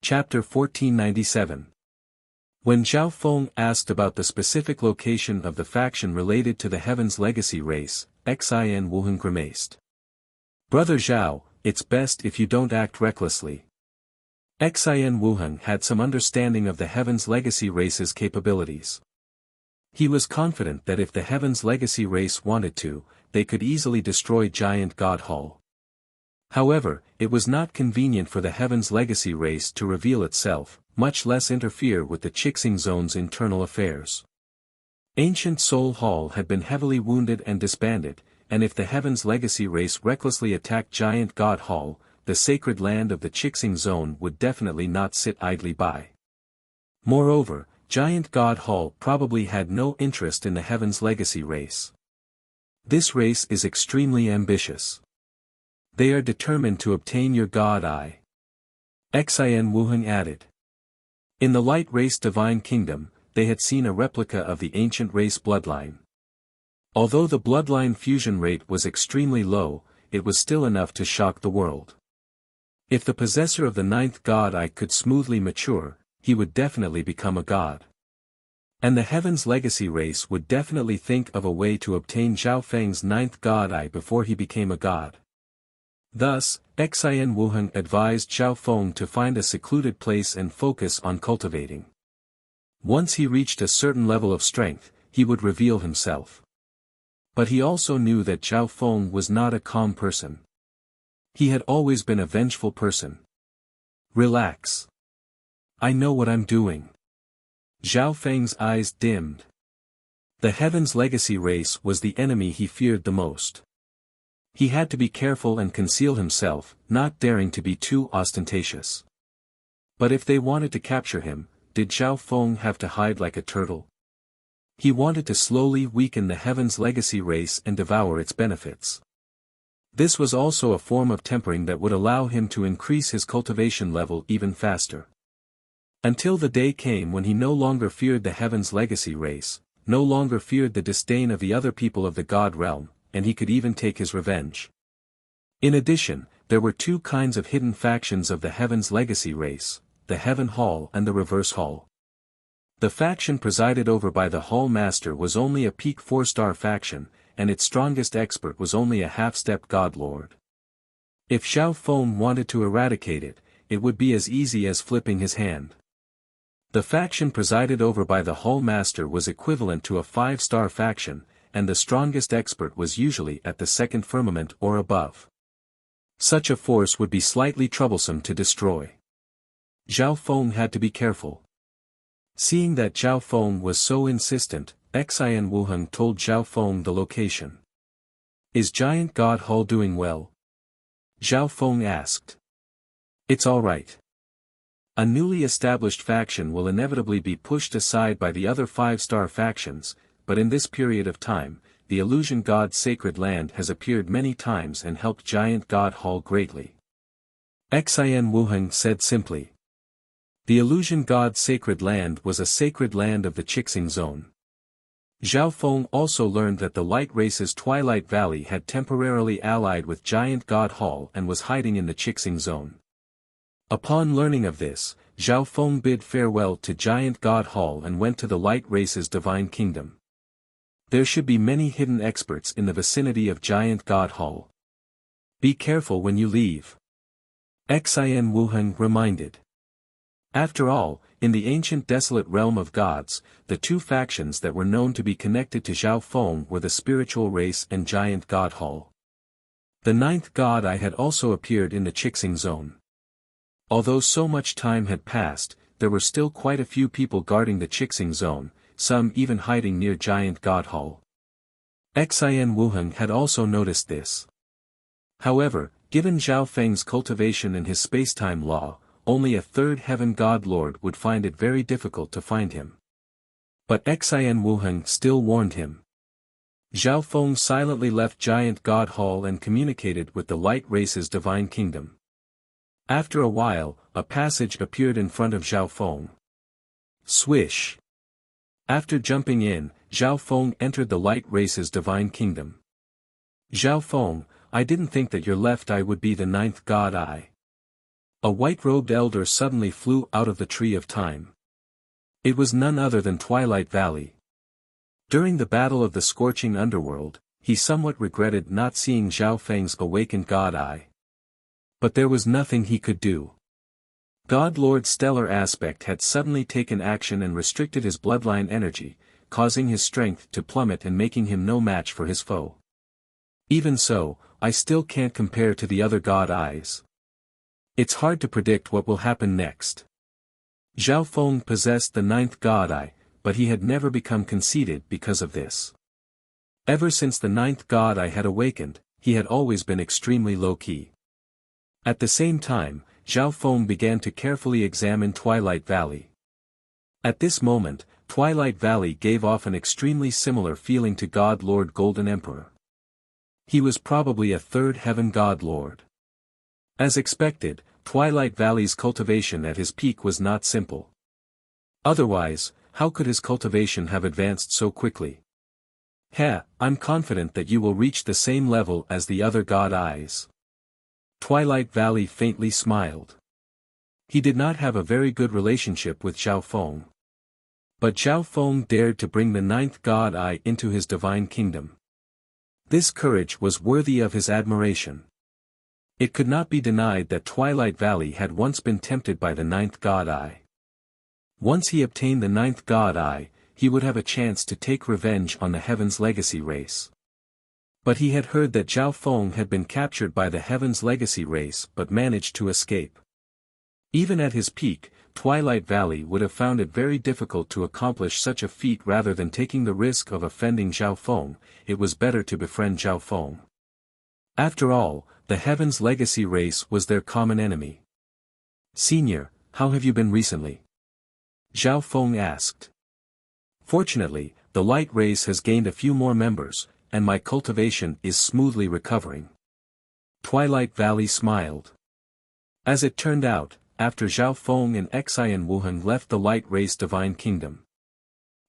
Chapter 1497. When Zhao Feng asked about the specific location of the faction related to the Heaven's Legacy race, Xin Wuhan grimaced. "Brother Zhao, it's best if you don't act recklessly." Xin Wuhan had some understanding of the Heaven's Legacy race's capabilities. He was confident that if the Heaven's Legacy race wanted to, they could easily destroy Giant God Hall. However, it was not convenient for the Heaven's Legacy race to reveal itself, much less interfere with the Qixing Zone's internal affairs. Ancient Soul Hall had been heavily wounded and disbanded, and if the Heaven's Legacy race recklessly attacked Giant God Hall, the sacred land of the Qixing Zone would definitely not sit idly by. Moreover, Giant God Hall probably had no interest in the Heaven's Legacy race. This race is extremely ambitious. They are determined to obtain your God Eye. Xin Wuhan added. In the Light Race Divine Kingdom, they had seen a replica of the ancient race bloodline. Although the bloodline fusion rate was extremely low, it was still enough to shock the world. If the possessor of the ninth God Eye could smoothly mature, he would definitely become a god. And the Heaven's Legacy race would definitely think of a way to obtain Zhao Feng's ninth God Eye before he became a god. Thus, Xin Wuhan advised Zhao Feng to find a secluded place and focus on cultivating. Once he reached a certain level of strength, he would reveal himself. But he also knew that Zhao Feng was not a calm person. He had always been a vengeful person. Relax. I know what I'm doing. Zhao Feng's eyes dimmed. The Heaven's Legacy race was the enemy he feared the most. He had to be careful and conceal himself, not daring to be too ostentatious. But if they wanted to capture him, did Zhao Feng have to hide like a turtle? He wanted to slowly weaken the Heaven's Legacy race and devour its benefits. This was also a form of tempering that would allow him to increase his cultivation level even faster. Until the day came when he no longer feared the Heaven's Legacy race, no longer feared the disdain of the other people of the God realm, and he could even take his revenge. In addition, there were two kinds of hidden factions of the Heaven's Legacy race, the Heaven Hall and the Reverse Hall. The faction presided over by the Hall Master was only a peak 4-star faction, and its strongest expert was only a half-step God Lord. If Zhao Feng wanted to eradicate it, it would be as easy as flipping his hand. The faction presided over by the Hall Master was equivalent to a 5-star faction, and the strongest expert was usually at the second firmament or above. Such a force would be slightly troublesome to destroy. Zhao Feng had to be careful. Seeing that Zhao Feng was so insistent, Xin Wuhan told Zhao Feng the location. Is Giant God Hall doing well? Zhao Feng asked. It's alright. A newly established faction will inevitably be pushed aside by the other 5-star factions, but in this period of time, the Illusion God's sacred land has appeared many times and helped Giant God Hall greatly. Xin Wuhan said simply. The Illusion God's sacred land was a sacred land of the Qixing Zone. Zhao Feng also learned that the Light Race's Twilight Valley had temporarily allied with Giant God Hall and was hiding in the Qixing Zone. Upon learning of this, Zhao Feng bid farewell to Giant God Hall and went to the Light Race's Divine Kingdom. There should be many hidden experts in the vicinity of Giant God Hall. Be careful when you leave. Xin Wuhan reminded. After all, in the ancient desolate realm of gods, the two factions that were known to be connected to Zhao Feng were the Spiritual Race and Giant God Hall. The ninth God Eye had also appeared in the Qixing Zone. Although so much time had passed, there were still quite a few people guarding the Qixing Zone, some even hiding near Giant God Hall. Xin Wuhan had also noticed this. However, given Zhao Feng's cultivation and his spacetime law, only a third Heaven God Lord would find it very difficult to find him. But Xin Wuhan still warned him. Zhao Feng silently left Giant God Hall and communicated with the Light Race's Divine Kingdom. After a while, a passage appeared in front of Zhao Feng. Swish! After jumping in, Zhao Feng entered the Light Race's Divine Kingdom. Zhao Feng, I didn't think that your left eye would be the ninth God Eye. A white-robed elder suddenly flew out of the tree of time. It was none other than Twilight Valley. During the battle of the scorching underworld, he somewhat regretted not seeing Zhao Feng's awakened god eye. But there was nothing he could do. God Lord's stellar aspect had suddenly taken action and restricted his bloodline energy, causing his strength to plummet and making him no match for his foe. Even so, I still can't compare to the other god eyes. It's hard to predict what will happen next. Zhao Feng possessed the ninth god eye, but he had never become conceited because of this. Ever since the ninth god eye had awakened, he had always been extremely low-key. At the same time, Zhao Feng began to carefully examine Twilight Valley. At this moment, Twilight Valley gave off an extremely similar feeling to God Lord Golden Emperor. He was probably a third heaven God Lord. As expected, Twilight Valley's cultivation at his peak was not simple. Otherwise, how could his cultivation have advanced so quickly? I'm confident that you will reach the same level as the other god eyes. Twilight Valley faintly smiled. He did not have a very good relationship with Zhao Feng. But Zhao Feng dared to bring the ninth god eye into his divine kingdom. This courage was worthy of his admiration. It could not be denied that Twilight Valley had once been tempted by the ninth god eye. Once he obtained the ninth god eye, he would have a chance to take revenge on the Heaven's Legacy race. But he had heard that Zhao Feng had been captured by the Heaven's Legacy race but managed to escape. Even at his peak, Twilight Valley would have found it very difficult to accomplish such a feat. Rather than taking the risk of offending Zhao Feng, it was better to befriend Zhao Feng. After all, the Heaven's Legacy race was their common enemy. "Senior, how have you been recently?" Zhao Feng asked. "Fortunately, the light race has gained a few more members, and my cultivation is smoothly recovering." Twilight Valley smiled. As it turned out, after Zhao Feng and Xian Wuheng left the light race divine kingdom,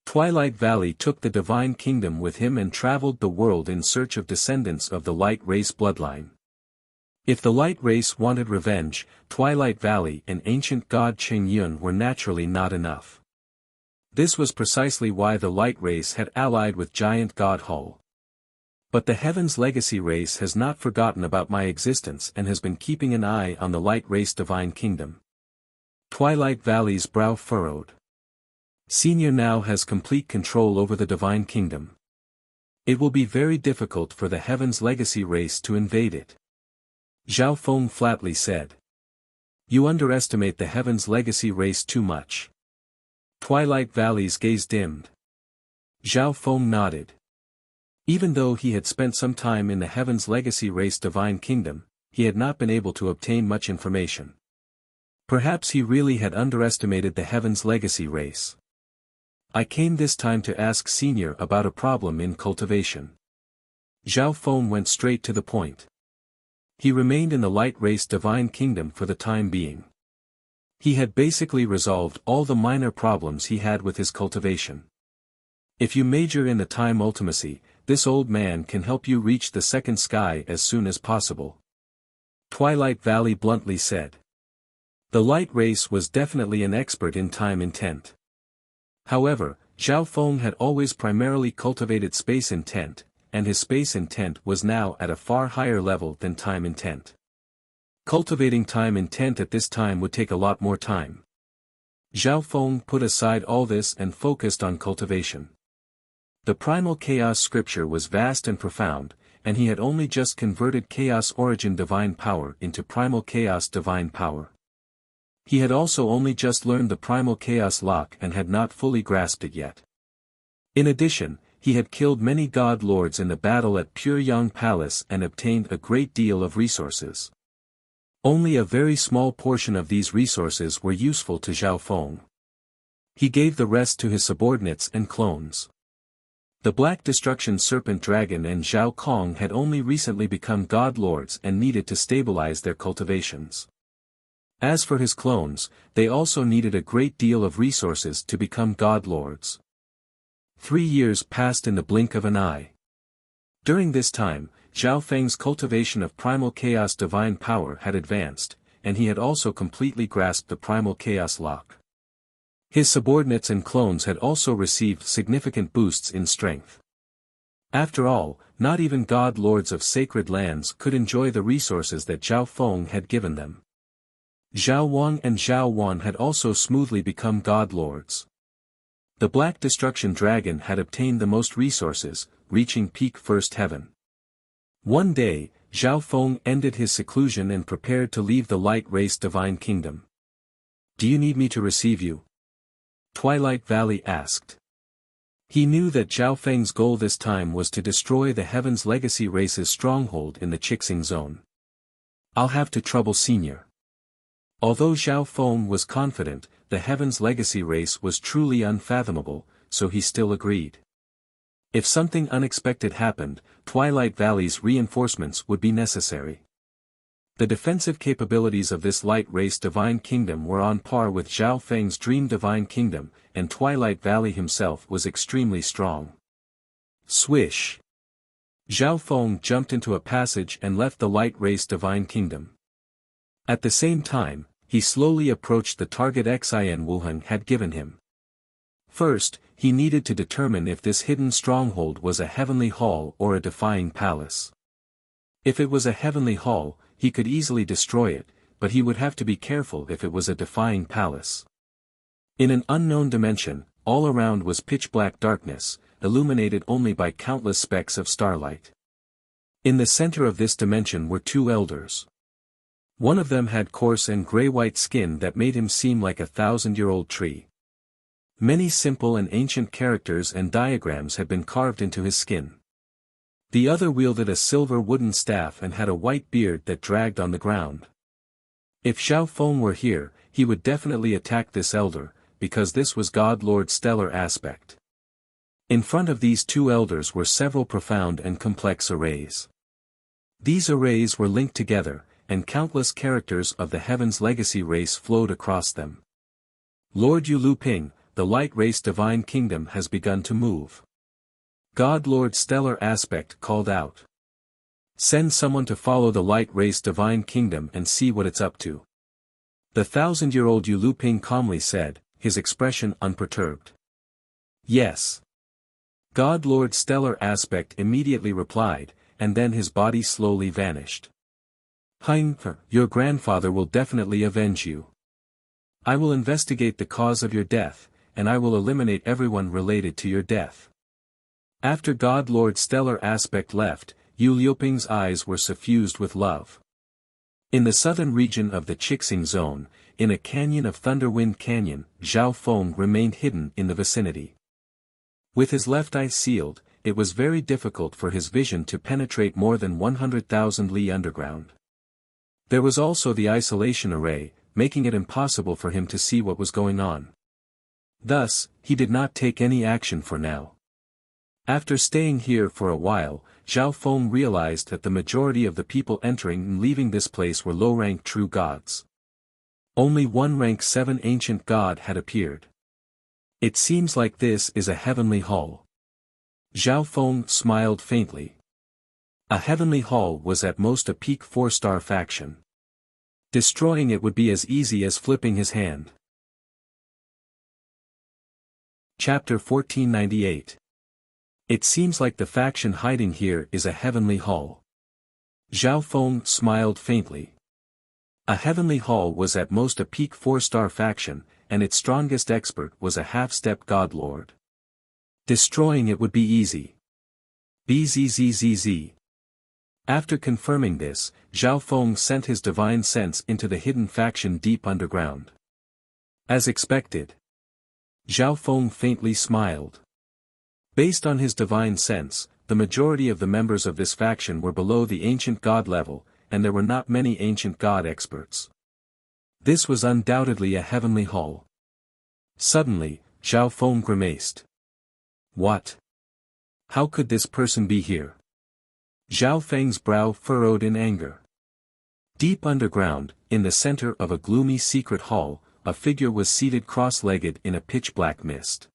Twilight Valley took the divine kingdom with him and traveled the world in search of descendants of the light race bloodline. If the light race wanted revenge, Twilight Valley and ancient god Qing Yun were naturally not enough. This was precisely why the light race had allied with giant god Hull. But the Heaven's Legacy race has not forgotten about my existence and has been keeping an eye on the light race divine kingdom. Twilight Valley's brow furrowed. Senior now has complete control over the divine kingdom. It will be very difficult for the Heaven's Legacy race to invade it. Zhao Feng flatly said. You underestimate the Heaven's Legacy race too much. Twilight Valley's gaze dimmed. Zhao Feng nodded. Even though he had spent some time in the Heaven's Legacy race divine kingdom, he had not been able to obtain much information. Perhaps he really had underestimated the Heaven's Legacy race. I came this time to ask Senior about a problem in cultivation. Zhao Feng went straight to the point. He remained in the light race divine kingdom for the time being. He had basically resolved all the minor problems he had with his cultivation. If you major in the time ultimacy, this old man can help you reach the second sky as soon as possible. Twilight Valley bluntly said. The light race was definitely an expert in time intent. However, Zhao Feng had always primarily cultivated space intent, and his space intent was now at a far higher level than time intent. Cultivating time intent at this time would take a lot more time. Zhao Feng put aside all this and focused on cultivation. The primal chaos scripture was vast and profound, and he had only just converted chaos origin divine power into primal chaos divine power. He had also only just learned the primal chaos lock and had not fully grasped it yet. In addition, he had killed many god lords in the battle at Pure Yang Palace and obtained a great deal of resources. Only a very small portion of these resources were useful to Zhao Feng. He gave the rest to his subordinates and clones. The Black Destruction Serpent Dragon and Zhao Kong had only recently become god lords and needed to stabilize their cultivations. As for his clones, they also needed a great deal of resources to become god lords. 3 years passed in the blink of an eye. During this time, Zhao Feng's cultivation of primal chaos divine power had advanced, and he had also completely grasped the primal chaos lock. His subordinates and clones had also received significant boosts in strength. After all, not even god lords of sacred lands could enjoy the resources that Zhao Feng had given them. Zhao Wang and Zhao Wan had also smoothly become god lords. The Black Destruction Dragon had obtained the most resources, reaching peak First Heaven. One day, Zhao Feng ended his seclusion and prepared to leave the Light Race Divine Kingdom. "Do you need me to receive you?" Twilight Valley asked. He knew that Zhao Feng's goal this time was to destroy the Heaven's Legacy race's stronghold in the Chixing Zone. "I'll have to trouble Senior." Although Zhao Feng was confident, the Heaven's Legacy race was truly unfathomable, so he still agreed. If something unexpected happened, Twilight Valley's reinforcements would be necessary. The defensive capabilities of this Light Race Divine Kingdom were on par with Zhao Feng's Dream Divine Kingdom, and Twilight Valley himself was extremely strong. Swish! Zhao Feng jumped into a passage and left the Light Race Divine Kingdom. At the same time, he slowly approached the target Xin Wuhan had given him. First, he needed to determine if this hidden stronghold was a heavenly hall or a defying palace. If it was a heavenly hall, he could easily destroy it, but he would have to be careful if it was a defying palace. In an unknown dimension, all around was pitch-black darkness, illuminated only by countless specks of starlight. In the center of this dimension were two elders. One of them had coarse and gray-white skin that made him seem like a 1,000-year-old tree. Many simple and ancient characters and diagrams had been carved into his skin. The other wielded a silver wooden staff and had a white beard that dragged on the ground. If Zhao Feng were here, he would definitely attack this elder, because this was God Lord Stellar Aspect. In front of these two elders were several profound and complex arrays. These arrays were linked together, and countless characters of the Heaven's Legacy race flowed across them. "Lord Yu Lu Ping, the Light Race Divine Kingdom has begun to move." God Lord Stellar Aspect called out. "Send someone to follow the Light Race Divine Kingdom and see what it's up to." The 1,000-year-old Yu Lu Ping calmly said, his expression unperturbed. "Yes." God Lord Stellar Aspect immediately replied, and then his body slowly vanished. Your grandfather will definitely avenge you. I will investigate the cause of your death, and I will eliminate everyone related to your death." After God Lord Stellar Aspect left, Yu Liuping's eyes were suffused with love. In the southern region of the Chixing Zone, in a canyon of Thunderwind Canyon, Zhao Feng remained hidden in the vicinity. With his left eye sealed, it was very difficult for his vision to penetrate more than 100,000 li underground. There was also the isolation array, making it impossible for him to see what was going on. Thus, he did not take any action for now. After staying here for a while, Zhao Feng realized that the majority of the people entering and leaving this place were low-ranked true gods. Only one rank 7 ancient god had appeared. "It seems like this is a heavenly hall." Zhao Feng smiled faintly. A heavenly hall was at most a peak 4-star faction. Destroying it would be as easy as flipping his hand. Chapter 1498. It seems like the faction hiding here is a heavenly hall. Zhao Feng smiled faintly. A heavenly hall was at most a peak 4-star faction, and its strongest expert was a half-step godlord. Destroying it would be easy. Bzzzzz. After confirming this, Zhao Feng sent his divine sense into the hidden faction deep underground. As expected. Zhao Feng faintly smiled. Based on his divine sense, the majority of the members of this faction were below the ancient god level, and there were not many ancient god experts. This was undoubtedly a heavenly hall. Suddenly, Zhao Feng grimaced. What? How could this person be here? Zhao Feng's brow furrowed in anger. Deep underground, in the center of a gloomy secret hall, a figure was seated cross-legged in a pitch-black mist.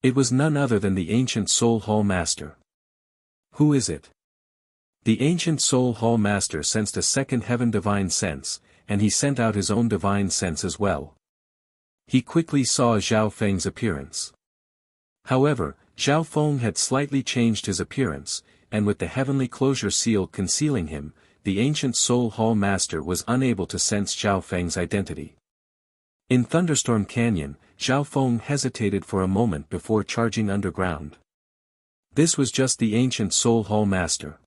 It was none other than the ancient Soul Hall Master. Who is it? The ancient Soul Hall Master sensed a second heaven divine sense, and he sent out his own divine sense as well. He quickly saw Zhao Feng's appearance. However, Zhao Feng had slightly changed his appearance, and with the heavenly closure seal concealing him, the ancient Soul Hall Master was unable to sense Zhao Feng's identity. In Thunderstorm Canyon, Zhao Feng hesitated for a moment before charging underground. This was just the ancient Soul Hall Master.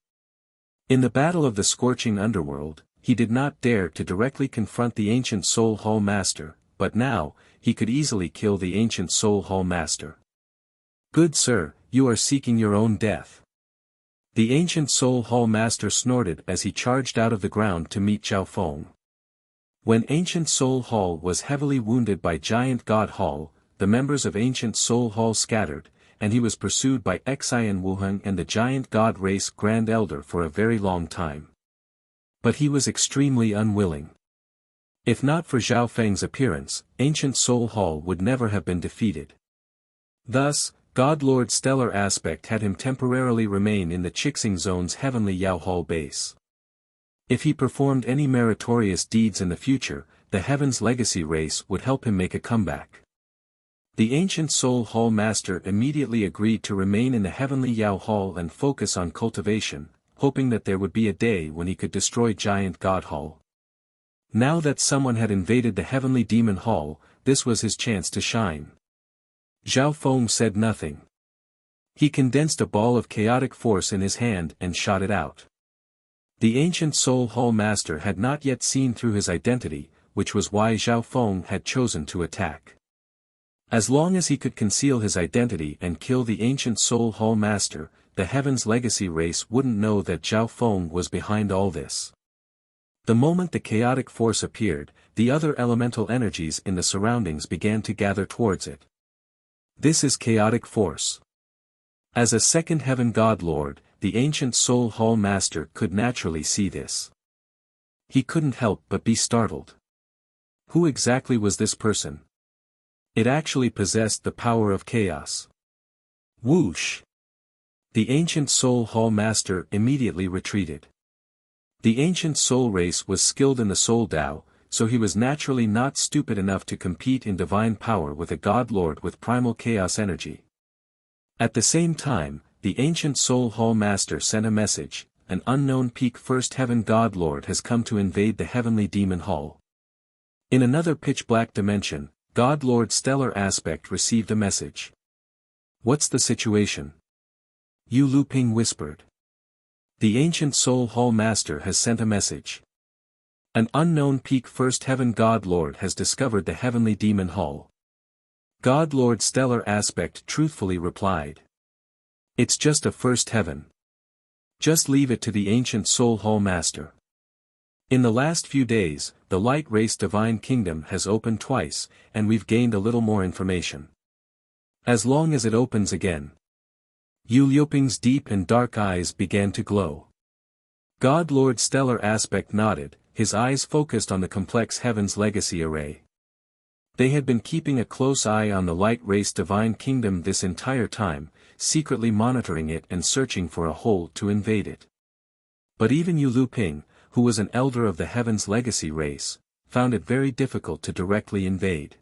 In the battle of the scorching underworld, he did not dare to directly confront the ancient Soul Hall Master, but now, he could easily kill the ancient Soul Hall Master. "Good sir, you are seeking your own death." The ancient Soul Hall Master snorted as he charged out of the ground to meet Zhao Feng. When Ancient Soul Hall was heavily wounded by Giant God Hall, the members of Ancient Soul Hall scattered, and he was pursued by Xian Wuheng and the Giant God Race Grand Elder for a very long time. But he was extremely unwilling. If not for Zhao Feng's appearance, Ancient Soul Hall would never have been defeated. Thus, God Lord Stellar Aspect had him temporarily remain in the Chixing Zone's heavenly Yao Hall base. If he performed any meritorious deeds in the future, the Heaven's Legacy race would help him make a comeback. The ancient Soul Hall Master immediately agreed to remain in the heavenly Yao Hall and focus on cultivation, hoping that there would be a day when he could destroy Giant God Hall. Now that someone had invaded the heavenly Demon Hall, this was his chance to shine. Zhao Feng said nothing. He condensed a ball of chaotic force in his hand and shot it out. The ancient Soul Hall Master had not yet seen through his identity, which was why Zhao Feng had chosen to attack. As long as he could conceal his identity and kill the ancient Soul Hall Master, the Heaven's Legacy race wouldn't know that Zhao Feng was behind all this. The moment the chaotic force appeared, the other elemental energies in the surroundings began to gather towards it. This is chaotic force. As a second Heaven God Lord, the ancient Soul Hall Master could naturally see this. He couldn't help but be startled. Who exactly was this person? It actually possessed the power of chaos. Whoosh! The ancient Soul Hall Master immediately retreated. The ancient soul race was skilled in the Soul Tao, so he was naturally not stupid enough to compete in divine power with a God Lord with primal chaos energy. At the same time, the ancient Soul Hall Master sent a message: an unknown peak First Heaven God Lord has come to invade the heavenly Demon Hall. In another pitch-black dimension, God Lord Stellar Aspect received a message. "What's the situation?" Yu Luping whispered. "The ancient Soul Hall Master has sent a message. An unknown peak First Heaven God Lord has discovered the heavenly Demon Hall." God Lord Stellar Aspect truthfully replied. "It's just a First Heaven. Just leave it to the ancient Soul Hall Master. In the last few days, the Light Race Divine Kingdom has opened twice, and we've gained a little more information. As long as it opens again." Yu Liuping's deep and dark eyes began to glow. God Lord Stellar Aspect nodded, his eyes focused on the complex Heaven's Legacy array. They had been keeping a close eye on the Light Race Divine Kingdom this entire time, secretly monitoring it and searching for a hole to invade it. But even Yu Luping, who was an elder of the Heaven's Legacy race, found it very difficult to directly invade.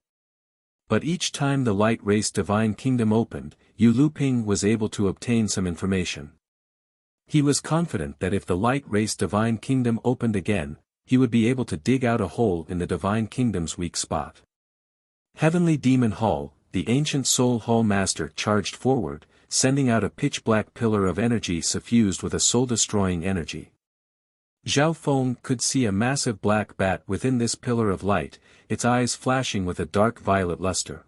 But each time the Light Race Divine Kingdom opened, Yu Luping was able to obtain some information. He was confident that if the Light Race Divine Kingdom opened again, he would be able to dig out a hole in the Divine Kingdom's weak spot. Heavenly Demon Hall, the ancient Soul Hall Master charged forward, sending out a pitch-black pillar of energy suffused with a soul-destroying energy. Zhao Feng could see a massive black bat within this pillar of light, its eyes flashing with a dark violet luster.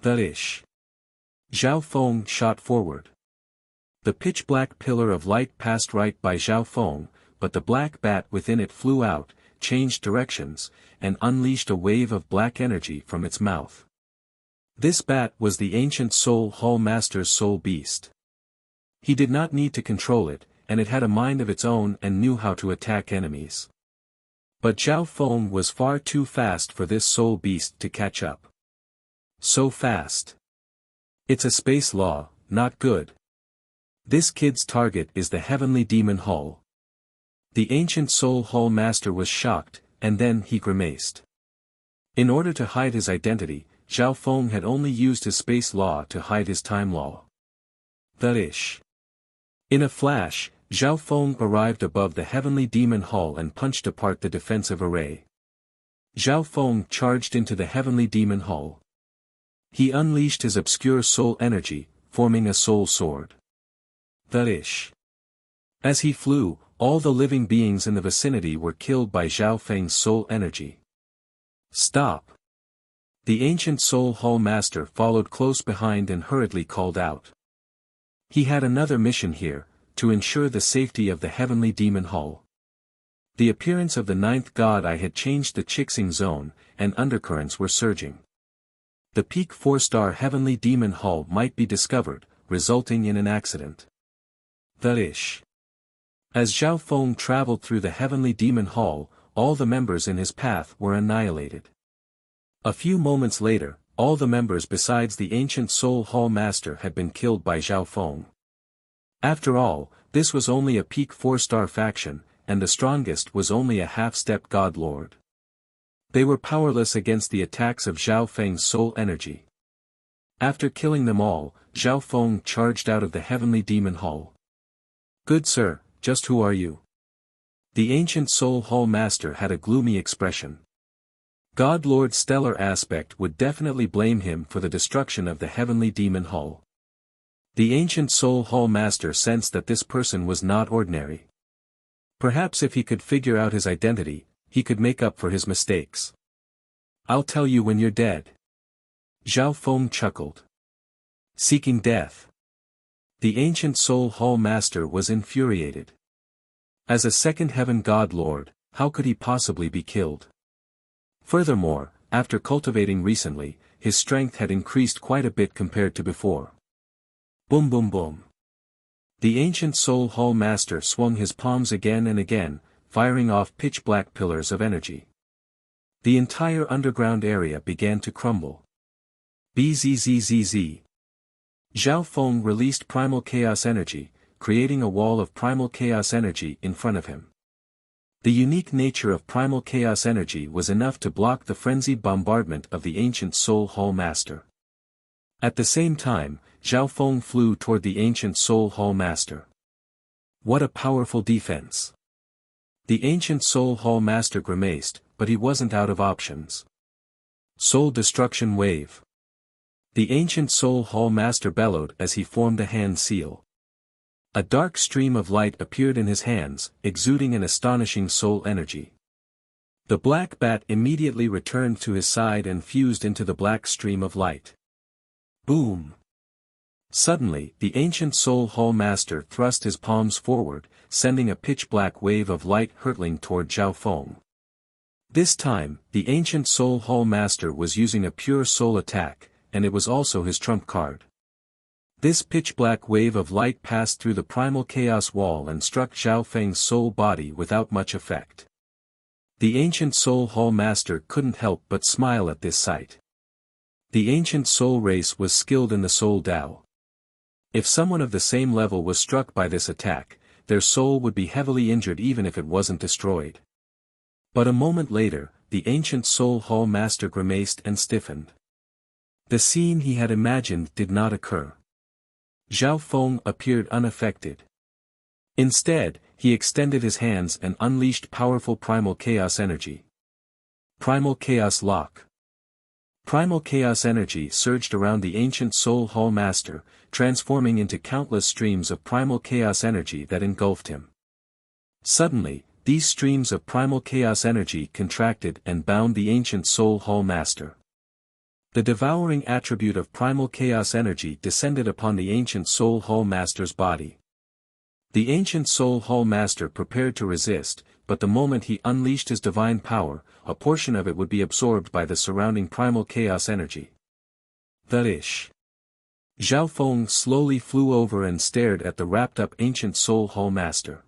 The-ish. Zhao Feng shot forward. The pitch-black pillar of light passed right by Zhao Feng, but the black bat within it flew out, changed directions, and unleashed a wave of black energy from its mouth. This bat was the ancient Soul Hall Master's soul beast. He did not need to control it, and it had a mind of its own and knew how to attack enemies. But Zhao Feng was far too fast for this soul beast to catch up. So fast. It's a space law, not good. This kid's target is the heavenly Demon Hall. The ancient Soul Hall Master was shocked, and then he grimaced. In order to hide his identity, Zhao Feng had only used his space law to hide his time law. In a flash, Zhao Feng arrived above the heavenly demon hall and punched apart the defensive array. Zhao Feng charged into the heavenly demon hall. He unleashed his obscure soul energy, forming a soul sword. As he flew, all the living beings in the vicinity were killed by Zhao Feng's soul energy. Stop! The ancient Soul Hall Master followed close behind and hurriedly called out. He had another mission here, to ensure the safety of the heavenly demon hall. The appearance of the ninth god eye had changed the Chixing zone, and undercurrents were surging. The peak 4-star heavenly demon hall might be discovered, resulting in an accident. As Zhao Feng traveled through the heavenly demon hall, all the members in his path were annihilated. A few moments later, all the members besides the ancient Soul Hall Master had been killed by Zhao Feng. After all, this was only a peak 4-star faction, and the strongest was only a half-step god lord. They were powerless against the attacks of Zhao Feng's soul energy. After killing them all, Zhao Feng charged out of the heavenly demon hall. Good sir, just who are you? The ancient Soul Hall Master had a gloomy expression. God Lord Stellar Aspect would definitely blame him for the destruction of the heavenly demon hall. The ancient Soul Hall Master sensed that this person was not ordinary. Perhaps if he could figure out his identity, he could make up for his mistakes. I'll tell you when you're dead. Zhao Feng chuckled. Seeking death. The ancient Soul Hall Master was infuriated. As a second heaven god lord, how could he possibly be killed? Furthermore, after cultivating recently, his strength had increased quite a bit compared to before. Boom boom boom. The ancient Soul Hall Master swung his palms again and again, firing off pitch-black pillars of energy. The entire underground area began to crumble. Bzzzzz. Zhao Feng released primal chaos energy, creating a wall of primal chaos energy in front of him. The unique nature of primal chaos energy was enough to block the frenzied bombardment of the ancient Soul Hall Master. At the same time, Zhao Feng flew toward the ancient Soul Hall Master. What a powerful defense! The ancient Soul Hall Master grimaced, but he wasn't out of options. Soul Destruction Wave. The ancient Soul Hall Master bellowed as he formed a hand seal. A dark stream of light appeared in his hands, exuding an astonishing soul energy. The black bat immediately returned to his side and fused into the black stream of light. Boom! Suddenly, the ancient Soul Hall Master thrust his palms forward, sending a pitch-black wave of light hurtling toward Zhao Feng. This time, the ancient Soul Hall Master was using a pure soul attack, and it was also his trump card. This pitch-black wave of light passed through the primal chaos wall and struck Zhao Feng's soul body without much effect. The ancient Soul Hall Master couldn't help but smile at this sight. The ancient soul race was skilled in the soul Tao. If someone of the same level was struck by this attack, their soul would be heavily injured even if it wasn't destroyed. But a moment later, the ancient Soul Hall Master grimaced and stiffened. The scene he had imagined did not occur. Zhao Feng appeared unaffected. Instead, he extended his hands and unleashed powerful primal chaos energy. Primal Chaos Lock. Primal chaos energy surged around the ancient Soul Hall Master, transforming into countless streams of primal chaos energy that engulfed him. Suddenly, these streams of primal chaos energy contracted and bound the ancient Soul Hall Master. The devouring attribute of primal chaos energy descended upon the ancient Soul Hall Master's body. The ancient Soul Hall Master prepared to resist, but the moment he unleashed his divine power, a portion of it would be absorbed by the surrounding primal chaos energy. Zhao Feng slowly flew over and stared at the wrapped-up ancient Soul Hall Master.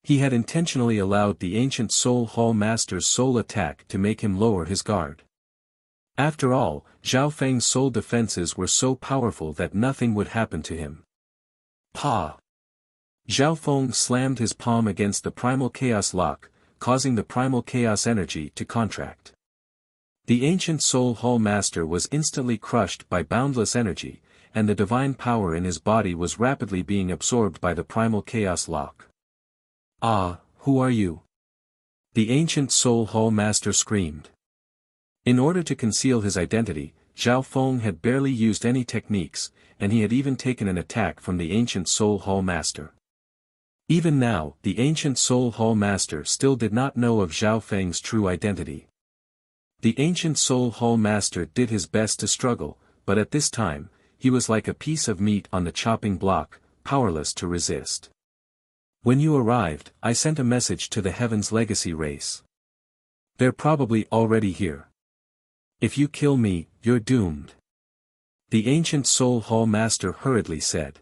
He had intentionally allowed the ancient Soul Hall Master's soul attack to make him lower his guard. After all, Zhao Feng's soul defenses were so powerful that nothing would happen to him. Pa! Zhao Feng slammed his palm against the primal chaos lock, causing the primal chaos energy to contract. The ancient Soul Hall Master was instantly crushed by boundless energy, and the divine power in his body was rapidly being absorbed by the primal chaos lock. "Ah, who are you?" the ancient Soul Hall Master screamed. In order to conceal his identity, Zhao Feng had barely used any techniques, and he had even taken an attack from the ancient Soul Hall Master. Even now, the ancient Soul Hall Master still did not know of Zhao Feng's true identity. The ancient Soul Hall Master did his best to struggle, but at this time, he was like a piece of meat on the chopping block, powerless to resist. "When you arrived, I sent a message to the Heaven's Legacy race. They're probably already here. If you kill me, you're doomed," the ancient Soul Hall Master hurriedly said.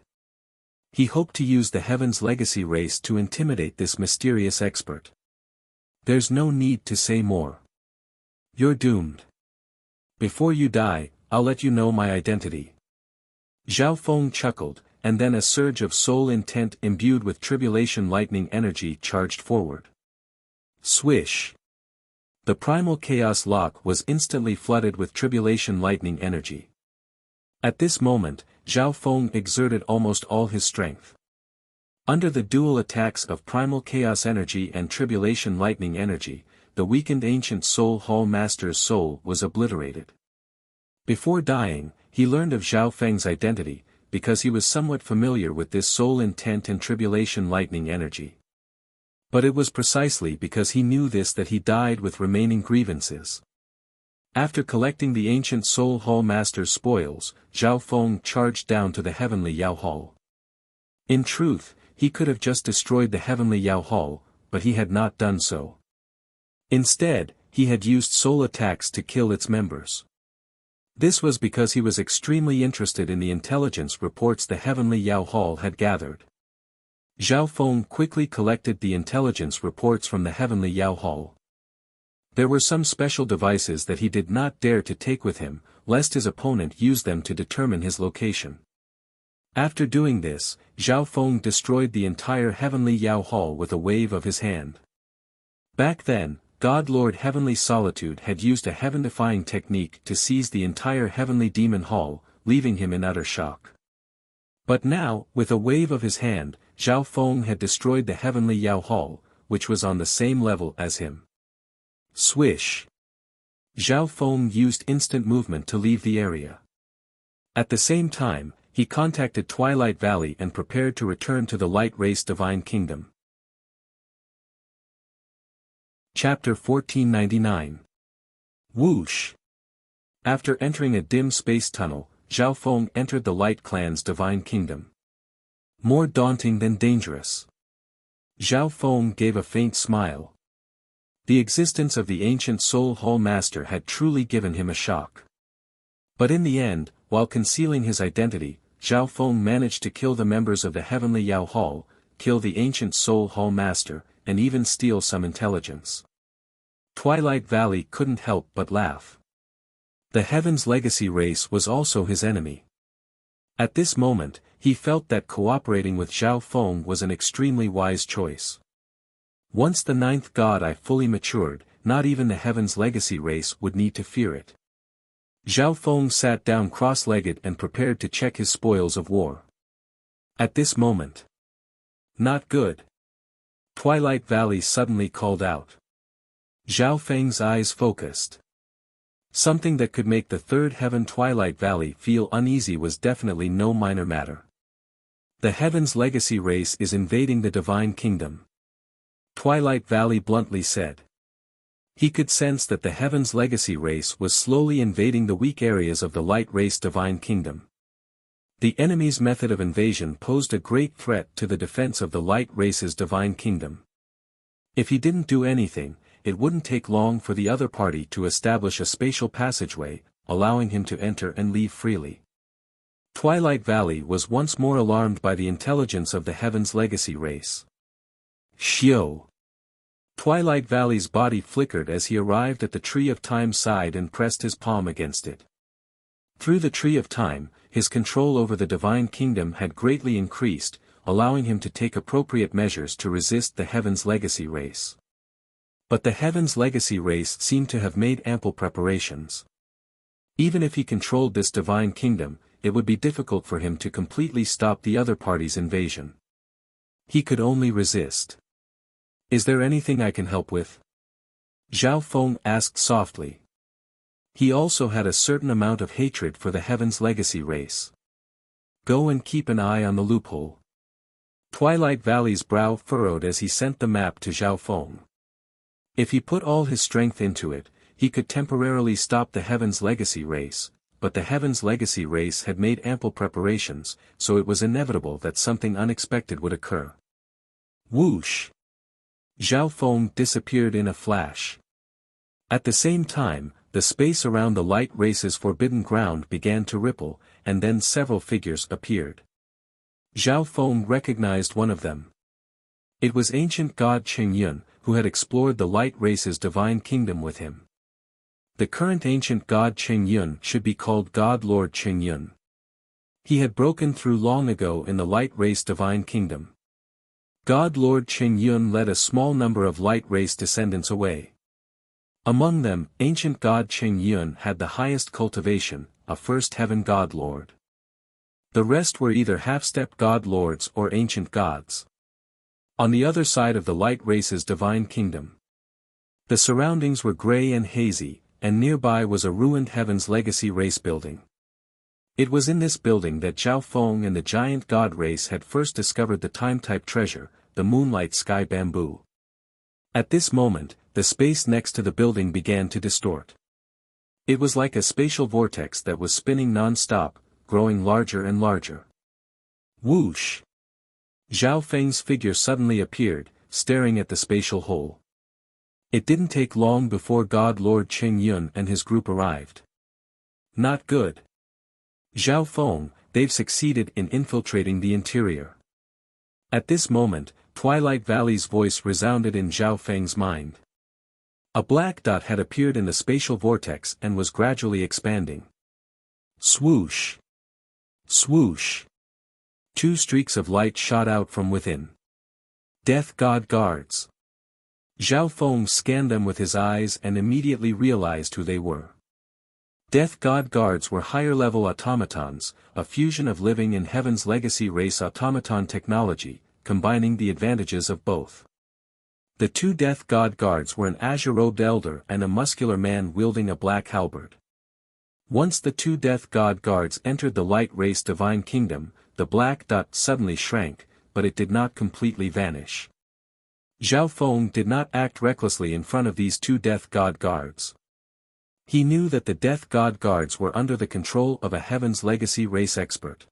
He hoped to use the Heaven's Legacy race to intimidate this mysterious expert. "There's no need to say more. You're doomed. Before you die, I'll let you know my identity." Zhao Feng chuckled, and then a surge of soul intent imbued with tribulation lightning energy charged forward. Swish! The primal chaos lock was instantly flooded with tribulation lightning energy. At this moment, Zhao Feng exerted almost all his strength. Under the dual attacks of primal chaos energy and tribulation lightning energy, the weakened ancient Soul Hall Master's soul was obliterated. Before dying, he learned of Zhao Feng's identity, because he was somewhat familiar with this soul intent and tribulation lightning energy. But it was precisely because he knew this that he died with remaining grievances. After collecting the ancient Soul Hall Master's spoils, Zhao Feng charged down to the heavenly Yao Hall. In truth, he could have just destroyed the heavenly Yao Hall, but he had not done so. Instead, he had used soul attacks to kill its members. This was because he was extremely interested in the intelligence reports the heavenly Yao Hall had gathered. Zhao Feng quickly collected the intelligence reports from the heavenly Yao Hall. There were some special devices that he did not dare to take with him, lest his opponent use them to determine his location. After doing this, Zhao Feng destroyed the entire heavenly Yao Hall with a wave of his hand. Back then, God Lord Heavenly Solitude had used a heaven-defying technique to seize the entire heavenly demon hall, leaving him in utter shock. But now, with a wave of his hand, Zhao Feng had destroyed the heavenly Yao Hall, which was on the same level as him. Swish! Zhao Feng used instant movement to leave the area. At the same time, he contacted Twilight Valley and prepared to return to the Light Race Divine Kingdom. Chapter 1499. Whoosh! After entering a dim space tunnel, Zhao Feng entered the Light Clan's Divine Kingdom. More daunting than dangerous. Zhao Feng gave a faint smile. The existence of the ancient Soul Hall Master had truly given him a shock. But in the end, while concealing his identity, Zhao Feng managed to kill the members of the heavenly Yao Hall, kill the ancient Soul Hall Master, and even steal some intelligence. Twilight Valley couldn't help but laugh. The Heaven's Legacy race was also his enemy. At this moment, he felt that cooperating with Zhao Feng was an extremely wise choice. Once the ninth god Eye fully matured, not even the Heaven's Legacy race would need to fear it. Zhao Feng sat down cross-legged and prepared to check his spoils of war. At this moment. Not good. Twilight Valley suddenly called out. Zhao Feng's eyes focused. Something that could make the third heaven Twilight Valley feel uneasy was definitely no minor matter. The Heaven's Legacy race is invading the Divine Kingdom. Twilight Valley bluntly said. He could sense that the Heaven's Legacy race was slowly invading the weak areas of the Light Race Divine Kingdom. The enemy's method of invasion posed a great threat to the defense of the Light Race's Divine Kingdom. If he didn't do anything, it wouldn't take long for the other party to establish a spatial passageway, allowing him to enter and leave freely. Twilight Valley was once more alarmed by the intelligence of the Heaven's Legacy race. Shio! Twilight Valley's body flickered as he arrived at the Tree of Time's side and pressed his palm against it. Through the Tree of Time, his control over the Divine Kingdom had greatly increased, allowing him to take appropriate measures to resist the Heaven's Legacy race. But the Heaven's Legacy race seemed to have made ample preparations. Even if he controlled this divine kingdom, it would be difficult for him to completely stop the other party's invasion. He could only resist. "Is there anything I can help with?" Zhao Feng asked softly. He also had a certain amount of hatred for the Heaven's Legacy race. "Go and keep an eye on the loophole." Twilight Valley's brow furrowed as he sent the map to Zhao Feng. If he put all his strength into it, he could temporarily stop the Heaven's Legacy race, but the Heaven's Legacy race had made ample preparations, so it was inevitable that something unexpected would occur. Whoosh! Zhao Feng disappeared in a flash. At the same time, the space around the light race's forbidden ground began to ripple, and then several figures appeared. Zhao Feng recognized one of them. It was ancient god Qingyun, who had explored the light race's divine kingdom with him. The current ancient god Qingyun should be called God Lord Qingyun. He had broken through long ago in the light race divine kingdom. God Lord Qingyun led a small number of light race descendants away. Among them, ancient god Qingyun had the highest cultivation, a first heaven god lord. The rest were either half-step god lords or ancient gods. On the other side of the light race's divine kingdom, the surroundings were grey and hazy, and nearby was a ruined Heaven's Legacy race building. It was in this building that Zhao Feng and the giant god race had first discovered the time-type treasure, the moonlight sky bamboo. At this moment, the space next to the building began to distort. It was like a spatial vortex that was spinning non-stop, growing larger and larger. Whoosh! Zhao Feng's figure suddenly appeared, staring at the spatial hole. It didn't take long before God Lord Qingyun and his group arrived. Not good. Zhao Feng, they've succeeded in infiltrating the interior. At this moment, Twilight Valley's voice resounded in Zhao Feng's mind. A black dot had appeared in the spatial vortex and was gradually expanding. Swoosh! Swoosh! 2 streaks of light shot out from within. Death God Guards. Zhao Feng scanned them with his eyes and immediately realized who they were. Death God Guards were higher-level automatons, a fusion of living and Heaven's Legacy race automaton technology, combining the advantages of both. The 2 Death God Guards were an azure-robed elder and a muscular man wielding a black halberd. Once the 2 Death God Guards entered the light race divine kingdom, the black dot suddenly shrank, but it did not completely vanish. Zhao Feng did not act recklessly in front of these 2 Death God Guards. He knew that the Death God Guards were under the control of a Heaven's Legacy race expert.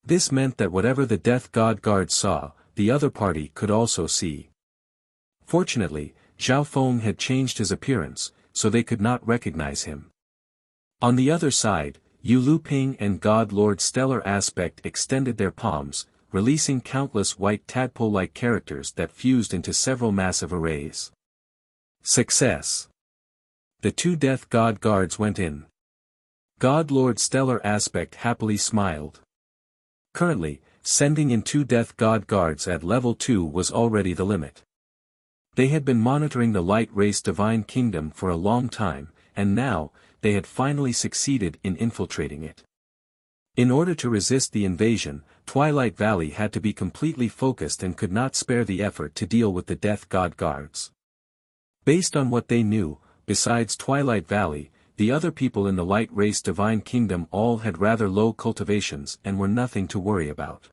This meant that whatever the Death God Guards saw, the other party could also see. Fortunately, Zhao Feng had changed his appearance, so they could not recognize him. On the other side, Yu Luping and God Lord Stellar Aspect extended their palms, releasing countless white tadpole-like characters that fused into several massive arrays. Success! The 2 Death God Guards went in. God Lord Stellar Aspect happily smiled. Currently, sending in 2 Death God Guards at level 2 was already the limit. They had been monitoring the light race divine kingdom for a long time, and now, they had finally succeeded in infiltrating it. In order to resist the invasion, Twilight Valley had to be completely focused and could not spare the effort to deal with the Death God Guards. Based on what they knew, besides Twilight Valley, the other people in the light race divine kingdom all had rather low cultivations and were nothing to worry about.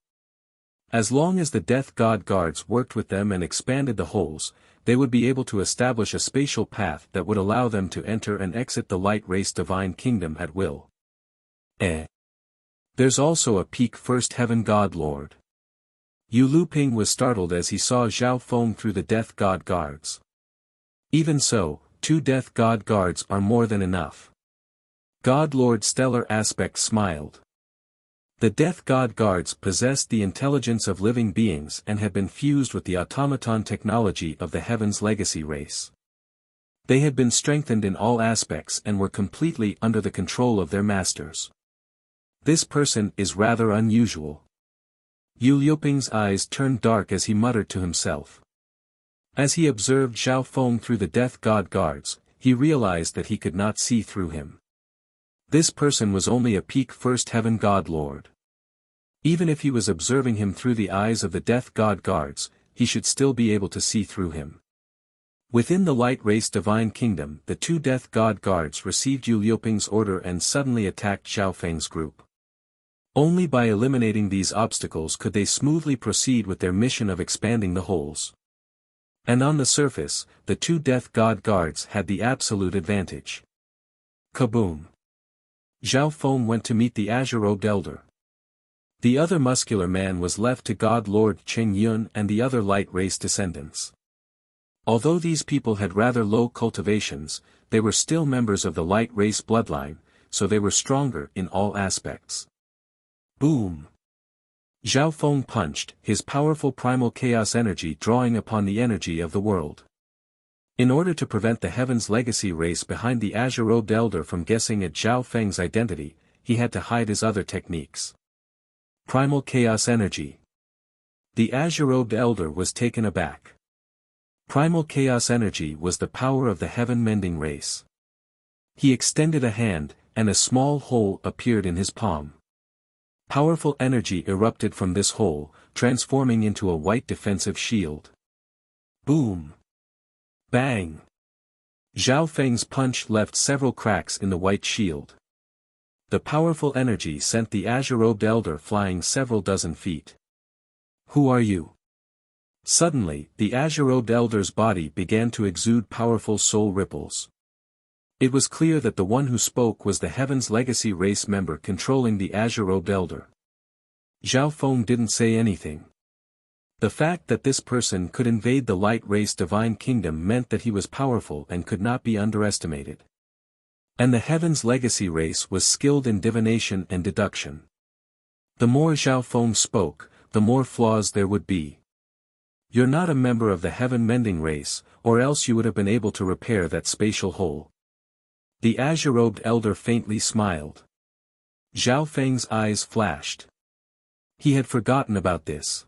As long as the Death God Guards worked with them and expanded the holes, they would be able to establish a spatial path that would allow them to enter and exit the light race divine kingdom at will. There's also a peak first heaven God Lord. Yu Luping was startled as he saw Zhao Feng through the Death God Guards. Even so, 2 Death God Guards are more than enough. God Lord Stellar Aspect smiled. The Death God Guards possessed the intelligence of living beings and had been fused with the automaton technology of the Heaven's Legacy race. They had been strengthened in all aspects and were completely under the control of their masters. This person is rather unusual. Yu Liuping's eyes turned dark as he muttered to himself. As he observed Zhao Feng through the Death God guards, he realized that he could not see through him. This person was only a peak First Heaven God Lord. Even if he was observing him through the eyes of the Death God guards, he should still be able to see through him. Within the Light Race Divine Kingdom, the two Death God guards received Yu Liuping's order and suddenly attacked Zhao Feng's group. Only by eliminating these obstacles could they smoothly proceed with their mission of expanding the holes. And on the surface, the two Death God guards had the absolute advantage. Kaboom! Zhao Feng went to meet the azure-robed elder. The other muscular man was left to God Lord Cheng Yun and the other light race descendants. Although these people had rather low cultivations, they were still members of the light race bloodline, so they were stronger in all aspects. Boom! Zhao Feng punched, his powerful primal chaos energy drawing upon the energy of the world. In order to prevent the Heaven's Legacy race behind the azure-robed elder from guessing at Zhao Feng's identity, he had to hide his other techniques. Primal chaos energy. The azure-robed elder was taken aback. Primal chaos energy was the power of the heaven-mending race. He extended a hand, and a small hole appeared in his palm. Powerful energy erupted from this hole, transforming into a white defensive shield. Boom! Bang! Zhao Feng's punch left several cracks in the white shield. The powerful energy sent the azure-robed elder flying several dozen feet. Who are you? Suddenly, the azure-robed elder's body began to exude powerful soul ripples. It was clear that the one who spoke was the Heaven's Legacy race member controlling the azure-robed elder. Zhao Feng didn't say anything. The fact that this person could invade the light race divine kingdom meant that he was powerful and could not be underestimated. And the Heaven's Legacy race was skilled in divination and deduction. The more Zhao Feng spoke, the more flaws there would be. You're not a member of the heaven-mending race, or else you would have been able to repair that spatial hole. The azure-robed elder faintly smiled. Zhao Feng's eyes flashed. He had forgotten about this.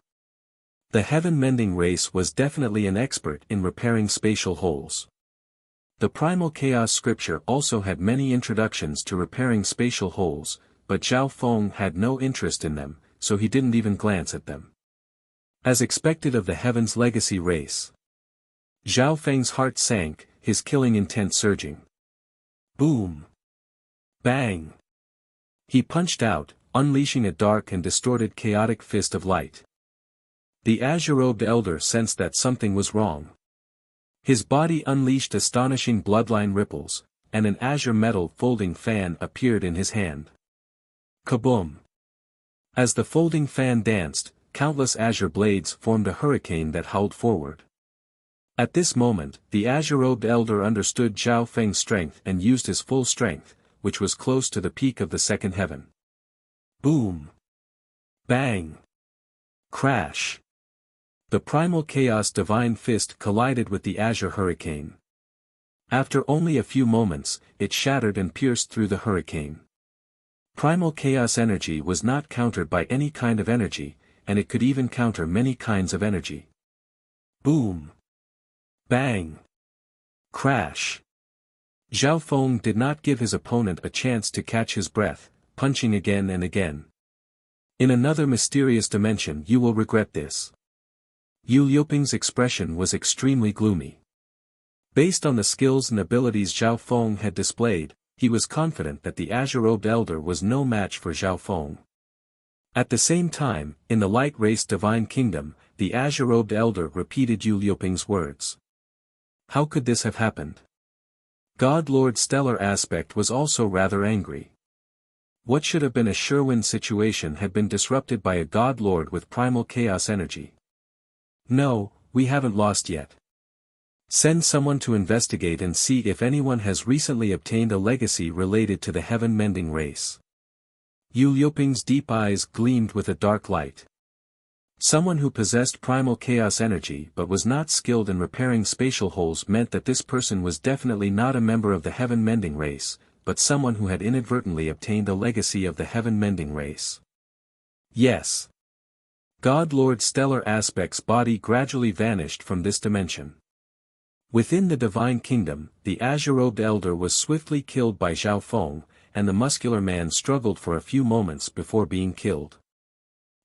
The heaven-mending race was definitely an expert in repairing spatial holes. The Primal Chaos scripture also had many introductions to repairing spatial holes, but Zhao Feng had no interest in them, so he didn't even glance at them. As expected of the Heaven's Legacy race. Zhao Feng's heart sank, his killing intent surging. Boom! Bang! He punched out, unleashing a dark and distorted chaotic fist of light. The azure-robed elder sensed that something was wrong. His body unleashed astonishing bloodline ripples, and an azure metal folding fan appeared in his hand. Kaboom! As the folding fan danced, countless azure blades formed a hurricane that howled forward. At this moment, the azure-robed elder understood Zhao Feng's strength and used his full strength, which was close to the peak of the second heaven. Boom! Bang! Crash! The primal chaos divine fist collided with the azure hurricane. After only a few moments, it shattered and pierced through the hurricane. Primal chaos energy was not countered by any kind of energy, and it could even counter many kinds of energy. Boom! Bang! Crash! Zhao Feng did not give his opponent a chance to catch his breath, punching again and again. In another mysterious dimension you will regret this. Yu Liuping's expression was extremely gloomy. Based on the skills and abilities Zhao Feng had displayed, he was confident that the azure-robed elder was no match for Zhao Feng. At the same time, in the light race divine kingdom, the azure-robed elder repeated Yu Liuping's words. How could this have happened? God Lord Stellar Aspect was also rather angry. What should have been a sure-win situation had been disrupted by a God Lord with primal chaos energy. No, we haven't lost yet. Send someone to investigate and see if anyone has recently obtained a legacy related to the heaven-mending race. Yu Liuping's deep eyes gleamed with a dark light. Someone who possessed primal chaos energy but was not skilled in repairing spatial holes meant that this person was definitely not a member of the heaven-mending race, but someone who had inadvertently obtained a legacy of the heaven-mending race. Yes. God Lord Stellar Aspect's body gradually vanished from this dimension. Within the Divine Kingdom, the azure-robed elder was swiftly killed by Zhao Feng, and the muscular man struggled for a few moments before being killed.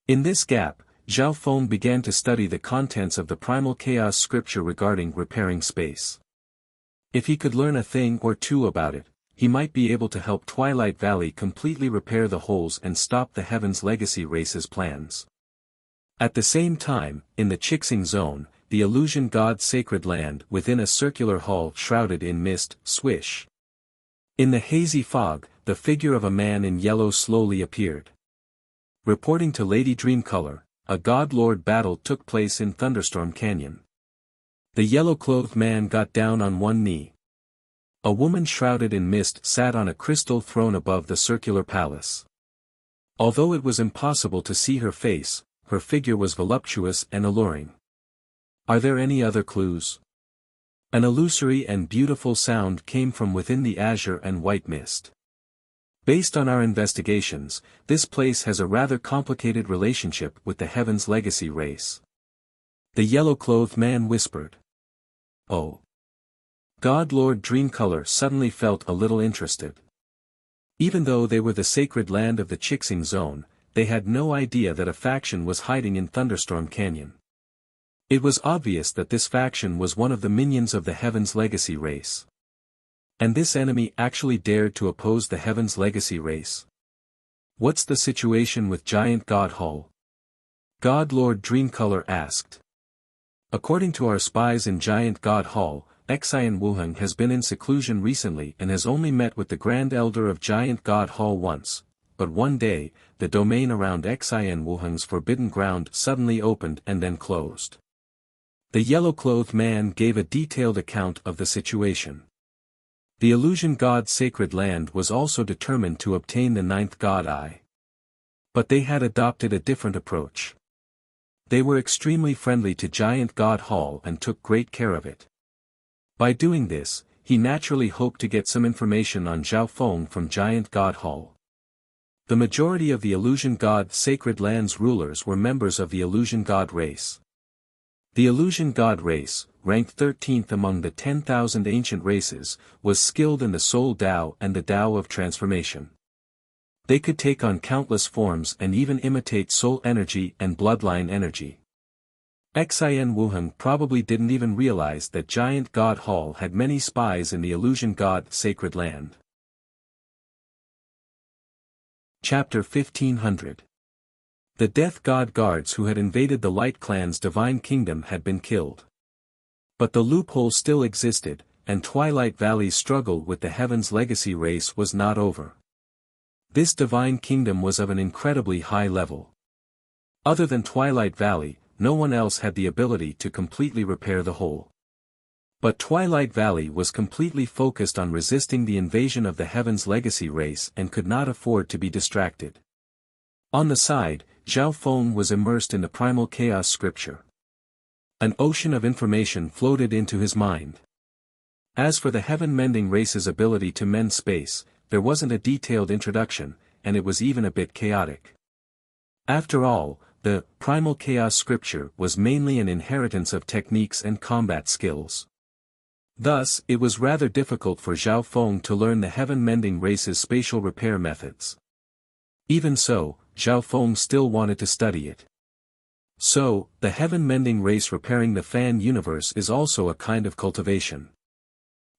In this gap, Zhao Feng began to study the contents of the Primal Chaos scripture regarding repairing space. If he could learn a thing or two about it, he might be able to help Twilight Valley completely repair the holes and stop the Heaven's Legacy race's plans. At the same time, in the Chixing Zone, the illusion god's sacred land within a circular hall shrouded in mist, swish. In the hazy fog, the figure of a man in yellow slowly appeared. Reporting to Lady Dreamcolor, a God-Lord battle took place in Thunderstorm Canyon. The yellow-clothed man got down on one knee. A woman shrouded in mist sat on a crystal throne above the circular palace. Although it was impossible to see her face, her figure was voluptuous and alluring. Are there any other clues? An illusory and beautiful sound came from within the azure and white mist. Based on our investigations, this place has a rather complicated relationship with the Heaven's Legacy race. The yellow-clothed man whispered. Oh. God Lord Dreamcolor suddenly felt a little interested. Even though they were the sacred land of the Chixing Zone, they had no idea that a faction was hiding in Thunderstorm Canyon. It was obvious that this faction was one of the minions of the Heaven's Legacy race. And this enemy actually dared to oppose the Heaven's Legacy race. What's the situation with Giant God Hall? God Lord Dreamcolor asked. According to our spies in Giant God Hall, Xian Wuheng has been in seclusion recently and has only met with the Grand Elder of Giant God Hall once, but one day, the domain around Xian Wuheng's forbidden ground suddenly opened and then closed. The yellow-clothed man gave a detailed account of the situation. The illusion god's sacred land was also determined to obtain the ninth god eye. But they had adopted a different approach. They were extremely friendly to Giant God Hall and took great care of it. By doing this, he naturally hoped to get some information on Zhao Feng from Giant God Hall. The majority of the illusion god sacred land's rulers were members of the illusion god race. The illusion god race, ranked 13th among the 10,000 ancient races, was skilled in the Soul Tao and the Tao of Transformation. They could take on countless forms and even imitate soul energy and bloodline energy. Xian Wuheng probably didn't even realize that Giant God Hall had many spies in the illusion god sacred land. Chapter 1500. The Death God guards who had invaded the Light Clan's divine kingdom had been killed. But the loophole still existed, and Twilight Valley's struggle with the Heaven's Legacy race was not over. This divine kingdom was of an incredibly high level. Other than Twilight Valley, no one else had the ability to completely repair the whole. But Twilight Valley was completely focused on resisting the invasion of the Heaven's Legacy race and could not afford to be distracted. On the side, Zhao Feng was immersed in the Primal Chaos scripture. An ocean of information floated into his mind. As for the Heaven-Mending race's ability to mend space, there wasn't a detailed introduction, and it was even a bit chaotic. After all, the Primal Chaos scripture was mainly an inheritance of techniques and combat skills. Thus, it was rather difficult for Zhao Feng to learn the Heaven-Mending race's spatial repair methods. Even so, Zhao Feng still wanted to study it. So, the Heaven-Mending race repairing the fan universe is also a kind of cultivation.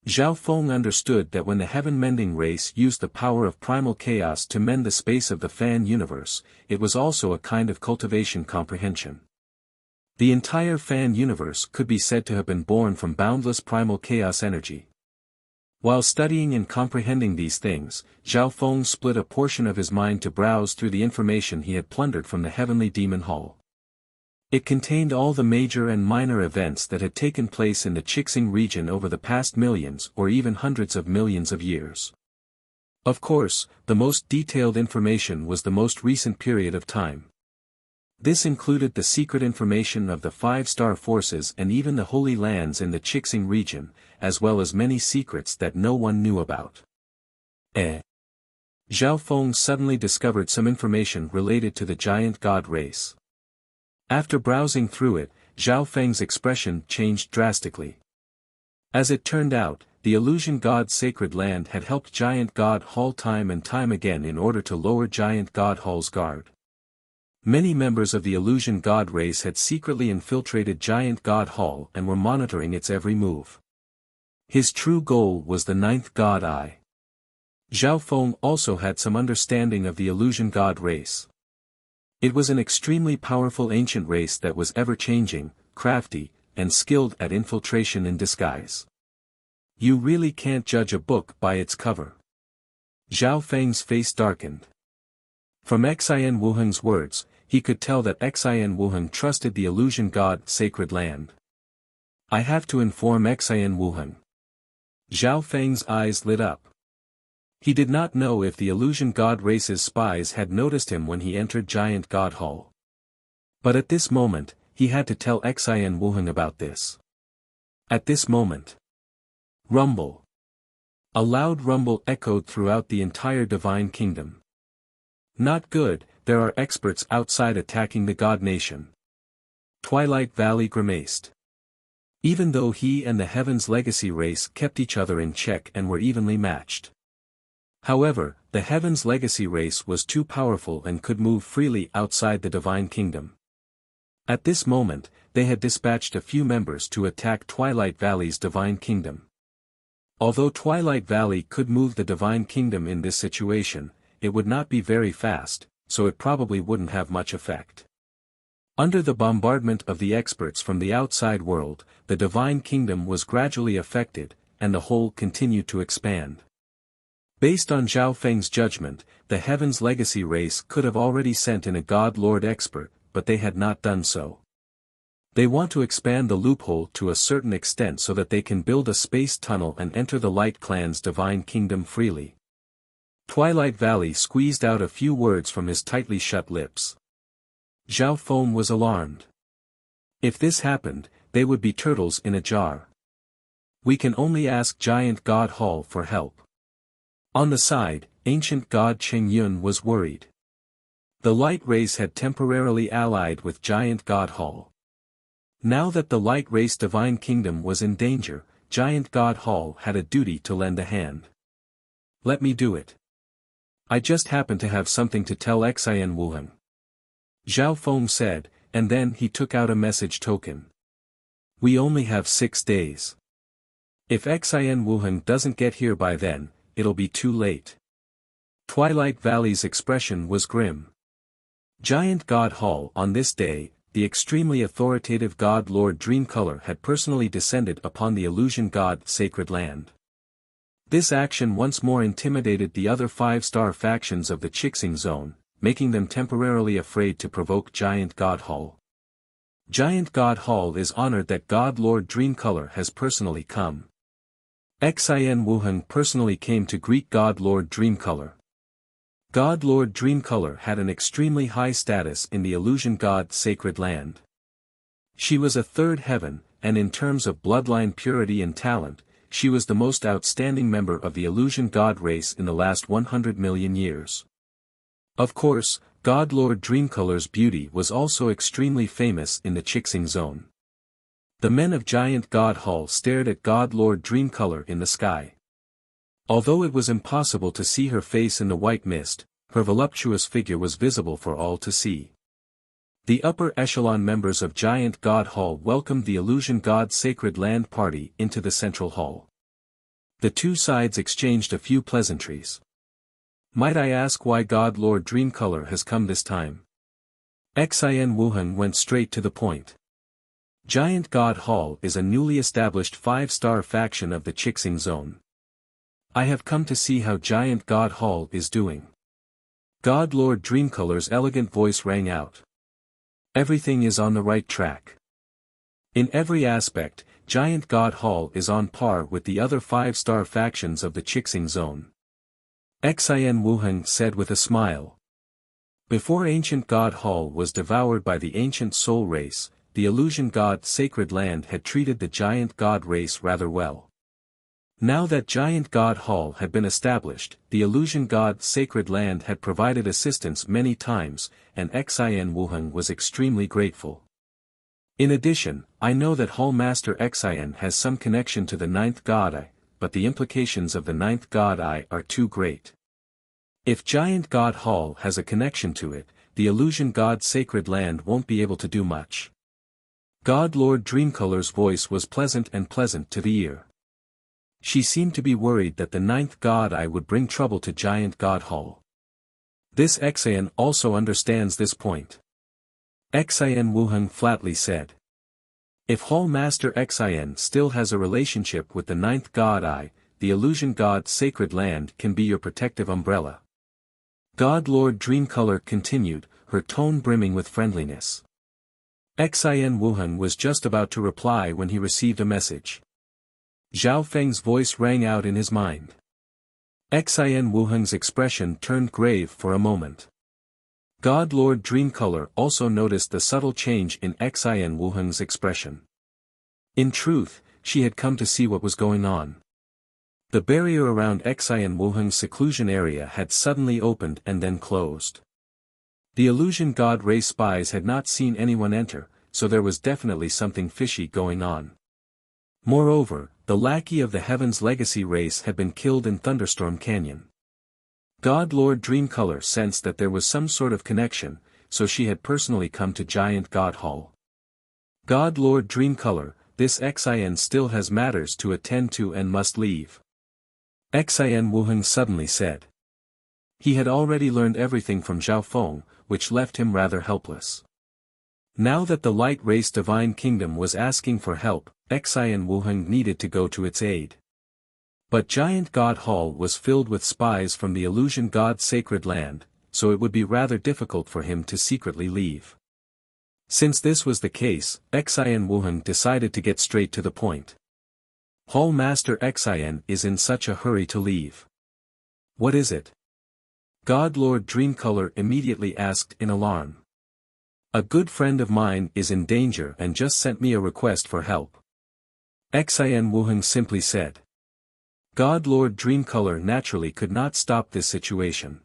Zhao Feng understood that when the Heaven-Mending race used the power of primal chaos to mend the space of the fan universe, it was also a kind of cultivation comprehension. The entire fan universe could be said to have been born from boundless primal chaos energy. While studying and comprehending these things, Zhao Feng split a portion of his mind to browse through the information he had plundered from the Heavenly Demon Hall. It contained all the major and minor events that had taken place in the Chixing region over the past millions or even hundreds of millions of years. Of course, the most detailed information was the most recent period of time. This included the secret information of the five-star forces and even the holy lands in the Chixing region, as well as many secrets that no one knew about. Zhao Feng suddenly discovered some information related to the giant god race. After browsing through it, Zhao Feng's expression changed drastically. As it turned out, the illusion god Sacred Land had helped Giant God Hall time and time again in order to lower Giant God Hall's guard. Many members of the illusion god race had secretly infiltrated Giant God Hall and were monitoring its every move. His true goal was the ninth god eye. Zhao Feng also had some understanding of the illusion god race. It was an extremely powerful ancient race that was ever-changing, crafty, and skilled at infiltration and disguise. You really can't judge a book by its cover. Zhao Feng's face darkened. From Xian Wuheng's words, he could tell that Xian Wuheng trusted the illusion god Sacred Land. I have to inform Xian Wuheng. Zhao Feng's eyes lit up. He did not know if the illusion god race's spies had noticed him when he entered Giant God Hall. But at this moment, he had to tell Xian Wuheng about this. At this moment. Rumble. A loud rumble echoed throughout the entire divine kingdom. Not good, there are experts outside attacking the god nation. Twilight Valley grimaced. Even though he and the Heaven's Legacy race kept each other in check and were evenly matched. However, the Heaven's Legacy race was too powerful and could move freely outside the divine kingdom. At this moment, they had dispatched a few members to attack Twilight Valley's divine kingdom. Although Twilight Valley could move the divine kingdom in this situation, it would not be very fast, so it probably wouldn't have much effect. Under the bombardment of the experts from the outside world, the divine kingdom was gradually affected, and the whole continued to expand. Based on Zhao Feng's judgment, the Heaven's Legacy race could have already sent in a God Lord expert, but they had not done so. They want to expand the loophole to a certain extent so that they can build a space tunnel and enter the Light Clan's divine kingdom freely. Twilight Valley squeezed out a few words from his tightly shut lips. Zhao Feng was alarmed. If this happened, they would be turtles in a jar. We can only ask Giant God Hall for help. On the side, ancient god Cheng Yun was worried. The light race had temporarily allied with Giant God Hall. Now that the light race divine kingdom was in danger, Giant God Hall had a duty to lend a hand. Let me do it. I just happen to have something to tell Xian Wuheng. Zhao Feng said, and then he took out a message token. We only have 6 days. If Xian Wuheng doesn't get here by then, it'll be too late. Twilight Valley's expression was grim. Giant God Hall on this day, the extremely authoritative God Lord Dreamcolor had personally descended upon the illusion god Sacred Land. This action once more intimidated the other 5-star factions of the Chixing Zone, making them temporarily afraid to provoke Giant God Hall. Giant God Hall is honored that God Lord Dreamcolor has personally come. Xian Wuheng personally came to greet God Lord Dreamcolor. God Lord Dreamcolor had an extremely high status in the illusion god Sacred Land. She was a third heaven, and in terms of bloodline purity and talent, she was the most outstanding member of the illusion god race in the last 100 million years. Of course, God Lord Dreamcolor's beauty was also extremely famous in the Chixing Zone. The men of Giant God Hall stared at God Lord Dreamcolor in the sky. Although it was impossible to see her face in the white mist, her voluptuous figure was visible for all to see. The upper echelon members of Giant God Hall welcomed the illusion god Sacred Land party into the central hall. The two sides exchanged a few pleasantries. Might I ask why God Lord Dreamcolor has come this time? Xian Wuheng went straight to the point. Giant God Hall is a newly established 5-star faction of the Chixing Zone. I have come to see how Giant God Hall is doing. God Lord Dreamcolor's elegant voice rang out. Everything is on the right track. In every aspect, Giant God Hall is on par with the other 5-star factions of the Chixing Zone. Xian Wuheng said with a smile. Before ancient God Hall was devoured by the ancient soul race, the illusion god Sacred Land had treated the Giant God race rather well. Now that Giant God Hall had been established, the illusion god Sacred Land had provided assistance many times, and Xin Wuheng was extremely grateful. In addition, I know that Hall Master Xin has some connection to the ninth god Eye, but the implications of the ninth god Eye are too great. If Giant God Hall has a connection to it, the illusion god Sacred Land won't be able to do much. God Lord Dreamcolor's voice was pleasant to the ear. She seemed to be worried that the ninth god Eye would bring trouble to Giant God Hall. This Xin also understands this point. Xin Wuheng flatly said. If Hall Master Xin still has a relationship with the ninth god Eye, the illusion god Sacred Land can be your protective umbrella. God Lord Dreamcolor continued, her tone brimming with friendliness. Xin Wuheng was just about to reply when he received a message. Zhao Feng's voice rang out in his mind. Xin Wuheng's expression turned grave for a moment. God Lord Dreamcolor also noticed the subtle change in Xin Wuheng's expression. In truth, she had come to see what was going on. The barrier around Xin Wuheng's seclusion area had suddenly opened and then closed. The illusion god race spies had not seen anyone enter, so there was definitely something fishy going on. Moreover, the lackey of the Heaven's Legacy race had been killed in Thunderstorm Canyon. God Lord Dreamcolor sensed that there was some sort of connection, so she had personally come to Giant God Hall. God Lord Dreamcolor, this Xin still has matters to attend to and must leave. Xin Wuheng suddenly said. He had already learned everything from Zhao Feng, which left him rather helpless. Now that the Light Race Divine Kingdom was asking for help, Xin Wuheng needed to go to its aid. But Giant God Hall was filled with spies from the illusion god Sacred Land, so it would be rather difficult for him to secretly leave. Since this was the case, Xin Wuheng decided to get straight to the point. Hall Master Xin is in such a hurry to leave. What is it? God Lord Dreamcolor immediately asked in alarm. A good friend of mine is in danger and just sent me a request for help. Xin Wuheng simply said. God Lord Dreamcolor naturally could not stop this situation.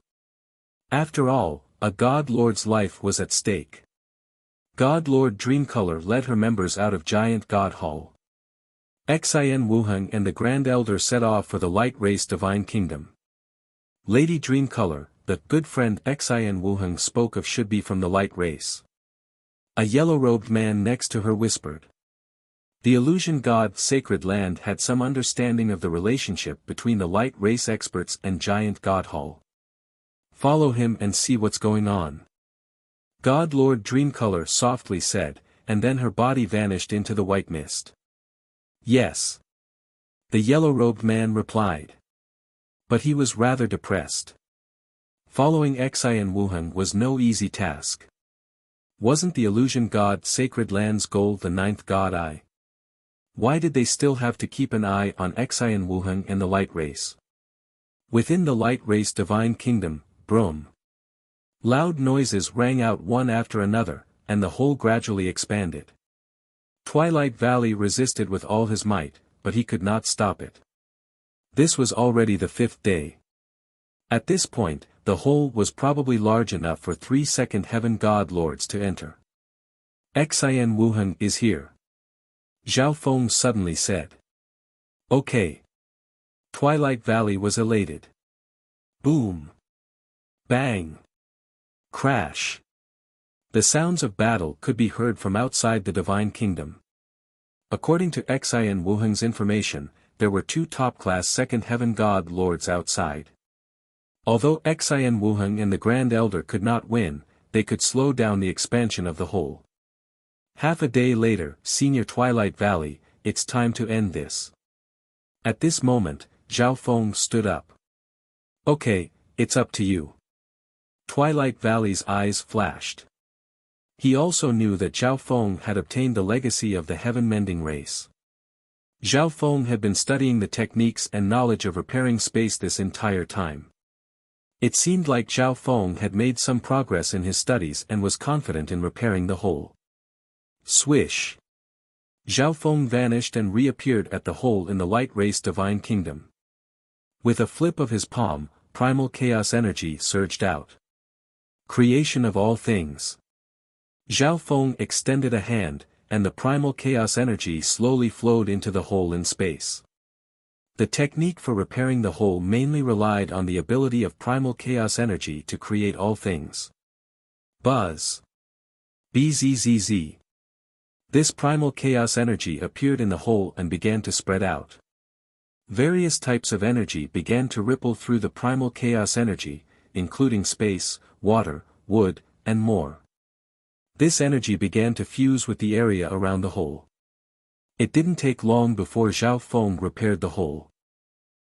After all, a God Lord's life was at stake. God Lord Dreamcolor led her members out of Giant God Hall. Xin Wuheng and the Grand Elder set off for the Light Race Divine Kingdom. Lady Dreamcolor, the good friend Xin Wuheng spoke of should be from the Light Race. A yellow-robed man next to her whispered. The illusion god Sacred Land had some understanding of the relationship between the Light Race experts and Giant God Hall. Follow him and see what's going on. God Lord Dreamcolor softly said, and then her body vanished into the white mist. Yes. The yellow-robed man replied. But he was rather depressed. Following Xin Wuheng was no easy task. Wasn't the illusion god Sacred Land's goal the ninth god Eye? Why did they still have to keep an eye on Xin Wuheng and the Light Race? Within the Light Race Divine Kingdom, Broom. Loud noises rang out one after another, and the hole gradually expanded. Twilight Valley resisted with all his might, but he could not stop it. This was already the 5th day. At this point, the hole was probably large enough for 3 second Heaven God Lords to enter. Xin Wuheng is here. Zhao Feng suddenly said. Okay. Twilight Valley was elated. Boom. Bang. Crash. The sounds of battle could be heard from outside the Divine Kingdom. According to Xin Wuheng's information, there were 2 top-class second Heaven God Lords outside. Although Xin Wuheng and the Grand Elder could not win, they could slow down the expansion of the hole. Half a day later, Senior Twilight Valley, it's time to end this. At this moment, Zhao Feng stood up. Okay, it's up to you. Twilight Valley's eyes flashed. He also knew that Zhao Feng had obtained the legacy of the heaven-mending race. Zhao Feng had been studying the techniques and knowledge of repairing space this entire time. It seemed like Zhao Feng had made some progress in his studies and was confident in repairing the hole. Swish. Zhao Feng vanished and reappeared at the hole in the light race divine kingdom. With a flip of his palm, primal chaos energy surged out. Creation of all things. Zhao Feng extended a hand, and the primal chaos energy slowly flowed into the hole in space. The technique for repairing the hole mainly relied on the ability of primal chaos energy to create all things. Buzz. Bzzz. This primal chaos energy appeared in the hole and began to spread out. Various types of energy began to ripple through the primal chaos energy, including space, water, wood, and more. This energy began to fuse with the area around the hole. It didn't take long before Zhao Feng repaired the hole.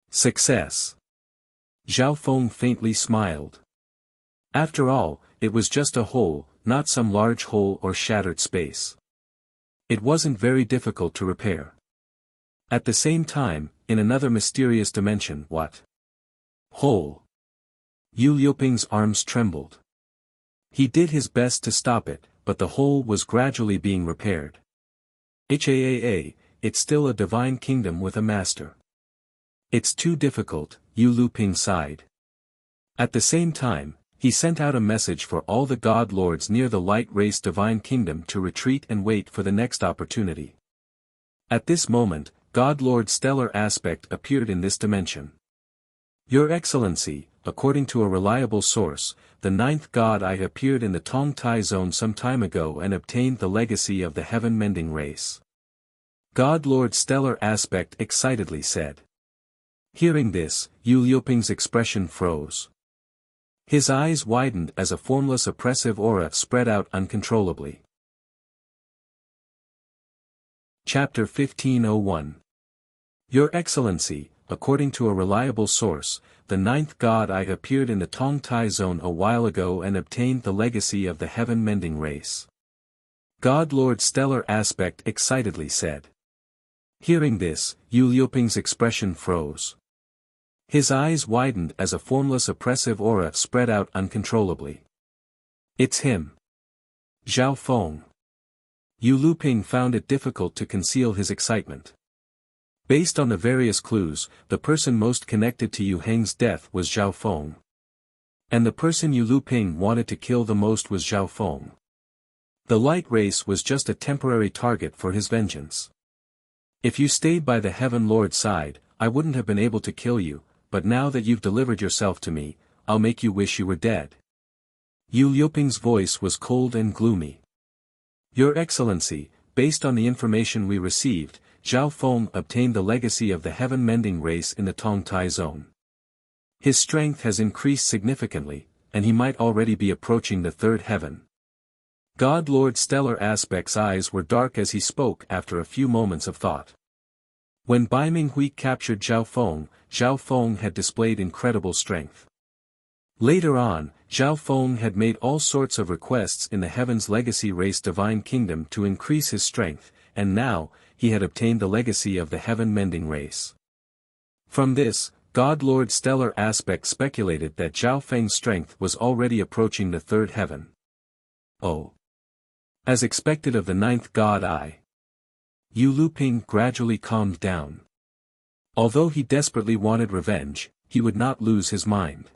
Success. Zhao Feng faintly smiled. After all, it was just a hole, not some large hole or shattered space. It wasn't very difficult to repair. At the same time, in another mysterious dimension, what? Hole. Yu Liuping's arms trembled. He did his best to stop it, but the hole was gradually being repaired. It's still a divine kingdom with a master. It's too difficult, Yu Liuping sighed. At the same time, he sent out a message for all the god lords near the light race divine kingdom to retreat and wait for the next opportunity. At this moment, God Lord Stellar Aspect appeared in this dimension. Your Excellency, according to a reliable source, the ninth god I appeared in the Tong Tai zone some time ago and obtained the legacy of the heaven-mending race. God Lord Stellar Aspect excitedly said. Hearing this, Yu Liuping's expression froze. His eyes widened as a formless oppressive aura spread out uncontrollably. Chapter 1501. Your Excellency, according to a reliable source, the ninth god I appeared in the Tong Tai zone a while ago and obtained the legacy of the heaven-mending race. God Lord Stellar Aspect excitedly said. Hearing this, Yu Liuping's expression froze. His eyes widened as a formless oppressive aura spread out uncontrollably. It's him. Zhao Feng. Yu Liuping found it difficult to conceal his excitement. Based on the various clues, the person most connected to Yu Heng's death was Zhao Feng. And the person Yu Liuping wanted to kill the most was Zhao Feng. The light race was just a temporary target for his vengeance. If you stayed by the Heaven Lord's side, I wouldn't have been able to kill you, but now that you've delivered yourself to me, I'll make you wish you were dead. Yu Liuping's voice was cold and gloomy. Your Excellency, based on the information we received, Zhao Feng obtained the legacy of the heaven-mending race in the Tong Tai zone. His strength has increased significantly, and he might already be approaching the third heaven. God Lord Stellar Aspect's eyes were dark as he spoke after a few moments of thought. When Bai Minghui captured Zhao Feng had displayed incredible strength. Later on, Zhao Feng had made all sorts of requests in the Heaven's Legacy Race Divine Kingdom to increase his strength, and now, he had obtained the legacy of the heaven-mending race. From this, God Lord Stellar Aspect speculated that Zhao Feng's strength was already approaching the third heaven. Oh. As expected of the ninth god Yu Liuping gradually calmed down. Although he desperately wanted revenge, he would not lose his mind.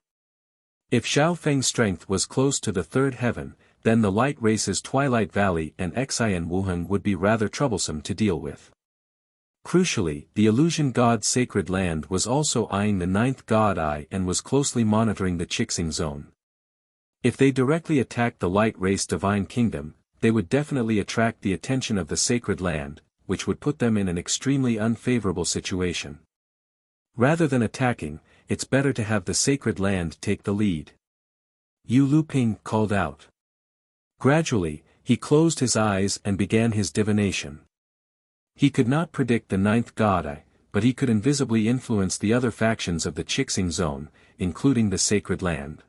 If Zhao Feng's strength was close to the third heaven, then the light race's Twilight Valley and Xian Wuheng would be rather troublesome to deal with. Crucially, the illusion god Sacred Land was also eyeing the ninth god and was closely monitoring the Chixing zone. If they directly attacked the light race divine kingdom, they would definitely attract the attention of the Sacred Land, which would put them in an extremely unfavorable situation. Rather than attacking, it's better to have the Sacred Land take the lead. Yu Liuping called out. Gradually, he closed his eyes and began his divination. He could not predict the ninth god but he could invisibly influence the other factions of the Chixing zone, including the Sacred Land.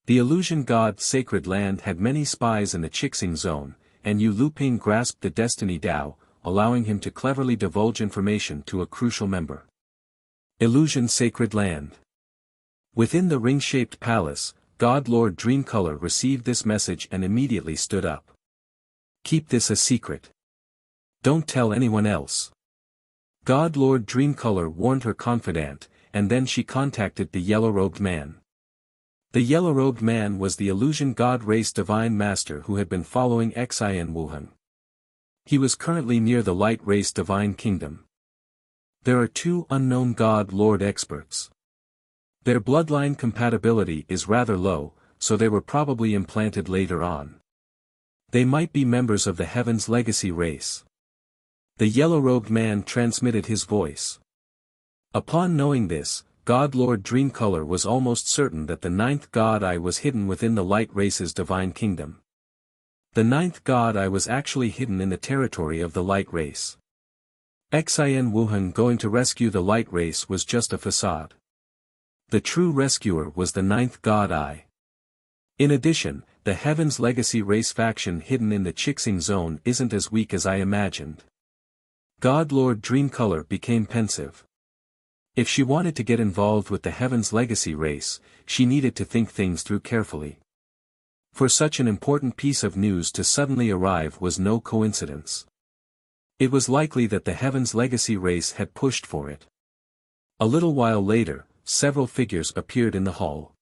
The illusion god Sacred Land had many spies in the Chixing zone, and Yu Liuping grasped the Destiny Dao, allowing him to cleverly divulge information to a crucial member. Illusion Sacred Land. Within the ring-shaped palace, God Lord Dreamcolor received this message and immediately stood up. Keep this a secret. Don't tell anyone else. God Lord Dreamcolor warned her confidant, and then she contacted the yellow-robed man. The yellow-robed man was the illusion god race divine master who had been following Xin Wuhan. He was currently near the light race divine kingdom. There are two unknown god lord experts. Their bloodline compatibility is rather low, so they were probably implanted later on. They might be members of the Heaven's Legacy race. The yellow-robed man transmitted his voice. Upon knowing this, God Lord Dreamcolor was almost certain that the ninth god eye was hidden within the light race's divine kingdom. The ninth god eye was actually hidden in the territory of the light race. Xin Wuhan going to rescue the light race was just a facade. The true rescuer was the ninth god eye. In addition, the Heaven's Legacy race faction hidden in the Chixing zone isn't as weak as I imagined. God Lord Dreamcolor became pensive. If she wanted to get involved with the Heaven's Legacy race, she needed to think things through carefully. For such an important piece of news to suddenly arrive was no coincidence. It was likely that the Heaven's Legacy race had pushed for it. A little while later, several figures appeared in the hall.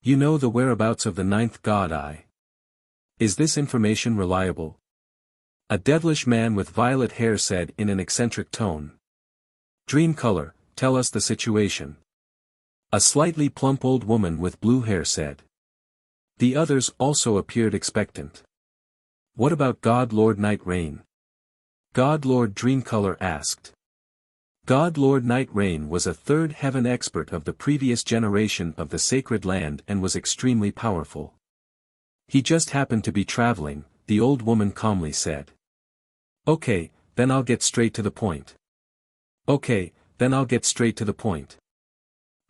You know the whereabouts of the ninth god eye. Is this information reliable? A devilish man with violet hair said in an eccentric tone. Dreamcolor, tell us the situation. A slightly plump old woman with blue hair said. The others also appeared expectant. What about God Lord Night Rain? God Lord Dreamcolor asked. God Lord Night Rain was a third heaven expert of the previous generation of the Sacred Land and was extremely powerful. He just happened to be traveling, the old woman calmly said. Okay, then I'll get straight to the point. Okay, then I'll get straight to the point.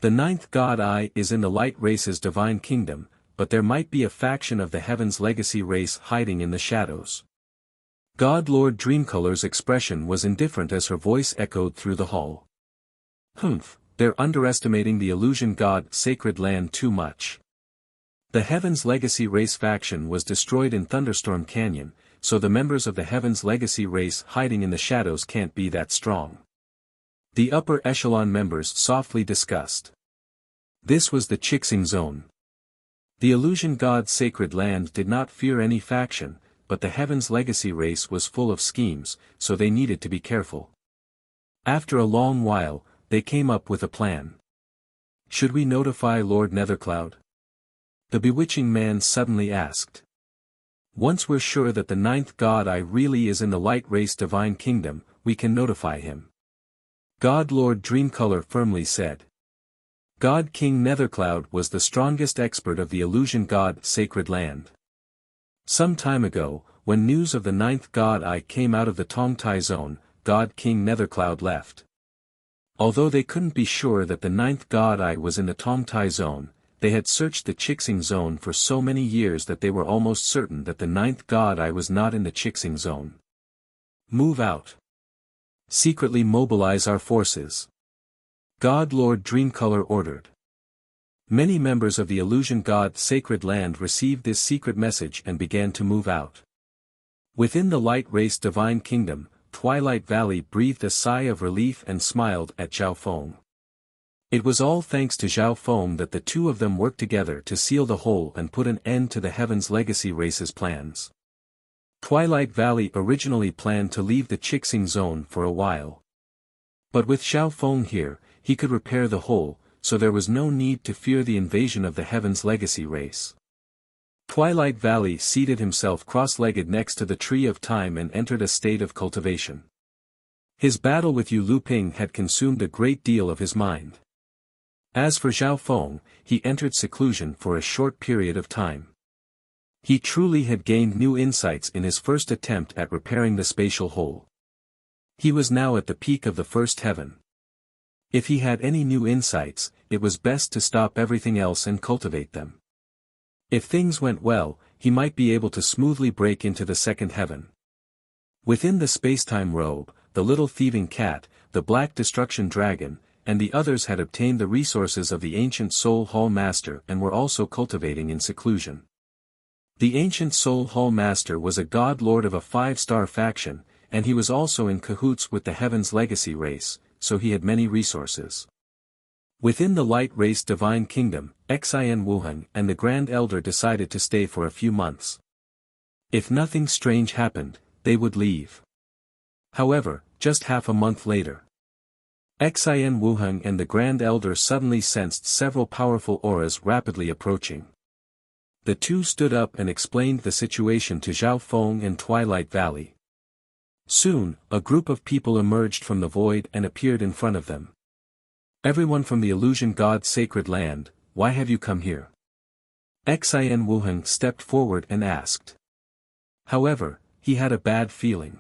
The ninth god eye is in the light race's divine kingdom, but there might be a faction of the Heaven's Legacy race hiding in the shadows. God Lord Dreamcolor's expression was indifferent as her voice echoed through the hall. They're underestimating the illusion god Sacred Land too much. The Heaven's Legacy race faction was destroyed in Thunderstorm Canyon, so the members of the Heaven's Legacy race hiding in the shadows can't be that strong. The upper echelon members softly discussed. This was the Chixing zone. The illusion god Sacred Land did not fear any faction, but the Heaven's Legacy race was full of schemes, so they needed to be careful. After a long while, they came up with a plan. Should we notify Lord Nethercloud? The bewitching man suddenly asked. Once we're sure that the ninth god eye really is in the light race divine kingdom, we can notify him. God Lord Dreamcolor firmly said. God King Nethercloud was the strongest expert of the illusion god Sacred Land. Some time ago, when news of the ninth god eye came out of the Tongtai zone, God King Nethercloud left. Although they couldn't be sure that the ninth god eye was in the Tongtai zone, they had searched the Chixing zone for so many years that they were almost certain that the ninth god eye was not in the Chixing zone. Move out. Secretly mobilize our forces. God Lord Dreamcolor ordered. Many members of the illusion god Sacred Land received this secret message and began to move out. Within the light race divine kingdom, Twilight Valley breathed a sigh of relief and smiled at Zhao Feng. It was all thanks to Zhao Feng that the two of them worked together to seal the hole and put an end to the Heaven's Legacy race's plans. Twilight Valley originally planned to leave the Chixing zone for a while. But with Zhao Feng here, he could repair the hole, so there was no need to fear the invasion of the Heaven's Legacy race. Twilight Valley seated himself cross-legged next to the Tree of Time and entered a state of cultivation. His battle with Yu Luping had consumed a great deal of his mind. As for Zhao Feng, he entered seclusion for a short period of time. He truly had gained new insights in his first attempt at repairing the spatial hole. He was now at the peak of the first heaven. If he had any new insights, it was best to stop everything else and cultivate them. If things went well, he might be able to smoothly break into the second heaven. Within the spacetime robe, the little thieving cat, the black destruction dragon, and the others had obtained the resources of the ancient Soul Hall Master and were also cultivating in seclusion. The ancient Soul Hall Master was a god lord of a 5-star faction, and he was also in cahoots with the Heaven's Legacy race, so he had many resources. Within the Light Race Divine Kingdom, Xin Wuheng and the Grand Elder decided to stay for a few months. If nothing strange happened, they would leave. However, just half a month later, Xin Wuheng and the Grand Elder suddenly sensed several powerful auras rapidly approaching. The two stood up and explained the situation to Zhao Feng and Twilight Valley. Soon, a group of people emerged from the void and appeared in front of them. "Everyone from the Illusion God's sacred land, why have you come here?" Xin Wuheng stepped forward and asked. However, he had a bad feeling.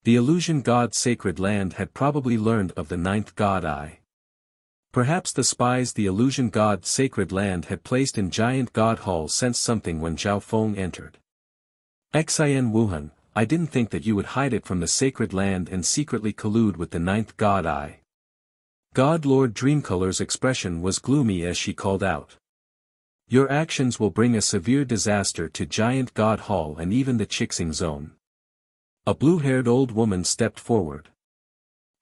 The Illusion God's sacred land had probably learned of the ninth God Eye. Perhaps the spies the Illusion God's sacred land had placed in Giant God Hall sensed something when Zhao Feng entered. "Xin Wuheng, I didn't think that you would hide it from the sacred land and secretly collude with the ninth God Eye." God Lord Dreamcolor's expression was gloomy as she called out. "Your actions will bring a severe disaster to Giant God Hall and even the Chixing Zone." A blue-haired old woman stepped forward.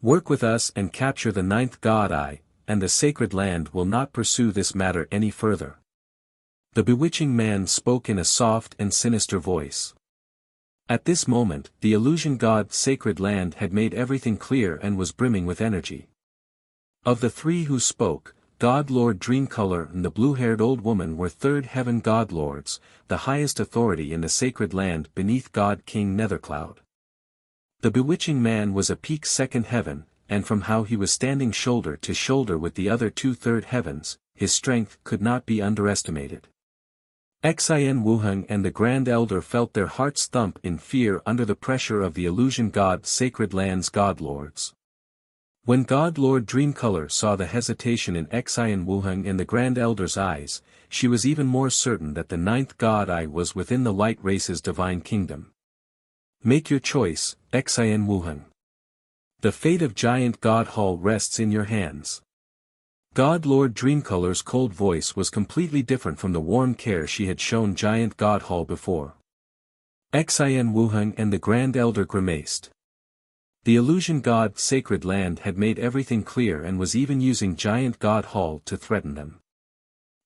"Work with us and capture the ninth God Eye, and the sacred land will not pursue this matter any further." The bewitching man spoke in a soft and sinister voice. At this moment, the Illusion God's sacred land had made everything clear and was brimming with energy. Of the three who spoke, God Lord Dreamcolor and the blue-haired old woman were third heaven God Lords, the highest authority in the sacred land beneath God King Nethercloud. The bewitching man was a peak second heaven, and from how he was standing shoulder to shoulder with the other two third heavens, his strength could not be underestimated. Xin Wuheng and the Grand Elder felt their hearts thump in fear under the pressure of the Illusion God's sacred land's God Lords. When God Lord Dreamcolor saw the hesitation in Xin Wuheng and the Grand Elder's eyes, she was even more certain that the ninth God Eye was within the Light Race's divine kingdom. "Make your choice, Xin Wuheng. The fate of Giant God Hall rests in your hands." God Lord Dreamcolor's cold voice was completely different from the warm care she had shown Giant God Hall before. Xin Wuheng and the Grand Elder grimaced. The Illusion God's sacred land had made everything clear and was even using Giant God Hall to threaten them.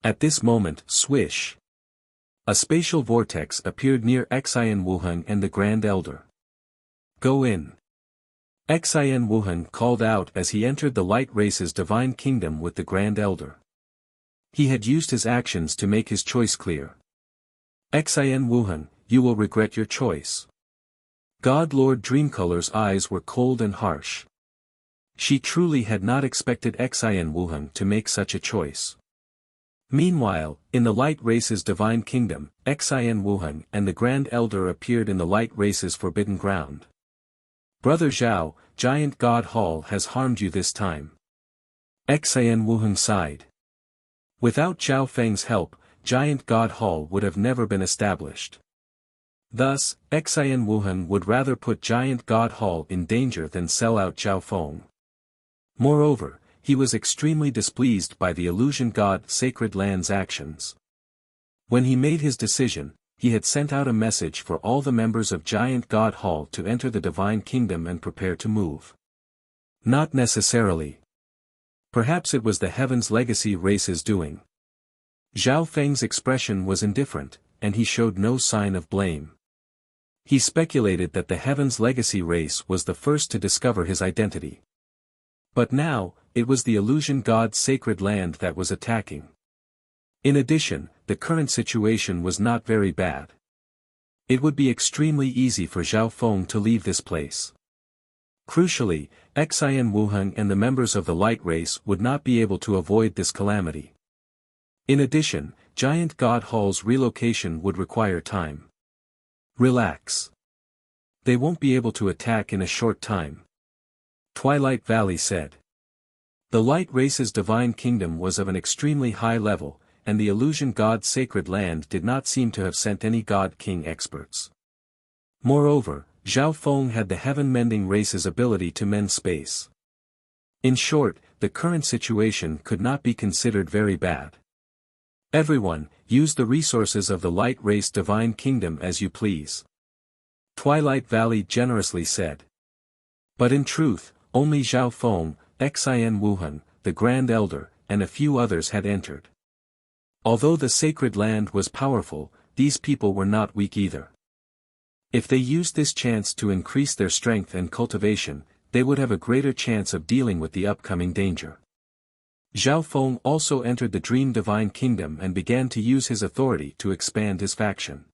At this moment, swish! A spatial vortex appeared near Xin Wuheng and the Grand Elder. "Go in." Xin Wuheng called out as he entered the Light Race's divine kingdom with the Grand Elder. He had used his actions to make his choice clear. "Xin Wuheng, you will regret your choice." God Lord Dreamcolor's eyes were cold and harsh. She truly had not expected Xin Wuheng to make such a choice. Meanwhile, in the Light Race's divine kingdom, Xin Wuheng and the Grand Elder appeared in the Light Race's forbidden ground. "Brother Zhao, Giant God Hall has harmed you this time." Xin Wuheng sighed. Without Zhao Feng's help, Giant God Hall would have never been established. Thus, Xin Wuheng would rather put Giant God Hall in danger than sell out Zhao Feng. Moreover, he was extremely displeased by the Illusion God Sacred Land's actions. When he made his decision, he had sent out a message for all the members of Giant God Hall to enter the Divine Kingdom and prepare to move. Not necessarily. Perhaps it was the Heaven's Legacy race's doing. Zhao Feng's expression was indifferent, and he showed no sign of blame. He speculated that the Heaven's Legacy race was the first to discover his identity. But now, it was the Illusion God's sacred land that was attacking. In addition, the current situation was not very bad. It would be extremely easy for Zhao Feng to leave this place. Crucially, Xin Wuheng and the members of the Light Race would not be able to avoid this calamity. In addition, Giant God Hall's relocation would require time. Relax. They won't be able to attack in a short time. Twilight Valley said. The Light Race's divine kingdom was of an extremely high level, and the Illusion God's sacred land did not seem to have sent any God King experts. Moreover, Zhao Feng had the heaven-mending race's ability to mend space. In short, the current situation could not be considered very bad. Everyone, use the resources of the Light Race divine kingdom as you please. Twilight Valley generously said. But in truth, only Zhao Feng, Xin Wuhan, the Grand Elder, and a few others had entered. Although the sacred land was powerful, these people were not weak either. If they used this chance to increase their strength and cultivation, they would have a greater chance of dealing with the upcoming danger. Zhao Feng also entered the Dream Divine Kingdom and began to use his authority to expand his faction.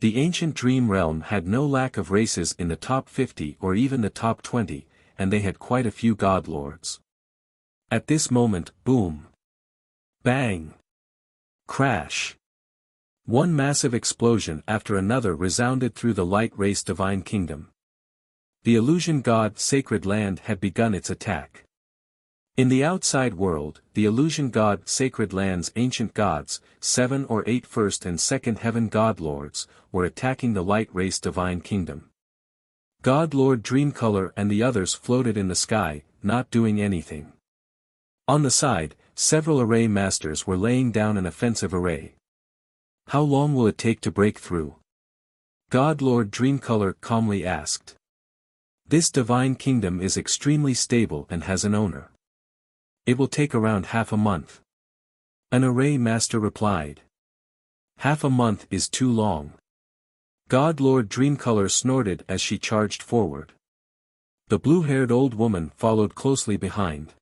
The ancient Dream Realm had no lack of races in the top 50 or even the top 20, and they had quite a few god lords. At this moment, boom! Bang! Crash! One massive explosion after another resounded through the Light Race Divine Kingdom. The illusion god Sacred Land had begun its attack. In the outside world, the illusion god Sacred Land's ancient gods, 7 or 8 first and second heaven god lords, were attacking the Light Race Divine Kingdom. God Lord Dreamcolor and the others floated in the sky, not doing anything. On the side, several array masters were laying down an offensive array. How long will it take to break through? God Lord Dreamcolor calmly asked. This divine kingdom is extremely stable and has an owner. It will take around half a month. An array master replied. Half a month is too long. God Lord Dreamcolor snorted as she charged forward. The blue-haired old woman followed closely behind.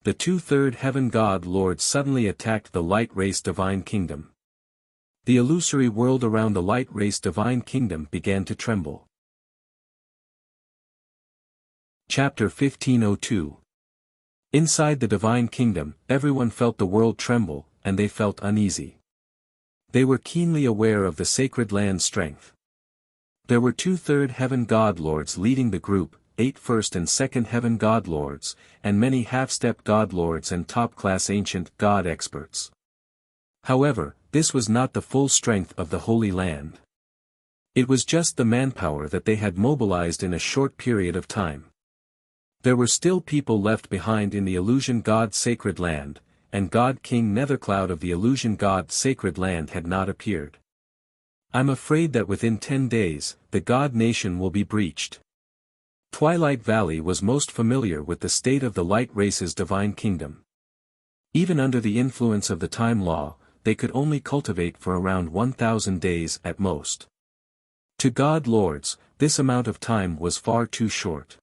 The 2/3 heaven god lords suddenly attacked the Light Race Divine Kingdom. The illusory world around the Light Race Divine Kingdom began to tremble. Chapter 1502. Inside the Divine Kingdom, everyone felt the world tremble, and they felt uneasy. They were keenly aware of the sacred land's strength. There were 2/3 heaven god lords leading the group, 8 first and second heaven god lords, and many half-step god lords and top-class ancient god experts. However, this was not the full strength of the Holy Land. It was just the manpower that they had mobilized in a short period of time. There were still people left behind in the illusion god Sacred Land, and God King Nethercloud of the illusion god Sacred Land had not appeared. I'm afraid that within 10 days, the god nation will be breached. Twilight Valley was most familiar with the state of the Light Race's Divine Kingdom. Even under the influence of the time law, they could only cultivate for around 1,000 days at most. To god lords, this amount of time was far too short.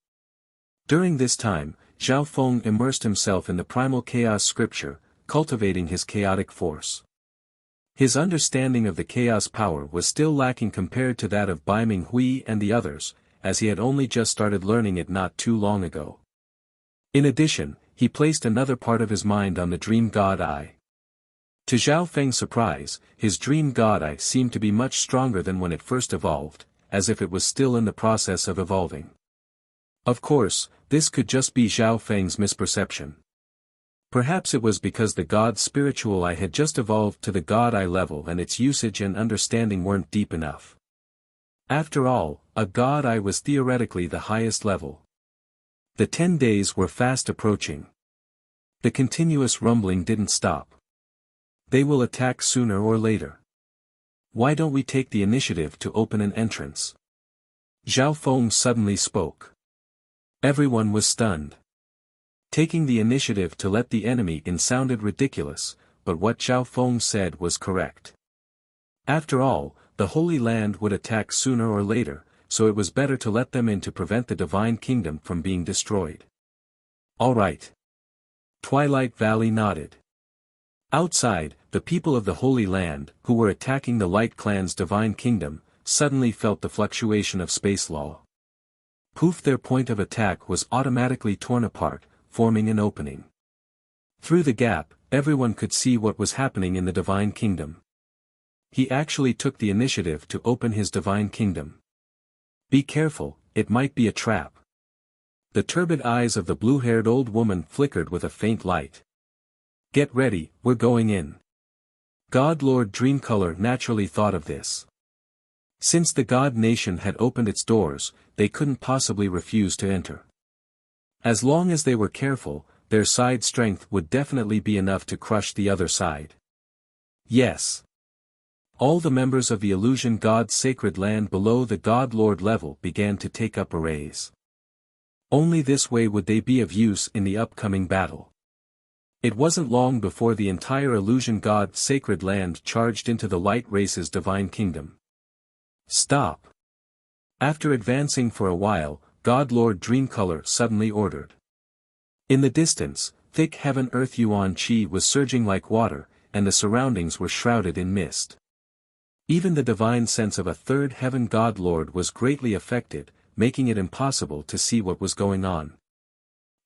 During this time, Zhao Feng immersed himself in the primal chaos scripture, cultivating his chaotic force. His understanding of the chaos power was still lacking compared to that of Bai Ming Hui and the others, as he had only just started learning it not too long ago. In addition, he placed another part of his mind on the dream god Eye. To Zhao Feng's surprise, his dream god Eye seemed to be much stronger than when it first evolved, as if it was still in the process of evolving. Of course, this could just be Zhao Feng's misperception. Perhaps it was because the god's spiritual eye had just evolved to the god eye level and its usage and understanding weren't deep enough. After all, a god eye was theoretically the highest level. The 10 days were fast approaching. The continuous rumbling didn't stop. They will attack sooner or later. Why don't we take the initiative to open an entrance? Zhao Feng suddenly spoke. Everyone was stunned. Taking the initiative to let the enemy in sounded ridiculous, but what Zhao Feng said was correct. After all, the Holy Land would attack sooner or later, so it was better to let them in to prevent the Divine Kingdom from being destroyed. All right. Twilight Valley nodded. Outside, the people of the Holy Land, who were attacking the Light Clan's Divine Kingdom, suddenly felt the fluctuation of space law. Poof! Their point of attack was automatically torn apart, forming an opening. Through the gap, everyone could see what was happening in the Divine Kingdom. He actually took the initiative to open his Divine Kingdom. Be careful, it might be a trap. The turbid eyes of the blue-haired old woman flickered with a faint light. Get ready, we're going in. God Lord Dreamcolor naturally thought of this. Since the god nation had opened its doors, they couldn't possibly refuse to enter. As long as they were careful, their side strength would definitely be enough to crush the other side. Yes. All the members of the illusion god's sacred land below the God Lord level began to take up arrays. Only this way would they be of use in the upcoming battle. It wasn't long before the entire illusion god's sacred land charged into the light race's divine kingdom. Stop! After advancing for a while, God Lord Dreamcolor suddenly ordered. In the distance, thick heaven-earth yuan qi was surging like water, and the surroundings were shrouded in mist. Even the divine sense of a third heaven God Lord was greatly affected, making it impossible to see what was going on.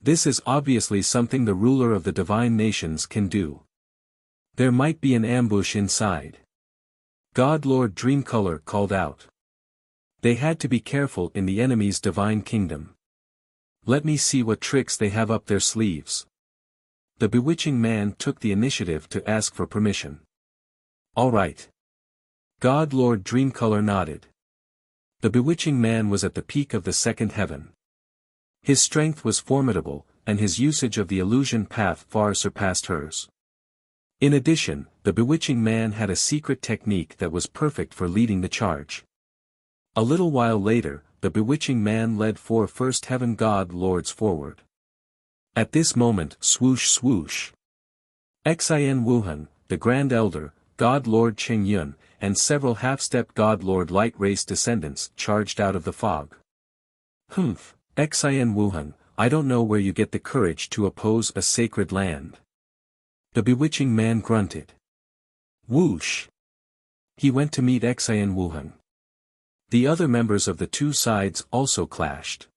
This is obviously something the ruler of the divine nations can do. There might be an ambush inside. God Lord Dreamcolor called out. They had to be careful in the enemy's divine kingdom. Let me see what tricks they have up their sleeves. The bewitching man took the initiative to ask for permission. All right. God Lord Dreamcolor nodded. The bewitching man was at the peak of the second heaven. His strength was formidable, and his usage of the illusion path far surpassed hers. In addition, the bewitching man had a secret technique that was perfect for leading the charge. A little while later, the bewitching man led 4 first heaven God Lords forward. At this moment, swoosh swoosh. Xin Wuhan, the Grand Elder, God Lord Cheng Yun, and several half-step God Lord Light Race descendants charged out of the fog. Humph, Xin Wuhan, I don't know where you get the courage to oppose a sacred land. The bewitching man grunted. Whoosh! He went to meet Xin Wuhan. The other members of the two sides also clashed.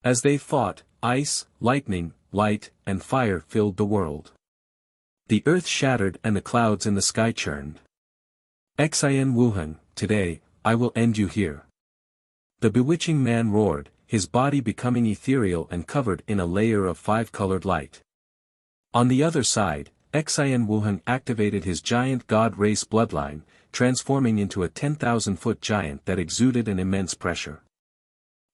As they fought, ice, lightning, light, and fire filled the world. The earth shattered and the clouds in the sky churned. Xin Wuhan, today, I will end you here. The bewitching man roared, his body becoming ethereal and covered in a layer of 5-colored light. On the other side, Xin Wuhan activated his giant god race bloodline, transforming into a 10,000-foot giant that exuded an immense pressure.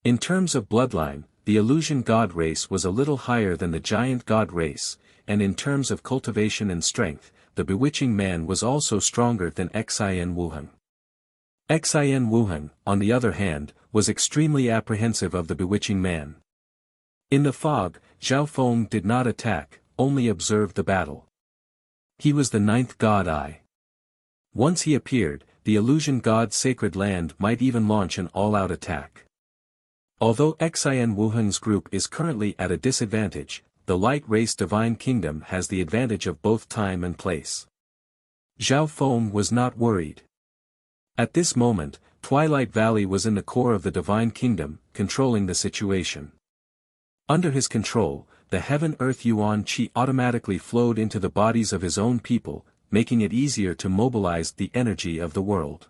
In terms of bloodline, the illusion god race was a little higher than the giant god race, and in terms of cultivation and strength, the bewitching man was also stronger than Xin Wuhan. Xin Wuhan, on the other hand, was extremely apprehensive of the bewitching man. In the fog, Zhao Feng did not attack, only observed the battle. He was the 9th god eye. Once he appeared, the illusion god's sacred land might even launch an all-out attack. Although Xin Wuhan's group is currently at a disadvantage, the light race divine kingdom has the advantage of both time and place. Zhao Feng was not worried. At this moment, Twilight Valley was in the core of the divine kingdom, controlling the situation. Under his control, the heaven-earth yuan qi automatically flowed into the bodies of his own people, making it easier to mobilize the energy of the world.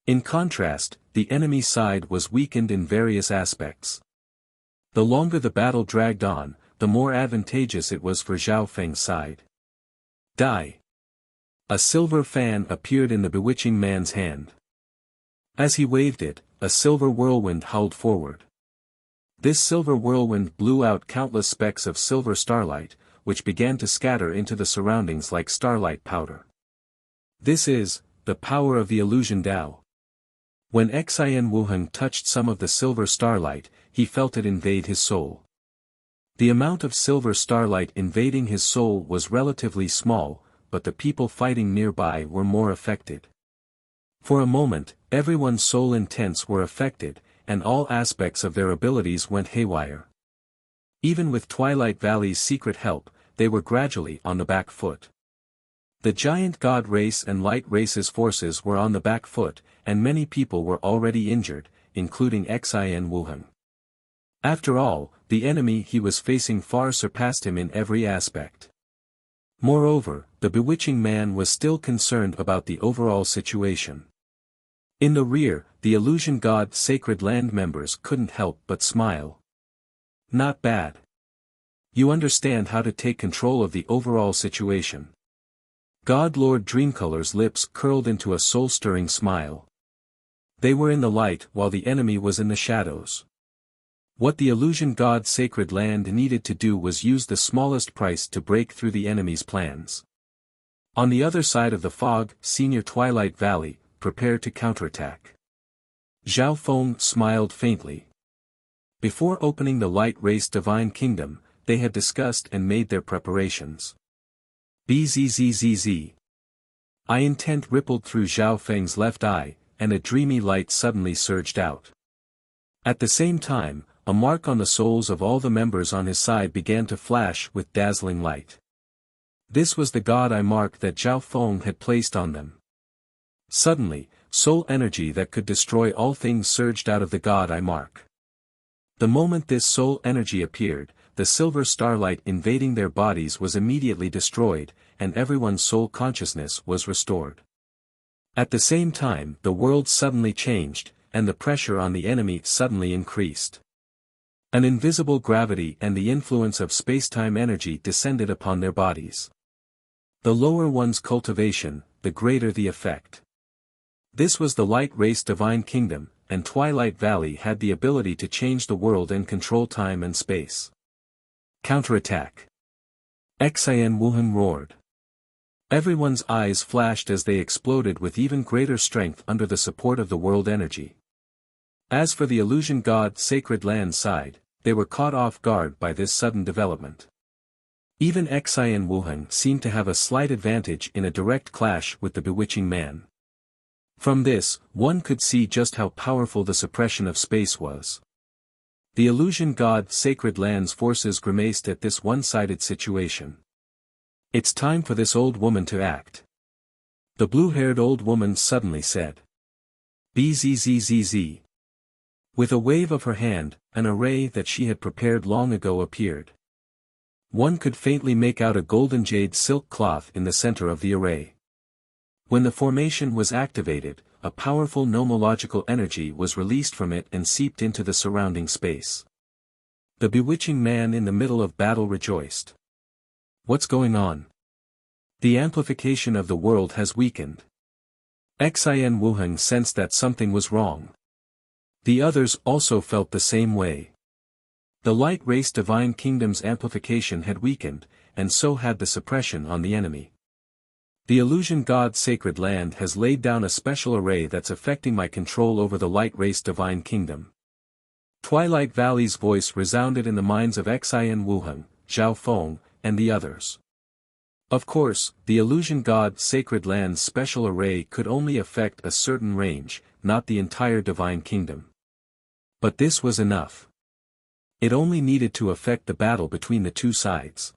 In contrast, the enemy side was weakened in various aspects. The longer the battle dragged on, the more advantageous it was for Zhao Feng's side. Die! A silver fan appeared in the bewitching man's hand. As he waved it, a silver whirlwind howled forward. This silver whirlwind blew out countless specks of silver starlight, which began to scatter into the surroundings like starlight powder. This is the power of the illusion Tao. When Xin Wuhan touched some of the silver starlight, he felt it invade his soul. The amount of silver starlight invading his soul was relatively small, but the people fighting nearby were more affected. For a moment, everyone's soul intents were affected, and all aspects of their abilities went haywire. Even with Twilight Valley's secret help, they were gradually on the back foot. The giant god race and light race's forces were on the back foot, and many people were already injured, including Xin Wuhan. After all, the enemy he was facing far surpassed him in every aspect. Moreover, the bewitching man was still concerned about the overall situation. In the rear, the illusion god sacred land members couldn't help but smile. Not bad. You understand how to take control of the overall situation. God Lord Dreamcolor's lips curled into a soul-stirring smile. They were in the light while the enemy was in the shadows. What the illusion god sacred land needed to do was use the smallest price to break through the enemy's plans. On the other side of the fog, Senior Twilight Valley, prepare to counterattack. Zhao Feng smiled faintly. Before opening the Light Race Divine Kingdom, they had discussed and made their preparations. Bzzzzz. Intent rippled through Zhao Feng's left eye, and a dreamy light suddenly surged out. At the same time, a mark on the souls of all the members on his side began to flash with dazzling light. This was the God Eye mark that Zhao Feng had placed on them. Suddenly, soul energy that could destroy all things surged out of the God Eye mark. The moment this soul energy appeared, the silver starlight invading their bodies was immediately destroyed, and everyone's soul consciousness was restored. At the same time, the world suddenly changed, and the pressure on the enemy suddenly increased. An invisible gravity and the influence of space-time energy descended upon their bodies. The lower one's cultivation, the greater the effect. This was the Light Race Divine Kingdom, and Twilight Valley had the ability to change the world and control time and space. Counterattack. Xian Wuhan roared. Everyone's eyes flashed as they exploded with even greater strength under the support of the world energy. As for the illusion god Sacred Land side, they were caught off guard by this sudden development. Even Xian Wuhan seemed to have a slight advantage in a direct clash with the bewitching man. From this, one could see just how powerful the suppression of space was. The illusion god Sacred Land's forces grimaced at this one-sided situation. It's time for this old woman to act. The blue-haired old woman suddenly said. Bzzzzz. With a wave of her hand, an array that she had prepared long ago appeared. One could faintly make out a golden jade silk cloth in the center of the array. When the formation was activated, a powerful nomological energy was released from it and seeped into the surrounding space. The bewitching man in the middle of battle rejoiced. What's going on? The amplification of the world has weakened. Xian Wuhan sensed that something was wrong. The others also felt the same way. The Light Race Divine Kingdom's amplification had weakened, and so had the suppression on the enemy. The illusion god Sacred Land has laid down a special array that's affecting my control over the Light Race Divine Kingdom. Twilight Valley's voice resounded in the minds of Xian Wuhan, Zhao Feng, and the others. Of course, the illusion god Sacred Land's special array could only affect a certain range, not the entire Divine Kingdom. But this was enough. It only needed to affect the battle between the two sides.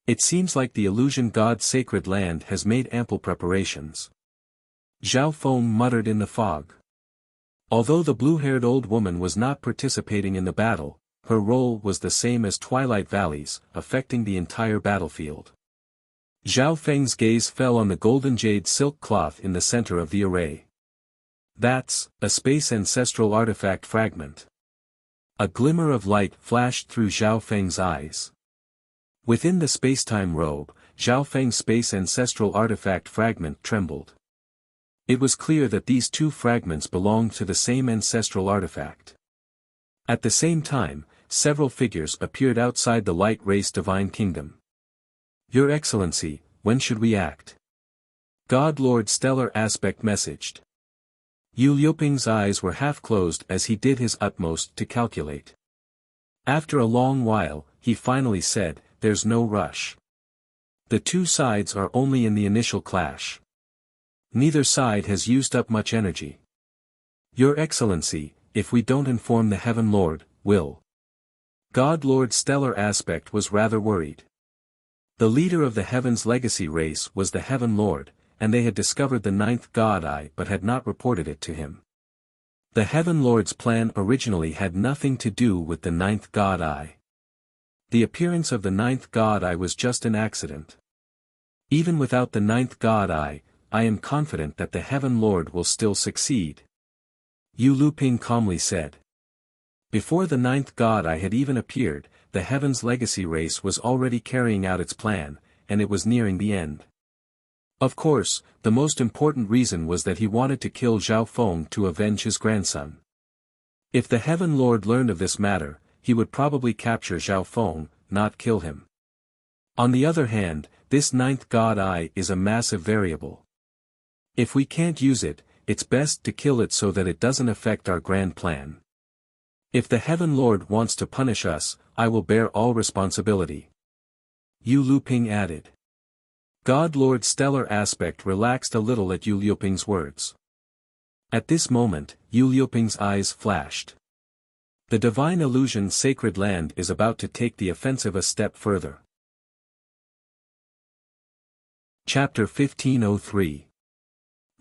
It seems like the illusion god Sacred Land has made ample preparations. Zhao Feng muttered in the fog. Although the blue-haired old woman was not participating in the battle, her role was the same as Twilight Valley's, affecting the entire battlefield. Zhao Feng's gaze fell on the golden jade silk cloth in the center of the array. That's a space ancestral artifact fragment. A glimmer of light flashed through Zhao Feng's eyes. Within the spacetime robe, Zhao Feng's space ancestral artifact fragment trembled. It was clear that these two fragments belonged to the same ancestral artifact. At the same time, several figures appeared outside the Light Race Divine Kingdom. Your Excellency, when should we act? God Lord Stellar Aspect messaged. Yu Liuping's eyes were half closed as he did his utmost to calculate. After a long while, he finally said, there's no rush. The two sides are only in the initial clash. Neither side has used up much energy. Your Excellency, if we don't inform the Heaven Lord, will. God Lord Stellar Aspect was rather worried. The leader of the Heaven's legacy race was the Heaven Lord, and they had discovered the ninth God Eye but had not reported it to him. The Heaven Lord's plan originally had nothing to do with the ninth God Eye. The appearance of the ninth God Eye was just an accident. Even without the ninth God Eye, I am confident that the Heaven Lord will still succeed. Yu Liuping calmly said. Before the ninth God Eye had even appeared, the Heaven's legacy race was already carrying out its plan, and it was nearing the end. Of course, the most important reason was that he wanted to kill Zhao Feng to avenge his grandson. If the Heaven Lord learned of this matter, he would probably capture Zhao Feng, not kill him. On the other hand, this ninth god eye is a massive variable. If we can't use it, it's best to kill it so that it doesn't affect our grand plan. If the Heaven Lord wants to punish us, I will bear all responsibility. Yu Luping added. God Lord's stellar aspect relaxed a little at Yu Luping's words. At this moment, Yu Luping's eyes flashed. The divine illusion sacred land is about to take the offensive a step further. Chapter 1503.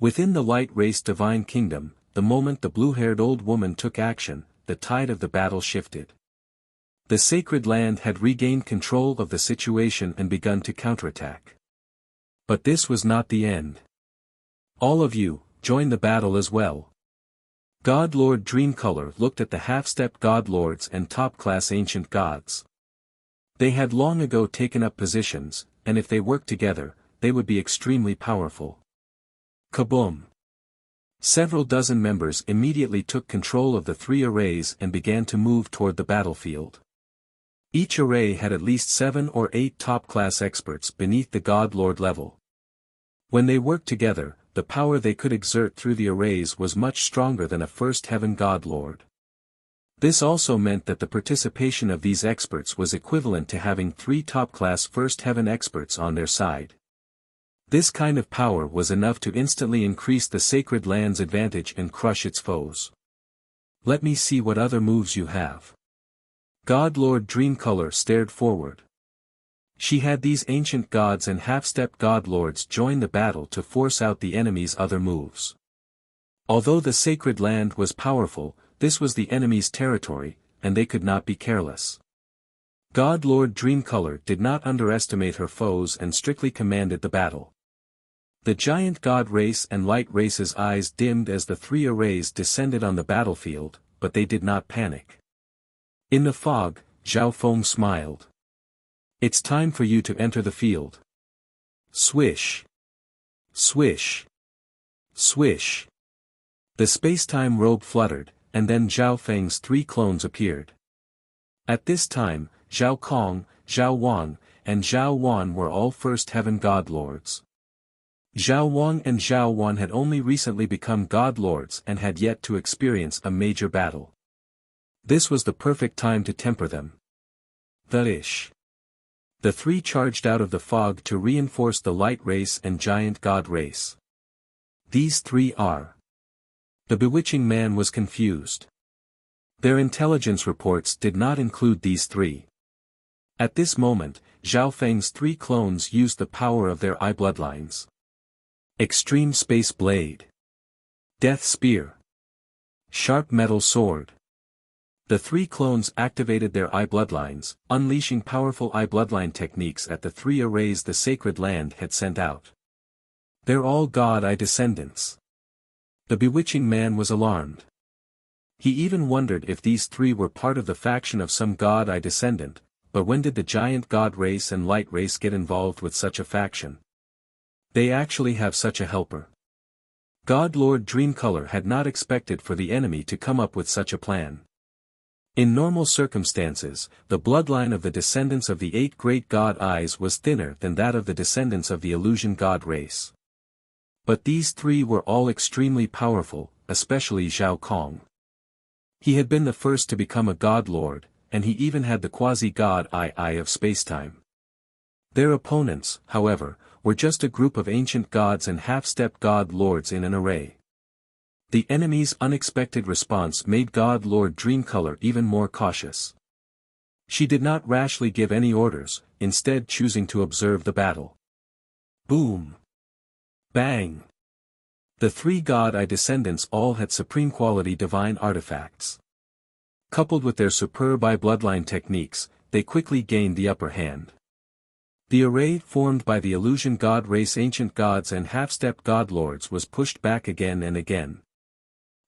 Within the light race divine kingdom, the moment the blue-haired old woman took action, the tide of the battle shifted. The sacred land had regained control of the situation and begun to counterattack. But this was not the end. All of you, join the battle as well. God Lord Dreamcolor looked at the half-stepped God Lords and top-class ancient gods. They had long ago taken up positions, and if they worked together, they would be extremely powerful. Kaboom! Several dozen members immediately took control of the three arrays and began to move toward the battlefield. Each array had at least 7 or 8 top-class experts beneath the God Lord level. When they worked together, the power they could exert through the arrays was much stronger than a first heaven God Lord. This also meant that the participation of these experts was equivalent to having 3 top-class first heaven experts on their side. This kind of power was enough to instantly increase the sacred land's advantage and crush its foes. Let me see what other moves you have. God Lord Dreamcolor stared forward. She had these ancient gods and half-stepped God Lords join the battle to force out the enemy's other moves. Although the sacred land was powerful, this was the enemy's territory, and they could not be careless. God Lord Dreamcolor did not underestimate her foes and strictly commanded the battle. The giant God race and light race's eyes dimmed as the 3 arrays descended on the battlefield, but they did not panic. In the fog, Zhao Feng smiled. It's time for you to enter the field. Swish. Swish. Swish. The space-time robe fluttered, and then Zhao Feng's 3 clones appeared. At this time, Zhao Kong, Zhao Wang, and Zhao Wan were all first heaven God Lords. Zhao Wang and Zhao Wan had only recently become God Lords and had yet to experience a major battle. This was the perfect time to temper them. The 3 charged out of the fog to reinforce the light race and giant God race. These 3 are. The bewitching man was confused. Their intelligence reports did not include these 3. At this moment, Zhao Feng's 3 clones used the power of their eye bloodlines. Extreme Space Blade. Death Spear. Sharp Metal Sword. The 3 clones activated their eye bloodlines, unleashing powerful eye bloodline techniques at the 3 arrays the sacred land had sent out. They're all God Eye descendants. The bewitching man was alarmed. He even wondered if these 3 were part of the faction of some God Eye descendant, but when did the giant God race and light race get involved with such a faction? They actually have such a helper. God Lord Dreamcolor had not expected for the enemy to come up with such a plan. In normal circumstances, the bloodline of the descendants of the 8 great God Eyes was thinner than that of the descendants of the illusion God race. But these 3 were all extremely powerful, especially Zhao Kong. He had been the first to become a God Lord, and he even had the quasi-God Eye of spacetime. Their opponents, however, were just a group of ancient gods and half-stepped God Lords in an array. The enemy's unexpected response made God Lord Dreamcolor even more cautious. She did not rashly give any orders, instead choosing to observe the battle. Boom! Bang! The 3 God Eye descendants all had supreme quality divine artifacts. Coupled with their superb eye bloodline techniques, they quickly gained the upper hand. The array formed by the illusion God race ancient gods and half-stepped God Lords was pushed back again and again.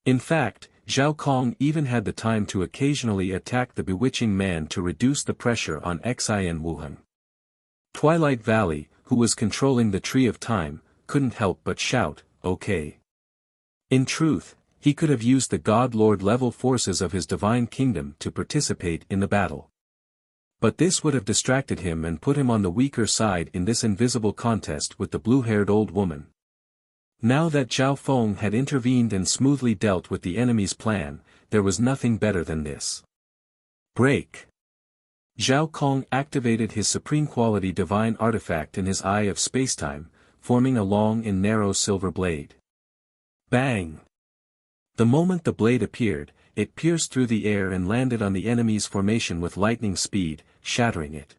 In fact, Zhao Kong even had the time to occasionally attack the bewitching man to reduce the pressure on Xin Wuhan. Twilight Valley, who was controlling the Tree of Time, couldn't help but shout, "Okay." In truth, he could have used the God Lord level forces of his divine kingdom to participate in the battle. But this would have distracted him and put him on the weaker side in this invisible contest with the blue-haired old woman. Now that Zhao Feng had intervened and smoothly dealt with the enemy's plan, there was nothing better than this. Break. Zhao Kong activated his supreme quality divine artifact in his eye of spacetime, forming a long and narrow silver blade. Bang! The moment the blade appeared, it pierced through the air and landed on the enemy's formation with lightning speed, shattering it.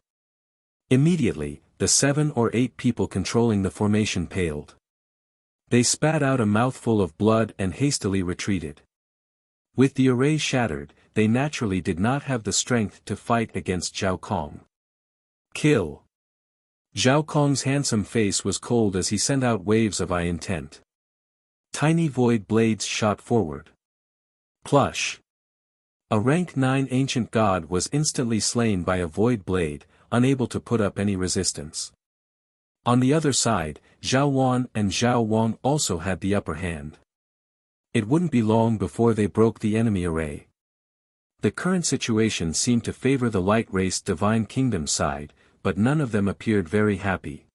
Immediately, the 7 or 8 people controlling the formation paled. They spat out a mouthful of blood and hastily retreated. With the array shattered, they naturally did not have the strength to fight against Zhao Kong. Kill! Zhao Kong's handsome face was cold as he sent out waves of intent. Tiny void blades shot forward. Plush! A rank 9 ancient god was instantly slain by a void blade, unable to put up any resistance. On the other side, Zhao Wan and Zhao Wang also had the upper hand. It wouldn't be long before they broke the enemy array. The current situation seemed to favor the light-raced Divine Kingdom side, but none of them appeared very happy.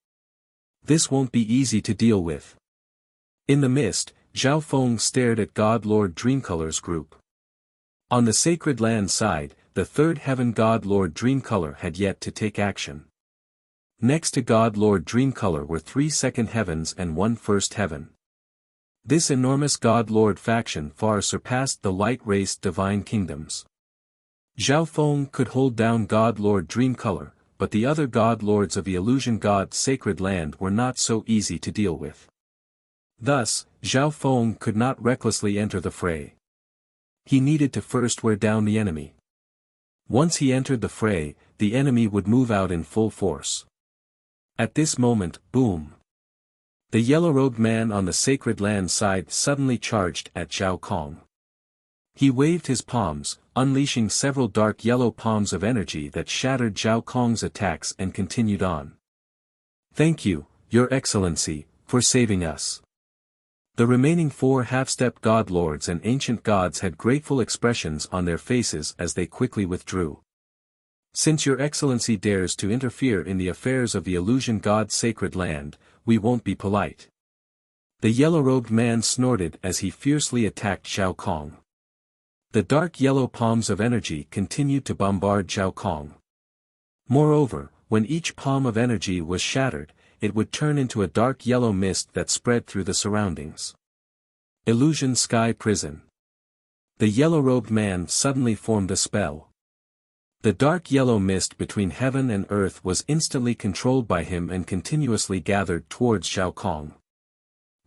This won't be easy to deal with. In the mist, Zhao Feng stared at God Lord Dreamcolor's group. On the Sacred Land side, the third heaven God Lord Dreamcolor had yet to take action. Next to God Lord Dreamcolor were 3 second heavens and 1 first heaven. This enormous God Lord faction far surpassed the light-raced Divine Kingdoms. Zhao Feng could hold down God Lord Dreamcolor, but the other God Lords of the Illusion God Sacred Land were not so easy to deal with. Thus, Zhao Feng could not recklessly enter the fray. He needed to first wear down the enemy. Once he entered the fray, the enemy would move out in full force. At this moment, boom! The yellow-robed man on the Sacred Land side suddenly charged at Zhao Kong. He waved his palms, unleashing several dark yellow palms of energy that shattered Zhao Kong's attacks and continued on. "Thank you, Your Excellency, for saving us." The remaining 4 half-step god lords and ancient gods had grateful expressions on their faces as they quickly withdrew. "Since Your Excellency dares to interfere in the affairs of the Illusion God Sacred Land, we won't be polite." The yellow-robed man snorted as he fiercely attacked Zhao Kong. The dark yellow palms of energy continued to bombard Zhao Kong. Moreover, when each palm of energy was shattered, it would turn into a dark yellow mist that spread through the surroundings. Illusion Sky Prison. The yellow-robed man suddenly formed a spell. The dark yellow mist between heaven and earth was instantly controlled by him and continuously gathered towards Zhao Kong.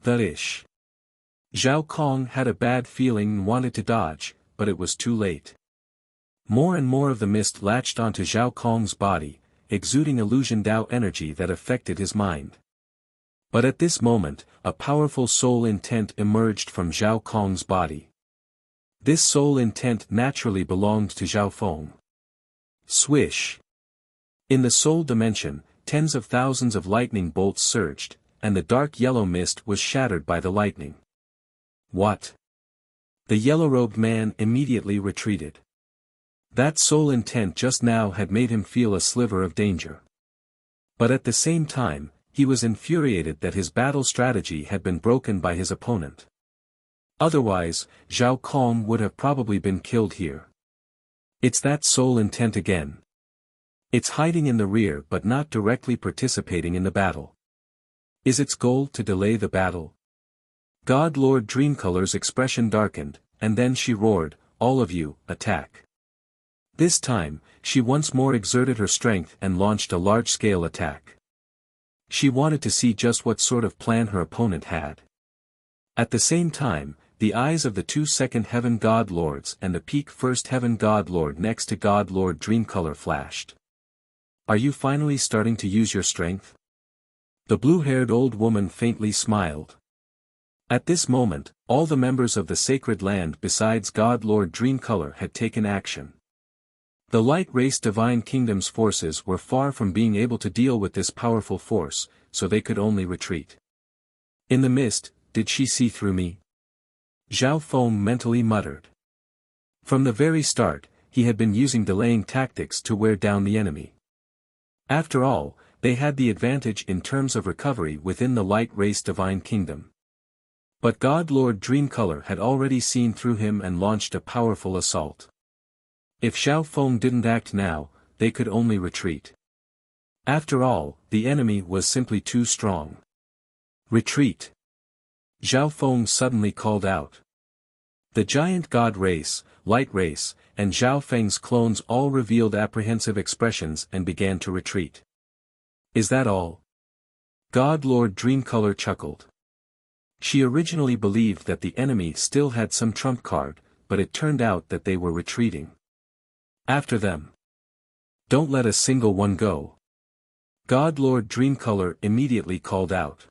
Zhao Kong had a bad feeling and wanted to dodge, but it was too late. More and more of the mist latched onto Zhao Kong's body, exuding illusion Dao energy that affected his mind. But at this moment, a powerful soul intent emerged from Zhao Kong's body. This soul intent naturally belonged to Zhao Feng. Swish! In the soul dimension, tens of thousands of lightning bolts surged, and the dark yellow mist was shattered by the lightning. What? The yellow-robed man immediately retreated. That soul intent just now had made him feel a sliver of danger. But at the same time, he was infuriated that his battle strategy had been broken by his opponent. Otherwise, Zhao Kong would have probably been killed here. It's that soul intent again. It's hiding in the rear but not directly participating in the battle. Is its goal to delay the battle? God Lord Dreamcolor's expression darkened, and then she roared, "All of you, attack." This time, she once more exerted her strength and launched a large-scale attack. She wanted to see just what sort of plan her opponent had. At the same time, the eyes of the 2 second heaven god lords and the peak first heaven god lord next to God Lord Dreamcolor flashed. "Are you finally starting to use your strength?" The blue-haired old woman faintly smiled. At this moment, all the members of the Sacred Land besides God Lord Dreamcolor had taken action. The light-race Divine Kingdom's forces were far from being able to deal with this powerful force, so they could only retreat. "In the mist, did she see through me?" Zhao Feng mentally muttered. From the very start, he had been using delaying tactics to wear down the enemy. After all, they had the advantage in terms of recovery within the light race divine kingdom. But God Lord Dreamcolor had already seen through him and launched a powerful assault. If Xiao Feng didn't act now, they could only retreat. After all, the enemy was simply too strong. Retreat! Xiao Feng suddenly called out. The giant god race, light race, and Zhao Feng's clones all revealed apprehensive expressions and began to retreat. Is that all? God Lord Dreamcolor chuckled. She originally believed that the enemy still had some trump card, but it turned out that they were retreating. After them. Don't let a single one go. God Lord Dreamcolor immediately called out.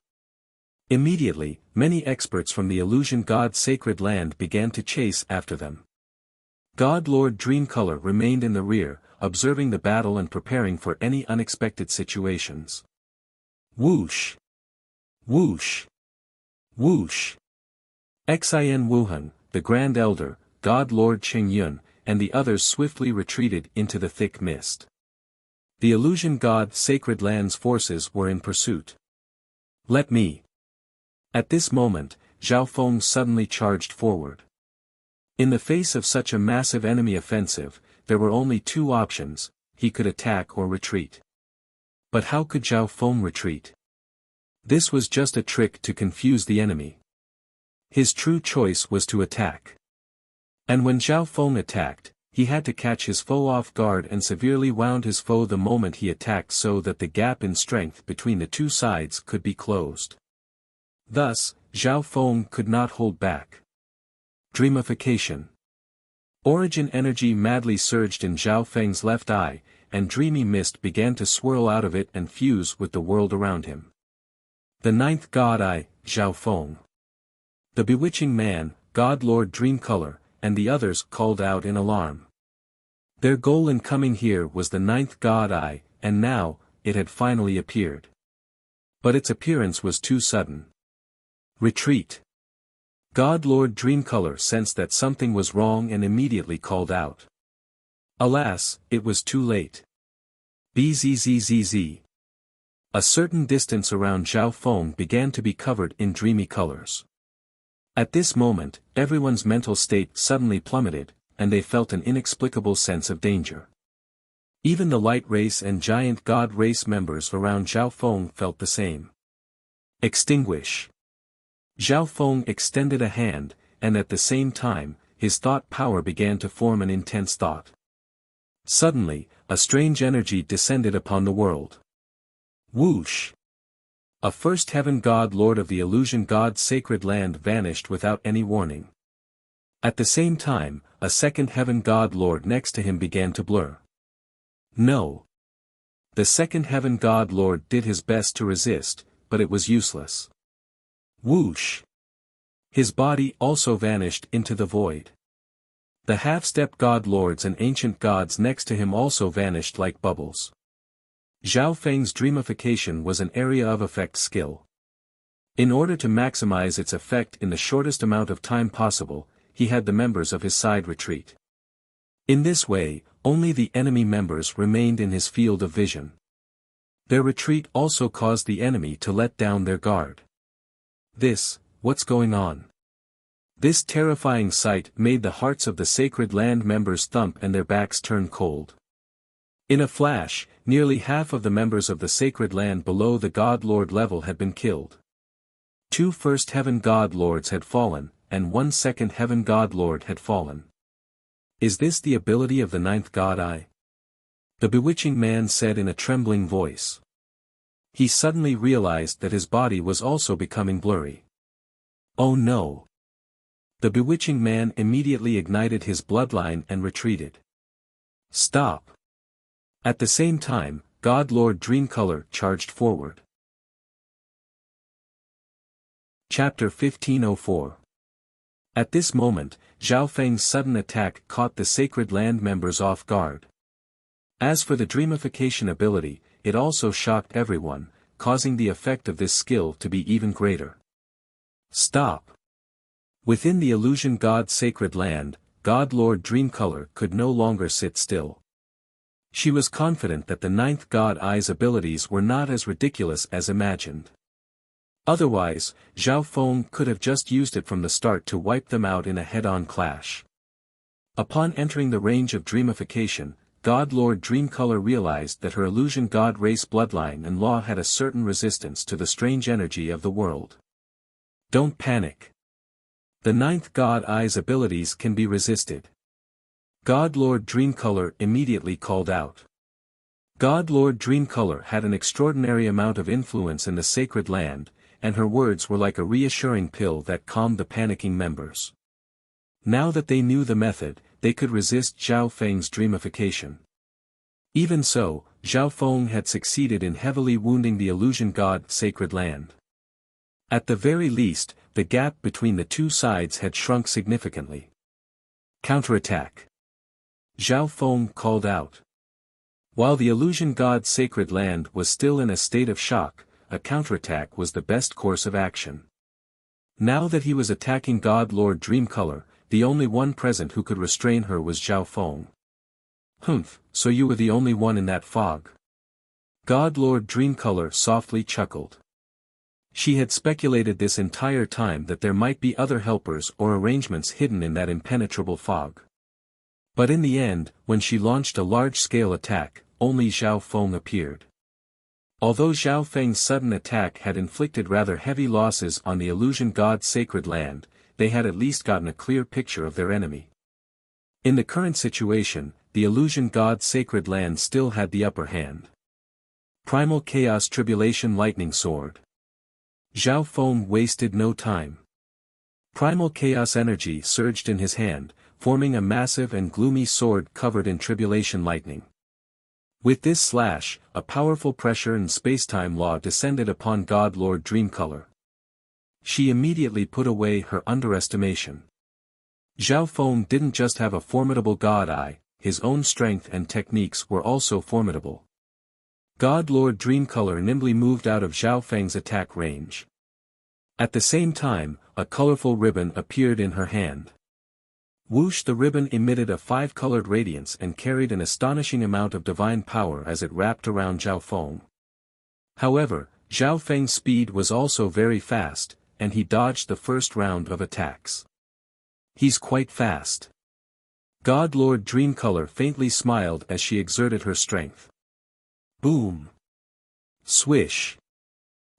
Immediately, many experts from the illusion god's sacred land began to chase after them. God Lord Dreamcolor remained in the rear, observing the battle and preparing for any unexpected situations. Whoosh! Whoosh! Whoosh! Xin Wuhan, the Grand Elder, God Lord Qingyun, and the others swiftly retreated into the thick mist. The illusion god sacred land's forces were in pursuit. Let me! At this moment, Zhao Feng suddenly charged forward. In the face of such a massive enemy offensive, there were only two options: he could attack or retreat. But how could Zhao Feng retreat? This was just a trick to confuse the enemy. His true choice was to attack. And when Zhao Feng attacked, he had to catch his foe off guard and severely wound his foe the moment he attacked so that the gap in strength between the two sides could be closed. Thus, Zhao Feng could not hold back. Dreamification. Origin energy madly surged in Zhao Feng's left eye, and dreamy mist began to swirl out of it and fuse with the world around him. The ninth god eye, Zhao Feng. The bewitching man, God Lord Dreamcolor, and the others called out in alarm. Their goal in coming here was the ninth god eye, and now, it had finally appeared. But its appearance was too sudden. Retreat! God Lord Dreamcolor sensed that something was wrong and immediately called out. Alas, it was too late. Bzzzzz. A certain distance around Zhao Feng began to be covered in dreamy colors. At this moment, everyone's mental state suddenly plummeted, and they felt an inexplicable sense of danger. Even the light race and giant god race members around Zhao Feng felt the same. Extinguish! Zhao Feng extended a hand, and at the same time, his thought power began to form an intense thought. Suddenly, a strange energy descended upon the world. Whoosh! A first heaven god lord of the illusion god's sacred land vanished without any warning. At the same time, a second heaven god lord next to him began to blur. No! The second heaven god lord did his best to resist, but it was useless. Whoosh! His body also vanished into the void. The half-step god lords and ancient gods next to him also vanished like bubbles. Zhao Feng's dreamification was an area of effect skill. In order to maximize its effect in the shortest amount of time possible, he had the members of his side retreat. In this way, only the enemy members remained in his field of vision. Their retreat also caused the enemy to let down their guard. What's going on? This terrifying sight made the hearts of the sacred land members thump and their backs turn cold. In a flash, nearly half of the members of the sacred land below the God Lord level had been killed. 2 first heaven God Lords had fallen, and 1 second heaven God Lord had fallen. Is this the ability of the ninth God Eye? The bewitching man said in a trembling voice. He suddenly realized that his body was also becoming blurry. Oh no! The bewitching man immediately ignited his bloodline and retreated. Stop! At the same time, God Lord Dreamcolor charged forward. Chapter 1504. At this moment, Zhao Feng's sudden attack caught the sacred land members off guard. As for the dreamification ability, it also shocked everyone, causing the effect of this skill to be even greater. Stop! Within the illusion god's sacred land, God Lord Dreamcolor could no longer sit still. She was confident that the ninth God Eye's abilities were not as ridiculous as imagined. Otherwise, Zhao Feng could have just used it from the start to wipe them out in a head-on clash. Upon entering the range of dreamification, God Lord Dreamcolor realized that her illusion god race bloodline and law had a certain resistance to the strange energy of the world. Don't panic. The ninth God Eye's abilities can be resisted. God Lord Dreamcolor immediately called out. God Lord Dreamcolor had an extraordinary amount of influence in the sacred land, and her words were like a reassuring pill that calmed the panicking members. Now that they knew the method, they could resist Zhao Feng's dreamification. Even so, Zhao Feng had succeeded in heavily wounding the illusion god sacred land. At the very least, the gap between the two sides had shrunk significantly. Counterattack. Zhao Feng called out. While the illusion god sacred land was still in a state of shock, a counterattack was the best course of action. Now that he was attacking God Lord Dreamcolor, the only one present who could restrain her was Zhao Feng. Humph, so you were the only one in that fog. God Lord Dreamcolor softly chuckled. She had speculated this entire time that there might be other helpers or arrangements hidden in that impenetrable fog. But in the end, when she launched a large-scale attack, only Zhao Feng appeared. Although Zhao Feng's sudden attack had inflicted rather heavy losses on the illusion god sacred land, they had at least gotten a clear picture of their enemy. In the current situation, the illusion god sacred land still had the upper hand. Primal Chaos Tribulation Lightning Sword. Zhao Feng wasted no time. Primal Chaos energy surged in his hand, forming a massive and gloomy sword covered in tribulation lightning. With this slash, a powerful pressure and spacetime law descended upon God Lord Dreamcolor. She immediately put away her underestimation. Zhao Feng didn't just have a formidable god eye, his own strength and techniques were also formidable. God Lord Dreamcolor nimbly moved out of Zhao Feng's attack range. At the same time, a colorful ribbon appeared in her hand. Whoosh! The ribbon emitted a 5-colored radiance and carried an astonishing amount of divine power as it wrapped around Zhao Feng. However, Zhao Feng's speed was also very fast, and he dodged the first round of attacks. He's quite fast. God Lord Dreamcolor faintly smiled as she exerted her strength. Boom! Swish!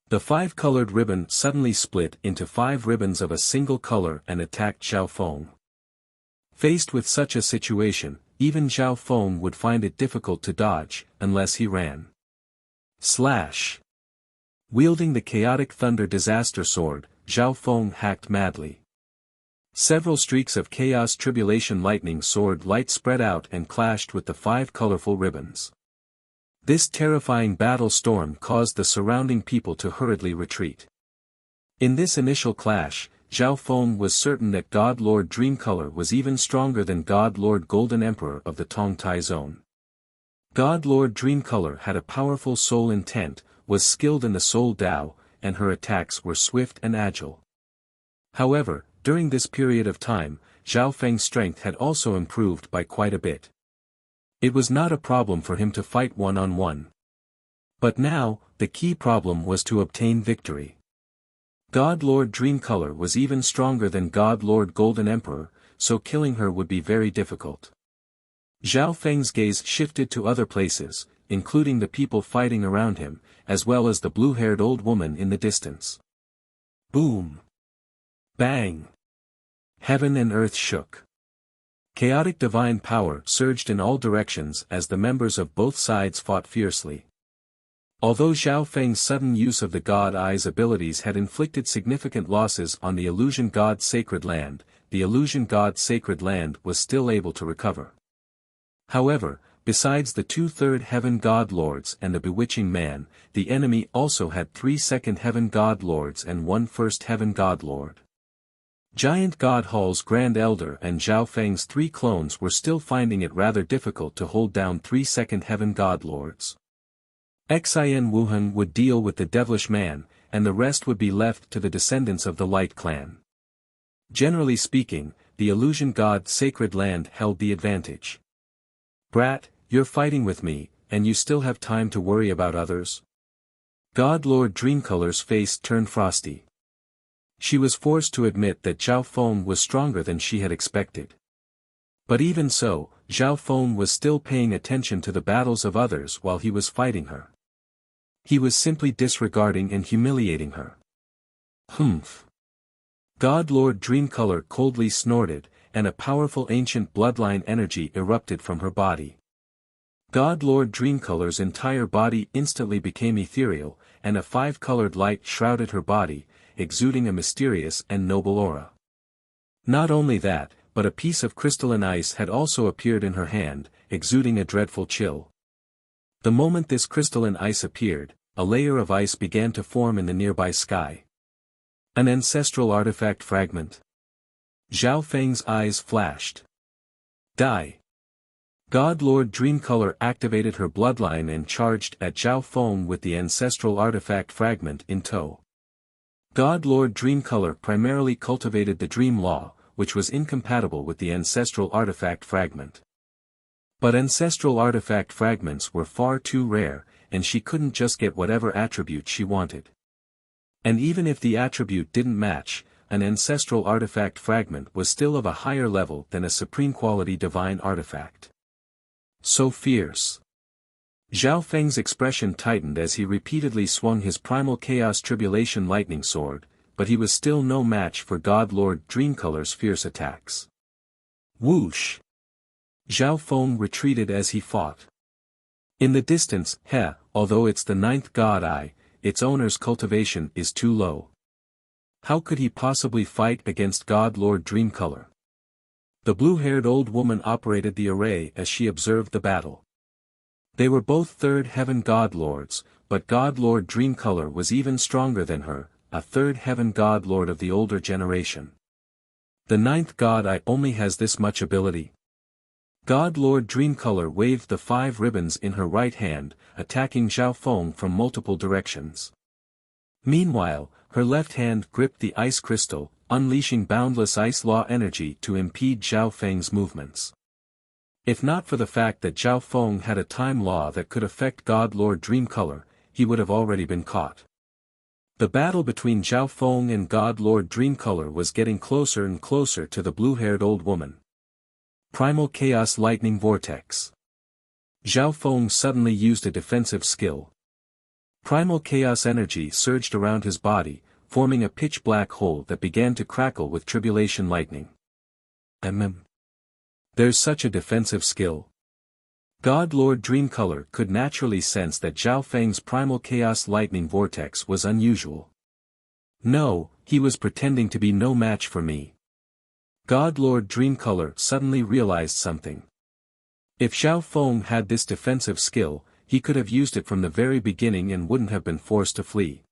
The 5-colored ribbon suddenly split into 5 ribbons of a single color and attacked Zhao Feng. Faced with such a situation, even Zhao Feng would find it difficult to dodge, unless he ran. Slash! Wielding the chaotic thunder disaster sword, Zhao Feng hacked madly. Several streaks of chaos tribulation lightning sword light spread out and clashed with the 5 colorful ribbons. This terrifying battle storm caused the surrounding people to hurriedly retreat. In this initial clash, Zhao Feng was certain that God Lord Dreamcolor was even stronger than God Lord Golden Emperor of the Tongtai Zone. God Lord Dreamcolor had a powerful soul intent, was skilled in the Soul Dao, and her attacks were swift and agile. However, during this period of time, Zhao Feng's strength had also improved by quite a bit. It was not a problem for him to fight one-on-one. But now, the key problem was to obtain victory. God Lord Dreamcolor was even stronger than God Lord Golden Emperor, so killing her would be very difficult. Zhao Feng's gaze shifted to other places, including the people fighting around him, as well as the blue-haired old woman in the distance. Boom! Bang! Heaven and earth shook. Chaotic divine power surged in all directions as the members of both sides fought fiercely. Although Zhao Feng's sudden use of the God Eye's abilities had inflicted significant losses on the illusion god sacred land, the illusion god sacred land was still able to recover. However, besides the 2/3 heaven god lords and the bewitching man, the enemy also had 3 second heaven god lords and 1 first heaven god lord. Giant God Hall's Grand Elder and Zhao Feng's 3 clones were still finding it rather difficult to hold down 3 second heaven god lords. Xin Wuhan would deal with the devilish man, and the rest would be left to the descendants of the Light Clan. Generally speaking, the illusion god's sacred land held the advantage. "Brat, you're fighting with me, and you still have time to worry about others?" God Lord Dreamcolor's face turned frosty. She was forced to admit that Zhao Feng was stronger than she had expected. But even so, Zhao Feng was still paying attention to the battles of others while he was fighting her. He was simply disregarding and humiliating her. Humph. God Lord Dreamcolor coldly snorted, and a powerful ancient bloodline energy erupted from her body. God Lord Dreamcolor's entire body instantly became ethereal, and a five-colored light shrouded her body, exuding a mysterious and noble aura. Not only that, but a piece of crystalline ice had also appeared in her hand, exuding a dreadful chill. The moment this crystalline ice appeared, a layer of ice began to form in the nearby sky. An ancestral artifact fragment. Zhao Feng's eyes flashed. Die. God Lord Dreamcolor activated her bloodline and charged at Zhao Feng with the ancestral artifact fragment in tow. God Lord Dreamcolor primarily cultivated the dream law, which was incompatible with the ancestral artifact fragment. But ancestral artifact fragments were far too rare, and she couldn't just get whatever attribute she wanted. And even if the attribute didn't match, an ancestral artifact fragment was still of a higher level than a supreme quality divine artifact. So fierce. Zhao Feng's expression tightened as he repeatedly swung his primal chaos tribulation lightning sword, but he was still no match for God Lord Dreamcolor's fierce attacks. Whoosh! Zhao Feng retreated as he fought. In the distance, although it's the ninth god eye, its owner's cultivation is too low. How could he possibly fight against God Lord Dreamcolor? The blue-haired old woman operated the array as she observed the battle. They were both third heaven god lords, but God Lord Dreamcolor was even stronger than her, a third heaven god lord of the older generation. The ninth god eye only has this much ability. God Lord Dreamcolor waved the 5 ribbons in her right hand, attacking Zhao Feng from multiple directions. Meanwhile, her left hand gripped the ice crystal, unleashing boundless ice law energy to impede Zhao Feng's movements. If not for the fact that Zhao Feng had a time law that could affect God Lord Dreamcolor, he would have already been caught. The battle between Zhao Feng and God Lord Dreamcolor was getting closer and closer to the blue-haired old woman. Primal Chaos Lightning Vortex. Zhao Feng suddenly used a defensive skill. Primal chaos energy surged around his body, forming a pitch-black hole that began to crackle with tribulation lightning. There's such a defensive skill. God Lord Dreamcolor could naturally sense that Zhao Feng's primal chaos lightning vortex was unusual. No, he was pretending to be no match for me. God Lord Dreamcolor suddenly realized something. If Zhao Feng had this defensive skill, he could have used it from the very beginning and wouldn't have been forced to flee.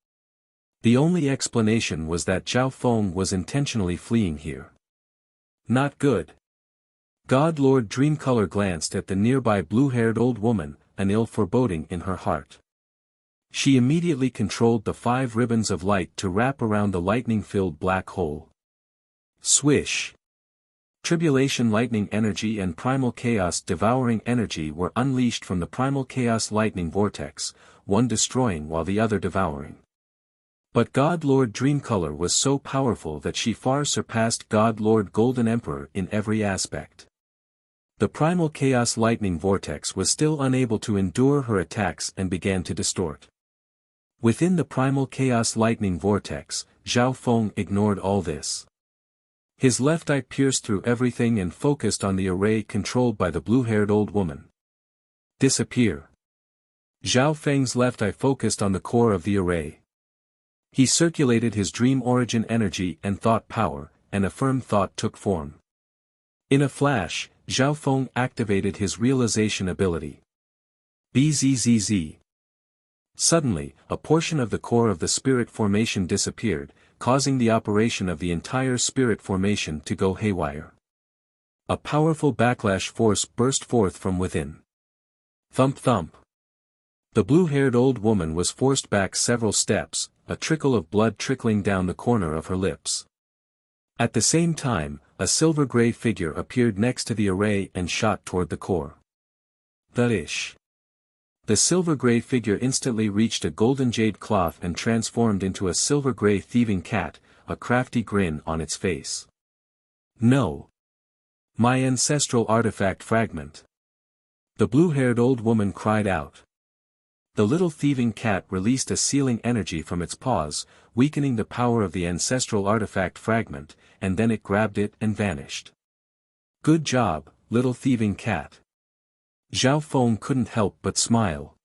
The only explanation was that Zhao Feng was intentionally fleeing here. Not good. God Lord Dreamcolor glanced at the nearby blue-haired old woman, an ill foreboding in her heart. She immediately controlled the 5 ribbons of light to wrap around the lightning-filled black hole. Swish! Tribulation lightning energy and primal chaos devouring energy were unleashed from the primal chaos lightning vortex, one destroying while the other devouring. But God Lord Dreamcolor was so powerful that she far surpassed God Lord Golden Emperor in every aspect. The primal chaos lightning vortex was still unable to endure her attacks and began to distort. Within the primal chaos lightning vortex, Zhao Feng ignored all this. His left eye pierced through everything and focused on the array controlled by the blue-haired old woman. Disappear. Zhao Feng's left eye focused on the core of the array. He circulated his dream origin energy and thought power, and a firm thought took form. In a flash, Zhao Feng activated his realization ability. Bzzz. Suddenly, a portion of the core of the spirit formation disappeared, causing the operation of the entire spirit formation to go haywire. A powerful backlash force burst forth from within. Thump thump. The blue-haired old woman was forced back several steps, a trickle of blood trickling down the corner of her lips. At the same time, a silver-gray figure appeared next to the array and shot toward the core. The silver-gray figure instantly reached a golden jade cloth and transformed into a silver-gray thieving cat, a crafty grin on its face. No. My ancestral artifact fragment. The blue-haired old woman cried out. The little thieving cat released a sealing energy from its paws, weakening the power of the ancestral artifact fragment, and then it grabbed it and vanished. Good job, little thieving cat. Zhao Feng couldn't help but smile.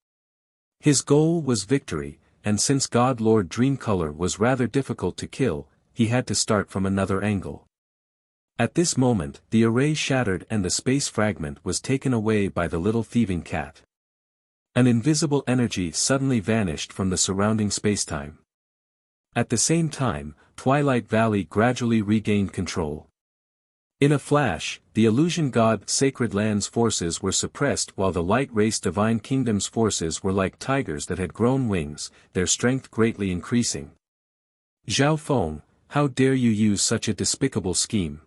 His goal was victory, and since God Lord Dreamcolor was rather difficult to kill, he had to start from another angle. At this moment, the array shattered and the space fragment was taken away by the little thieving cat. An invisible energy suddenly vanished from the surrounding spacetime. At the same time, Twilight Valley gradually regained control. In a flash, the Illusion God Sacred Land's forces were suppressed while the Light Race Divine Kingdom's forces were like tigers that had grown wings, their strength greatly increasing. Zhao Feng, how dare you use such a despicable scheme?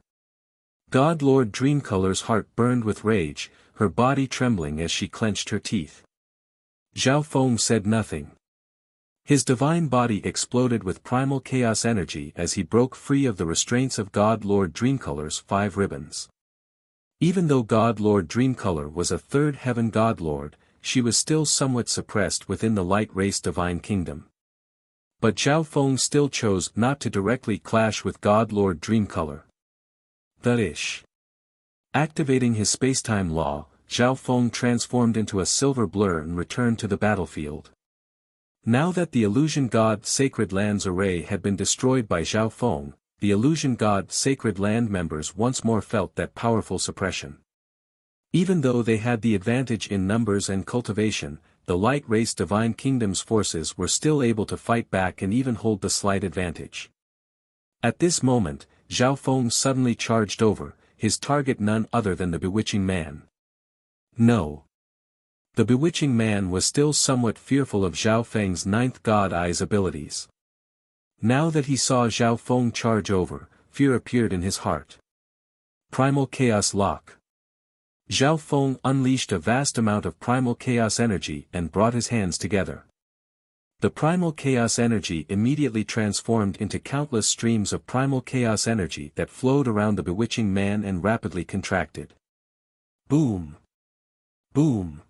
God Lord Dreamcolor's heart burned with rage, her body trembling as she clenched her teeth. Zhao Feng said nothing. His divine body exploded with primal chaos energy as he broke free of the restraints of God Lord Dreamcolor's 5 ribbons. Even though God Lord Dreamcolor was a third heaven God Lord, she was still somewhat suppressed within the Light Race Divine Kingdom. But Zhao Feng still chose not to directly clash with God Lord Dreamcolor. Activating his spacetime law, Zhao Feng transformed into a silver blur and returned to the battlefield. Now that the Illusion God Sacred Land's array had been destroyed by Zhao Feng, the Illusion God Sacred Land members once more felt that powerful suppression. Even though they had the advantage in numbers and cultivation, the Light Race Divine Kingdom's forces were still able to fight back and even hold the slight advantage. At this moment, Zhao Feng suddenly charged over, his target none other than the Bewitching Man. No. The Bewitching Man was still somewhat fearful of Zhao Feng's 9th God Eye's abilities. Now that he saw Zhao Feng charge over, fear appeared in his heart. Primal Chaos Lock. Zhao Feng unleashed a vast amount of primal chaos energy and brought his hands together. The primal chaos energy immediately transformed into countless streams of primal chaos energy that flowed around the Bewitching Man and rapidly contracted. Boom! Boom!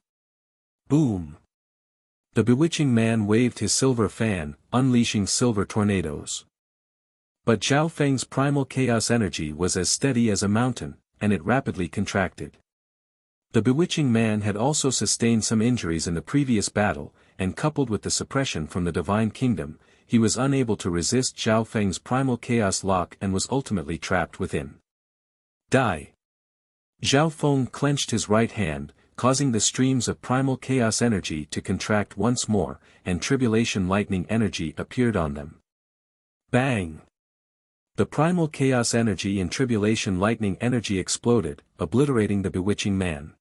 Boom! The Bewitching Man waved his silver fan, unleashing silver tornadoes. But Zhao Feng's primal chaos energy was as steady as a mountain, and it rapidly contracted. The Bewitching Man had also sustained some injuries in the previous battle, and coupled with the suppression from the Divine Kingdom, he was unable to resist Zhao Feng's primal chaos lock and was ultimately trapped within. Die! Zhao Feng clenched his right hand, causing the streams of primal chaos energy to contract once more, and tribulation lightning energy appeared on them. Bang! The primal chaos energy and tribulation lightning energy exploded, obliterating the Bewitching Man.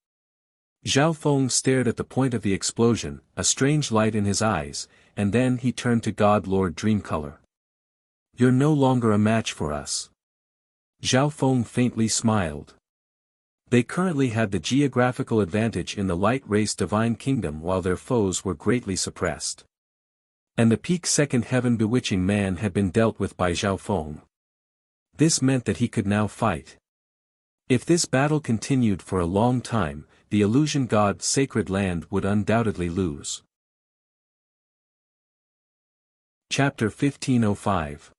Zhao Feng stared at the point of the explosion, a strange light in his eyes, and then he turned to God Lord Dreamcolor. You're no longer a match for us. Zhao Feng faintly smiled. They currently had the geographical advantage in the Light Race Divine Kingdom while their foes were greatly suppressed. And the peak second heaven Bewitching Man had been dealt with by Zhao Feng. This meant that he could now fight. If this battle continued for a long time, the Illusion God Sacred Land would undoubtedly lose. Chapter 1505.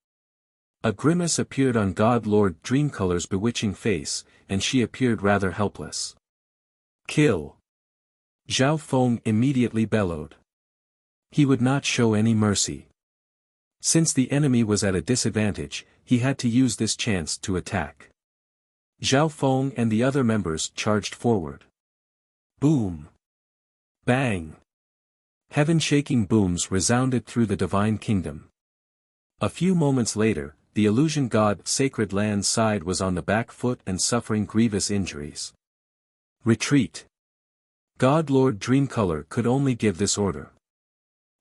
A grimace appeared on God Lord Dreamcolor's bewitching face, and she appeared rather helpless. Kill! Zhao Feng immediately bellowed. He would not show any mercy. Since the enemy was at a disadvantage, he had to use this chance to attack. Zhao Feng and the other members charged forward. Boom! Bang! Heaven-shaking booms resounded through the Divine Kingdom. A few moments later, the Illusion God Sacred Land's side was on the back foot and suffering grievous injuries. Retreat! God Lord Dreamcolor could only give this order.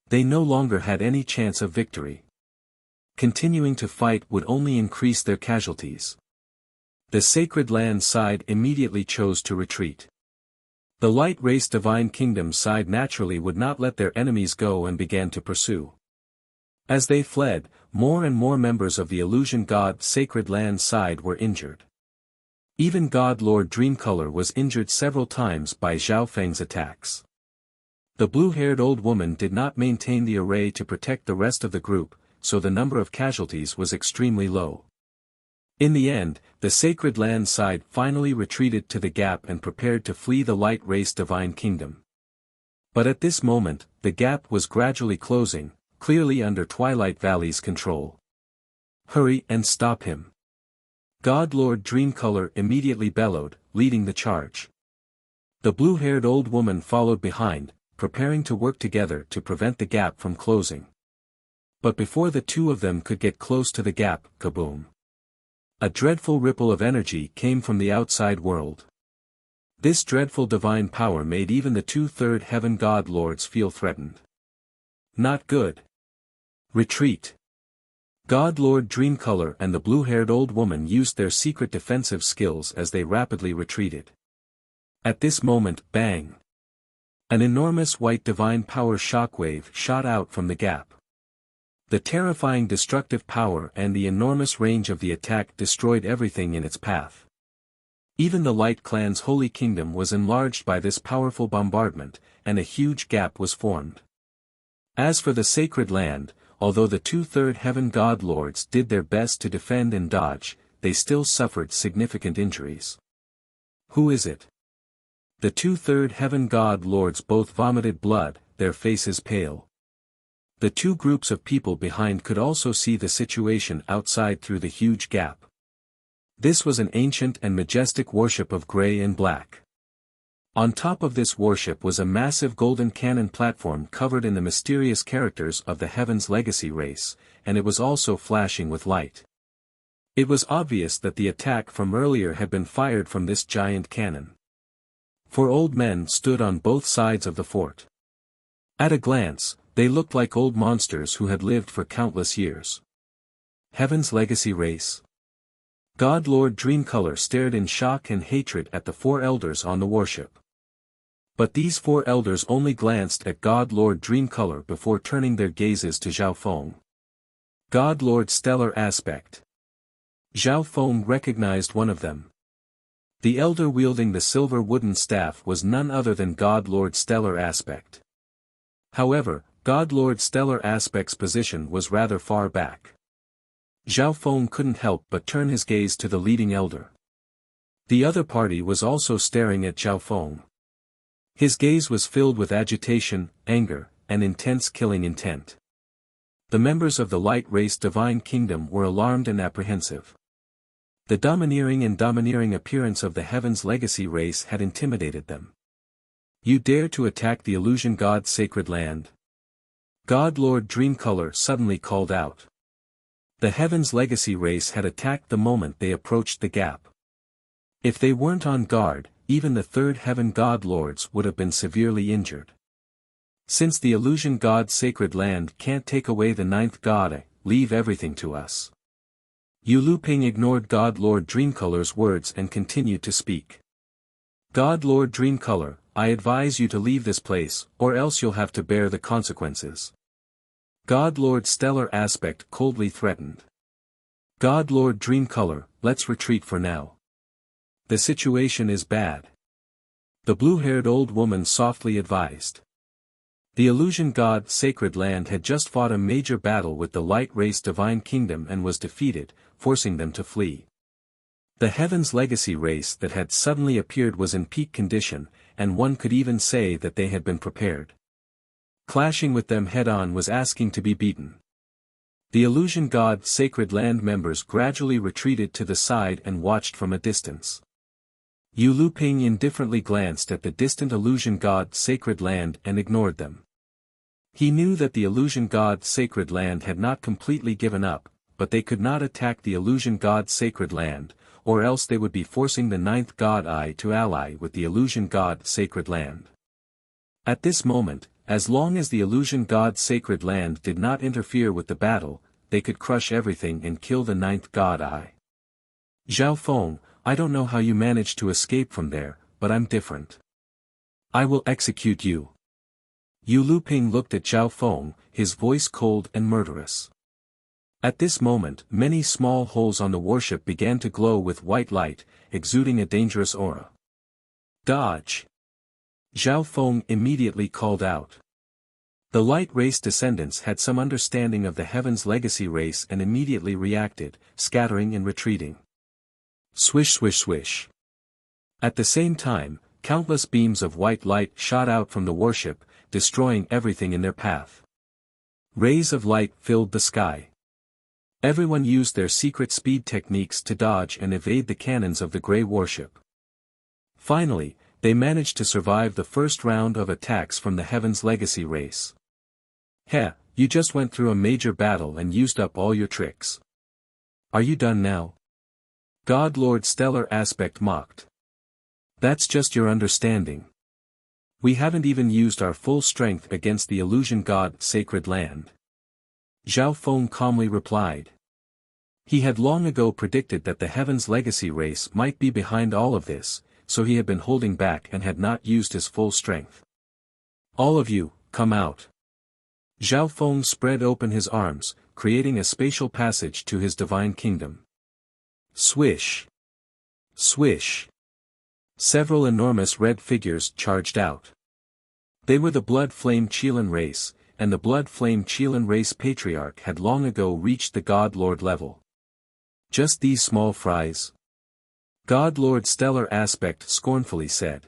They no longer had any chance of victory. Continuing to fight would only increase their casualties. The Sacred Land side immediately chose to retreat. The Light Race Divine Kingdom side naturally would not let their enemies go and began to pursue. As they fled, more and more members of the Illusion God Sacred Land side were injured. Even God Lord Dreamcolor was injured several times by Zhao Feng's attacks. The blue-haired old woman did not maintain the array to protect the rest of the group, so the number of casualties was extremely low. In the end, the Sacred Land side finally retreated to the gap and prepared to flee the Light Race Divine Kingdom. But at this moment, the gap was gradually closing, clearly under Twilight Valley's control. "Hurry and stop him!" God Lord Dreamcolor immediately bellowed, leading the charge. The blue-haired old woman followed behind, preparing to work together to prevent the gap from closing. But before the two of them could get close to the gap, kaboom! A dreadful ripple of energy came from the outside world. This dreadful divine power made even the 2/3 Heaven God Lords feel threatened. Not good. Retreat. God Lord Dreamcolor and the blue-haired old woman used their secret defensive skills as they rapidly retreated. At this moment, bang! An enormous white divine power shockwave shot out from the gap. The terrifying destructive power and the enormous range of the attack destroyed everything in its path. Even the Light Clan's holy kingdom was enlarged by this powerful bombardment, and a huge gap was formed. As for the Sacred Land, although the 2/3 Heaven God Lords did their best to defend and dodge, they still suffered significant injuries. Who is it? The 2/3 Heaven God Lords both vomited blood, their faces pale. The two groups of people behind could also see the situation outside through the huge gap. This was an ancient and majestic worship of gray and black. On top of this worship was a massive golden cannon platform covered in the mysterious characters of the Heaven's Legacy race, and it was also flashing with light. It was obvious that the attack from earlier had been fired from this giant cannon. 4 old men stood on both sides of the fort. At a glance, they looked like old monsters who had lived for countless years. Heaven's Legacy race. God Lord Dreamcolor stared in shock and hatred at the 4 elders on the warship. But these 4 elders only glanced at God Lord Dreamcolor before turning their gazes to Zhao Feng. God Lord Stellar Aspect. Zhao Feng recognized one of them. The elder wielding the silver wooden staff was none other than God Lord Stellar Aspect. However, God Lord Stellar Aspect's position was rather far back. Zhao Feng couldn't help but turn his gaze to the leading elder. The other party was also staring at Zhao Feng. His gaze was filled with agitation, anger, and intense killing intent. The members of the Light Race Divine Kingdom were alarmed and apprehensive. The domineering appearance of the Heaven's Legacy race had intimidated them. "You dare to attack the Illusion God Sacred Land?" God Lord Dreamcolor suddenly called out. The Heaven's Legacy race had attacked the moment they approached the gap. If they weren't on guard, even the 3rd Heaven God Lords would have been severely injured. Since the Illusion God Sacred Land can't take away the 9th God, leave everything to us. Yu Luping ignored God Lord Dreamcolor's words and continued to speak. God Lord Dreamcolor, I advise you to leave this place, or else you'll have to bear the consequences. God Lord Stellar Aspect coldly threatened. God Lord Dreamcolor, let's retreat for now. The situation is bad. The blue-haired old woman softly advised. The Illusion God Sacred Land had just fought a major battle with the Light Race Divine Kingdom and was defeated, forcing them to flee. The Heaven's Legacy race that had suddenly appeared was in peak condition, and one could even say that they had been prepared. Clashing with them head-on was asking to be beaten. The Illusion God Sacred Land members gradually retreated to the side and watched from a distance. Yu Luping indifferently glanced at the distant Illusion God Sacred Land and ignored them. He knew that the Illusion God Sacred Land had not completely given up, but they could not attack the Illusion God Sacred Land, or else they would be forcing the 9th God Eye to ally with the Illusion God Sacred Land. At this moment, as long as the Illusion God Sacred Land did not interfere with the battle, they could crush everything and kill the 9th God Eye. Zhao Feng, I don't know how you managed to escape from there, but I'm different. I will execute you. Yu Luping looked at Zhao Feng, his voice cold and murderous. At this moment, many small holes on the warship began to glow with white light, exuding a dangerous aura. Dodge! Zhao Feng immediately called out. The light race descendants had some understanding of the Heaven's legacy race and immediately reacted, scattering and retreating. Swish swish swish. At the same time, countless beams of white light shot out from the warship, destroying everything in their path. Rays of light filled the sky. Everyone used their secret speed techniques to dodge and evade the cannons of the Grey warship. Finally, they managed to survive the first round of attacks from the Heaven's legacy race. Heh, you just went through a major battle and used up all your tricks. Are you done now? God Lord Stellar Aspect mocked. That's just your understanding. We haven't even used our full strength against the illusion god Sacred Land. Zhao Feng calmly replied. He had long ago predicted that the Heaven's legacy race might be behind all of this, so he had been holding back and had not used his full strength. All of you, come out. Zhao Feng spread open his arms, creating a spatial passage to his divine kingdom. Swish! Swish! Several enormous red figures charged out. They were the Blood Flame Qilin race, and the Blood Flame Qilin race patriarch had long ago reached the God Lord level. Just these small fries? God Lord Stellar Aspect scornfully said.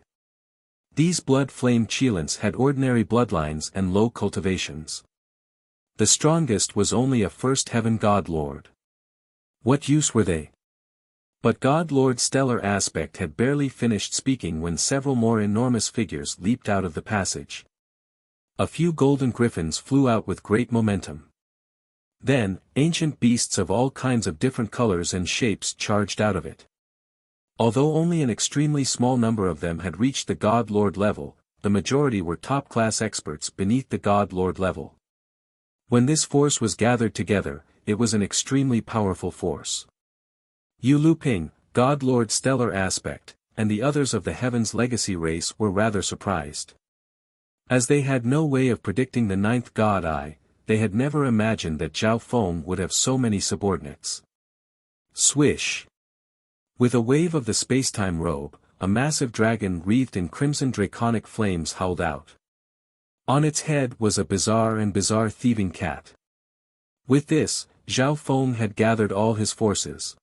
These Blood Flame Qilins had ordinary bloodlines and low cultivations. The strongest was only a first heaven God Lord. What use were they? But God Lord Stellar Aspect had barely finished speaking when several more enormous figures leaped out of the passage. A few golden griffins flew out with great momentum. Then, ancient beasts of all kinds of different colors and shapes charged out of it. Although only an extremely small number of them had reached the God Lord level, the majority were top-class experts beneath the God Lord level. When this force was gathered together, it was an extremely powerful force. Yu Luping, God Lord Stellar Aspect, and the others of the Heaven's legacy race were rather surprised. As they had no way of predicting the ninth God Eye, they had never imagined that Zhao Feng would have so many subordinates. Swish! With a wave of the spacetime robe, a massive dragon wreathed in crimson draconic flames howled out. On its head was a bizarre thieving cat. With this, Zhao Feng had gathered all his forces.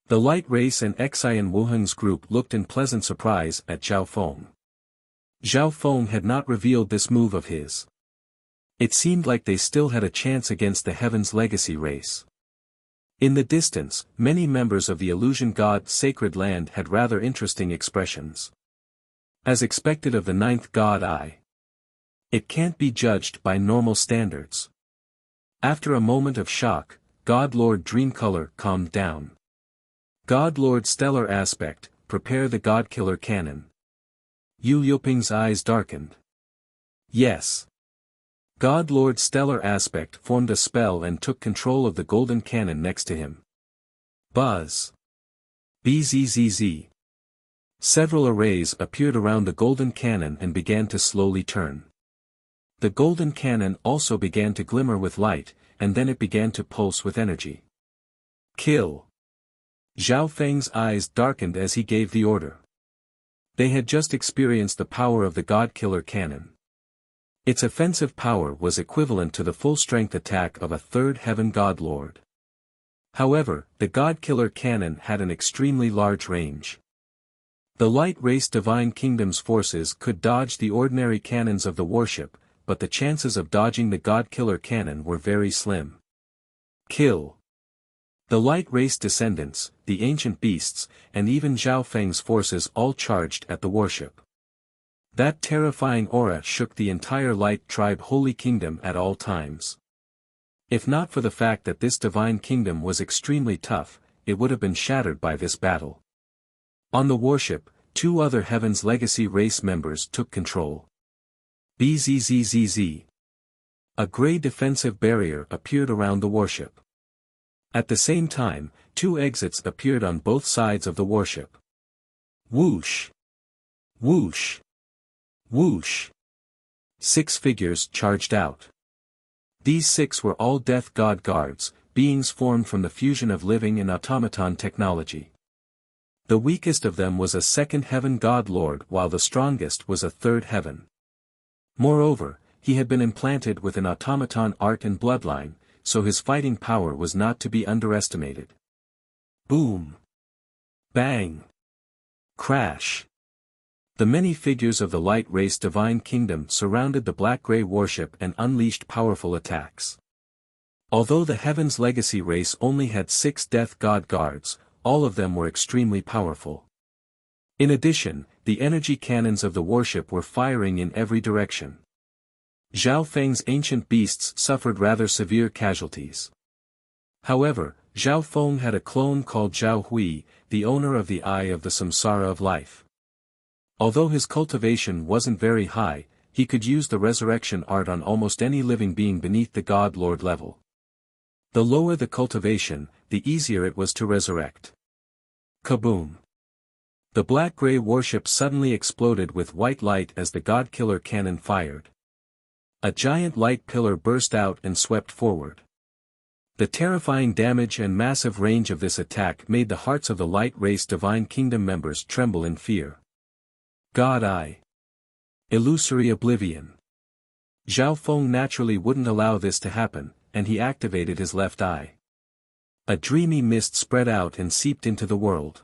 The light race and Xian Wuheng's group looked in pleasant surprise at Zhao Feng. Zhao Feng had not revealed this move of his. It seemed like they still had a chance against the Heaven's legacy race. In the distance, many members of the illusion god Sacred Land had rather interesting expressions. As expected of the ninth God Eye. It can't be judged by normal standards. After a moment of shock, God Lord Dreamcolor calmed down. God Lord Stellar Aspect, prepare the God-Killer Cannon. Yu Luping's eyes darkened. Yes. God Lord Stellar Aspect formed a spell and took control of the golden cannon next to him. Buzz. Bzzz. Several arrays appeared around the golden cannon and began to slowly turn. The golden cannon also began to glimmer with light, and then it began to pulse with energy. Kill. Zhao Feng's eyes darkened as he gave the order. They had just experienced the power of the God-Killer Cannon. Its offensive power was equivalent to the full-strength attack of a third heaven God Lord. However, the God-Killer Cannon had an extremely large range. The light race Divine Kingdom's forces could dodge the ordinary cannons of the warship, but the chances of dodging the God-Killer Cannon were very slim. Kill. The light race descendants, the ancient beasts, and even Zhao Feng's forces all charged at the warship. That terrifying aura shook the entire light tribe Holy Kingdom at all times. If not for the fact that this divine kingdom was extremely tough, it would have been shattered by this battle. On the warship, two other Heaven's Legacy race members took control. Bzzz. A gray defensive barrier appeared around the warship. At the same time, 2 exits appeared on both sides of the warship. Whoosh! Whoosh! Whoosh! 6 figures charged out. These 6 were all death god guards, beings formed from the fusion of living and automaton technology. The weakest of them was a second heaven god lord while the strongest was a third heaven. Moreover, he had been implanted with an automaton art and bloodline, so his fighting power was not to be underestimated. Boom! Bang! Crash! The many figures of the light race divine kingdom surrounded the black-gray warship and unleashed powerful attacks. Although the Heaven's Legacy race only had 6 death god guards, all of them were extremely powerful. In addition, the energy cannons of the warship were firing in every direction. Zhao Feng's ancient beasts suffered rather severe casualties. However, Zhao Feng had a clone called Zhao Hui, the owner of the Eye of the Samsara of Life. Although his cultivation wasn't very high, he could use the resurrection art on almost any living being beneath the God Lord level. The lower the cultivation, the easier it was to resurrect. Kaboom! The black-gray warship suddenly exploded with white light as the God-Killer cannon fired. A giant light pillar burst out and swept forward. The terrifying damage and massive range of this attack made the hearts of the Light Race Divine Kingdom members tremble in fear. God Eye. Illusory oblivion. Zhao Feng naturally wouldn't allow this to happen, and he activated his left eye. A dreamy mist spread out and seeped into the world.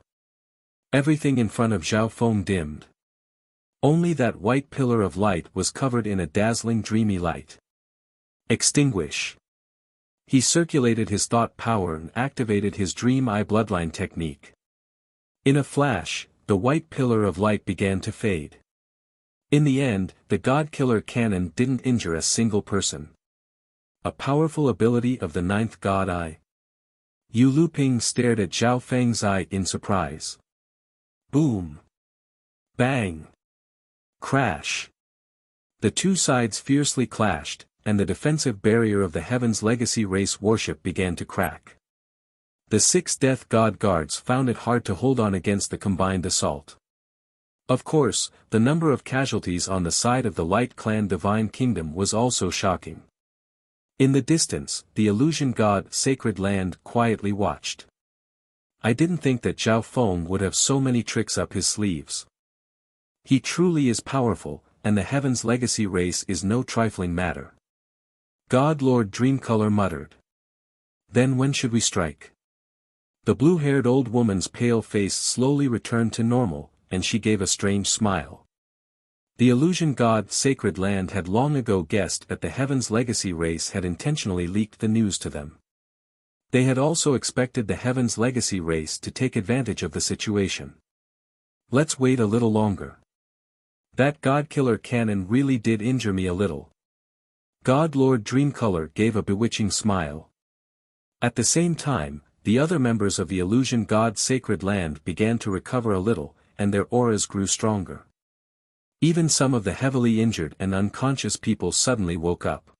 Everything in front of Zhao Feng dimmed. Only that white pillar of light was covered in a dazzling dreamy light. Extinguish. He circulated his thought power and activated his dream eye bloodline technique. In a flash, the white pillar of light began to fade. In the end, the God-Killer cannon didn't injure a single person. A powerful ability of the 9th God Eye. Yu Luping stared at Zhao Feng's eye in surprise. Boom! Bang! Crash! The two sides fiercely clashed, and the defensive barrier of the Heaven's Legacy race warship began to crack. The 6 Death God guards found it hard to hold on against the combined assault. Of course, the number of casualties on the side of the Light Clan Divine Kingdom was also shocking. In the distance, the illusion god Sacred Land quietly watched. I didn't think that Zhao Feng would have so many tricks up his sleeves. He truly is powerful, and the Heaven's Legacy race is no trifling matter. God Lord Dreamcolor muttered. Then when should we strike? The blue-haired old woman's pale face slowly returned to normal, and she gave a strange smile. The illusion god Sacred Land had long ago guessed that the Heaven's Legacy race had intentionally leaked the news to them. They had also expected the Heaven's Legacy race to take advantage of the situation. Let's wait a little longer. That God-Killer cannon really did injure me a little. God Lord Dreamcolor gave a bewitching smile. At the same time, the other members of the illusion god Sacred Land began to recover a little, and their auras grew stronger. Even some of the heavily injured and unconscious people suddenly woke up.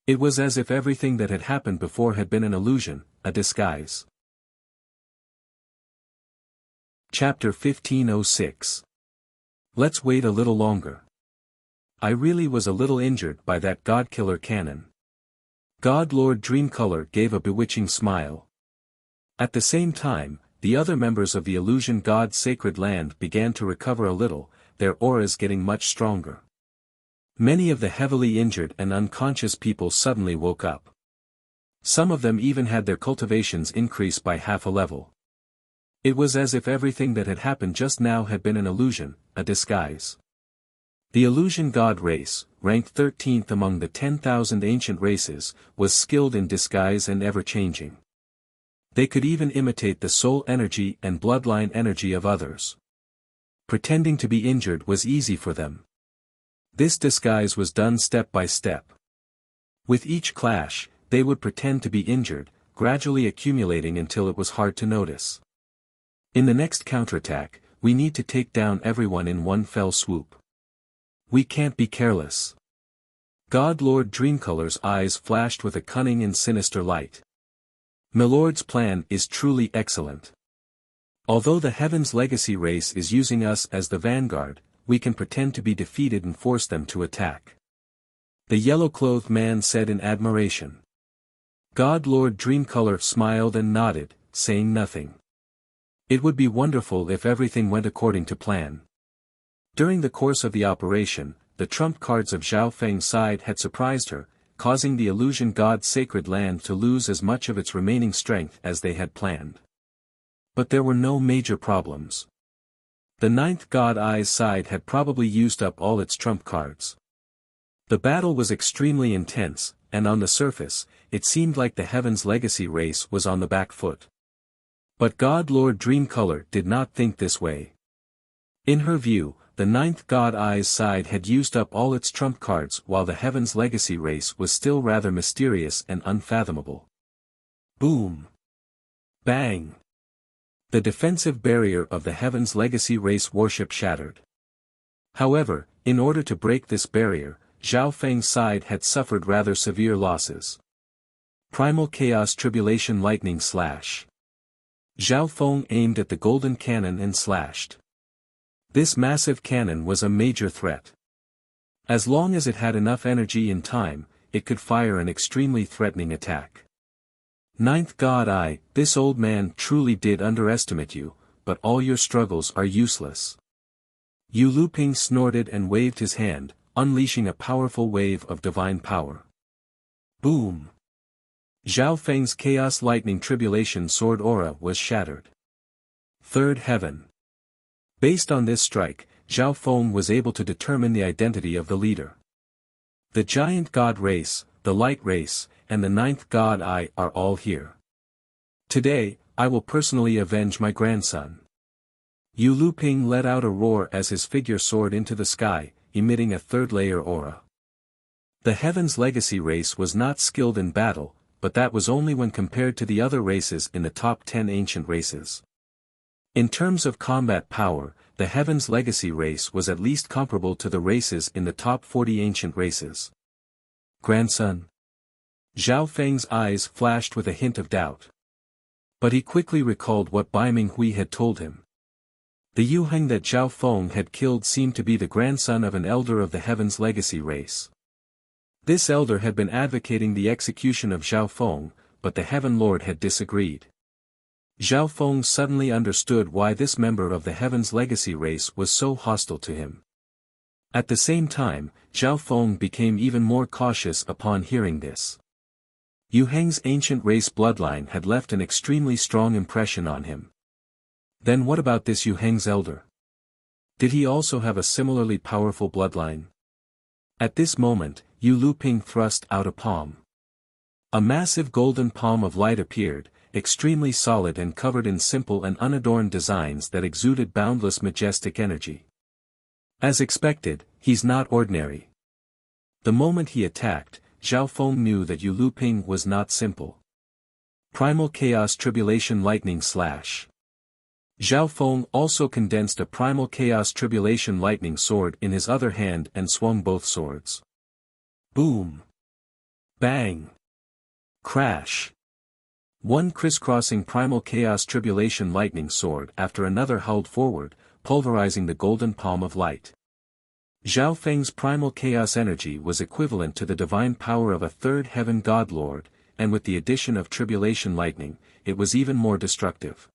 It was as if everything that had happened before had been an illusion, a disguise. Chapter 1506. Let's wait a little longer. I really was a little injured by that God-Killer cannon. God Lord Dreamcolor gave a bewitching smile. At the same time, the other members of the illusion god Sacred Land began to recover a little, their auras getting much stronger. Many of the heavily injured and unconscious people suddenly woke up. Some of them even had their cultivations increase by half a level. It was as if everything that had happened just now had been an illusion, a disguise. The illusion god race, ranked 13th among the 10,000 ancient races, was skilled in disguise and ever-changing. They could even imitate the soul energy and bloodline energy of others. Pretending to be injured was easy for them. This disguise was done step by step. With each clash, they would pretend to be injured, gradually accumulating until it was hard to notice. In the next counterattack, we need to take down everyone in one fell swoop. We can't be careless. God Lord Dreamcolor's eyes flashed with a cunning and sinister light. Milord's plan is truly excellent. Although the Heaven's Legacy race is using us as the vanguard, we can pretend to be defeated and force them to attack. The yellow-clothed man said in admiration. God Lord Dreamcolor smiled and nodded, saying nothing. It would be wonderful if everything went according to plan. During the course of the operation, the trump cards of Zhao Feng's side had surprised her, causing the illusion god's sacred land to lose as much of its remaining strength as they had planned. But there were no major problems. The ninth god eye's side had probably used up all its trump cards. The battle was extremely intense, and on the surface, it seemed like the Heaven's Legacy race was on the back foot. But God Lord Dreamcolor did not think this way. In her view, the ninth god eye's side had used up all its trump cards while the Heaven's Legacy race was still rather mysterious and unfathomable. Boom! Bang! The defensive barrier of the Heaven's Legacy race warship shattered. However, in order to break this barrier, Zhao Feng's side had suffered rather severe losses. Primal Chaos Tribulation Lightning Slash. Zhao Feng aimed at the golden cannon and slashed. This massive cannon was a major threat. As long as it had enough energy and time, it could fire an extremely threatening attack. Ninth God Eye, this old man truly did underestimate you, but all your struggles are useless. Yu Luping snorted and waved his hand, unleashing a powerful wave of divine power. Boom! Zhao Feng's Chaos Lightning Tribulation Sword aura was shattered. Third Heaven. Based on this strike, Zhao Feng was able to determine the identity of the leader. The Giant God race, the Light race, and the Ninth God Eye are all here. Today, I will personally avenge my grandson. Yu Luping let out a roar as his figure soared into the sky, emitting a third-layer aura. The Heaven's Legacy race was not skilled in battle, but that was only when compared to the other races in the top 10 ancient races. In terms of combat power, the Heaven's Legacy race was at least comparable to the races in the top 40 ancient races. Grandson. Zhao Feng's eyes flashed with a hint of doubt. But he quickly recalled what Bai Minghui had told him. The Yuheng that Zhao Feng had killed seemed to be the grandson of an elder of the Heaven's Legacy race. This elder had been advocating the execution of Zhao Feng, but the Heaven Lord had disagreed. Zhao Feng suddenly understood why this member of the Heaven's Legacy race was so hostile to him. At the same time, Zhao Feng became even more cautious upon hearing this. Yu Heng's ancient race bloodline had left an extremely strong impression on him. Then what about this Yu Heng's elder? Did he also have a similarly powerful bloodline? At this moment, Yu Luping thrust out a palm. A massive golden palm of light appeared, extremely solid and covered in simple and unadorned designs that exuded boundless majestic energy. As expected, he's not ordinary. The moment he attacked, Zhao Feng knew that Yu Luping was not simple. Primal Chaos Tribulation Lightning Slash. Zhao Feng also condensed a Primal Chaos Tribulation Lightning Sword in his other hand and swung both swords. Boom! Bang! Crash! One crisscrossing Primal Chaos Tribulation Lightning Sword after another hurled forward, pulverizing the golden palm of light. Zhao Feng's Primal Chaos energy was equivalent to the divine power of a third heaven god lord, and with the addition of Tribulation Lightning, it was even more destructive.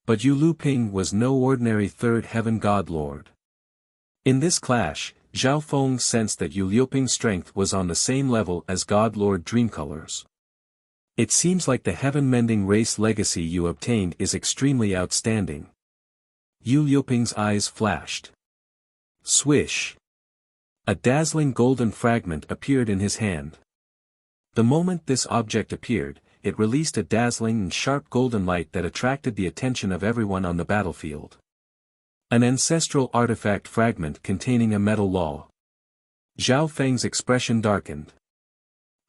But Yu Luping was no ordinary third heaven god lord. In this clash, Zhao Feng sensed that Yu Luping's strength was on the same level as God Lord Dreamcolor's. It seems like the heaven-mending race legacy you obtained is extremely outstanding. Yu Luping's eyes flashed. Swish! A dazzling golden fragment appeared in his hand. The moment this object appeared, it released a dazzling and sharp golden light that attracted the attention of everyone on the battlefield. An ancestral artifact fragment containing a metal law. Zhao Feng's expression darkened.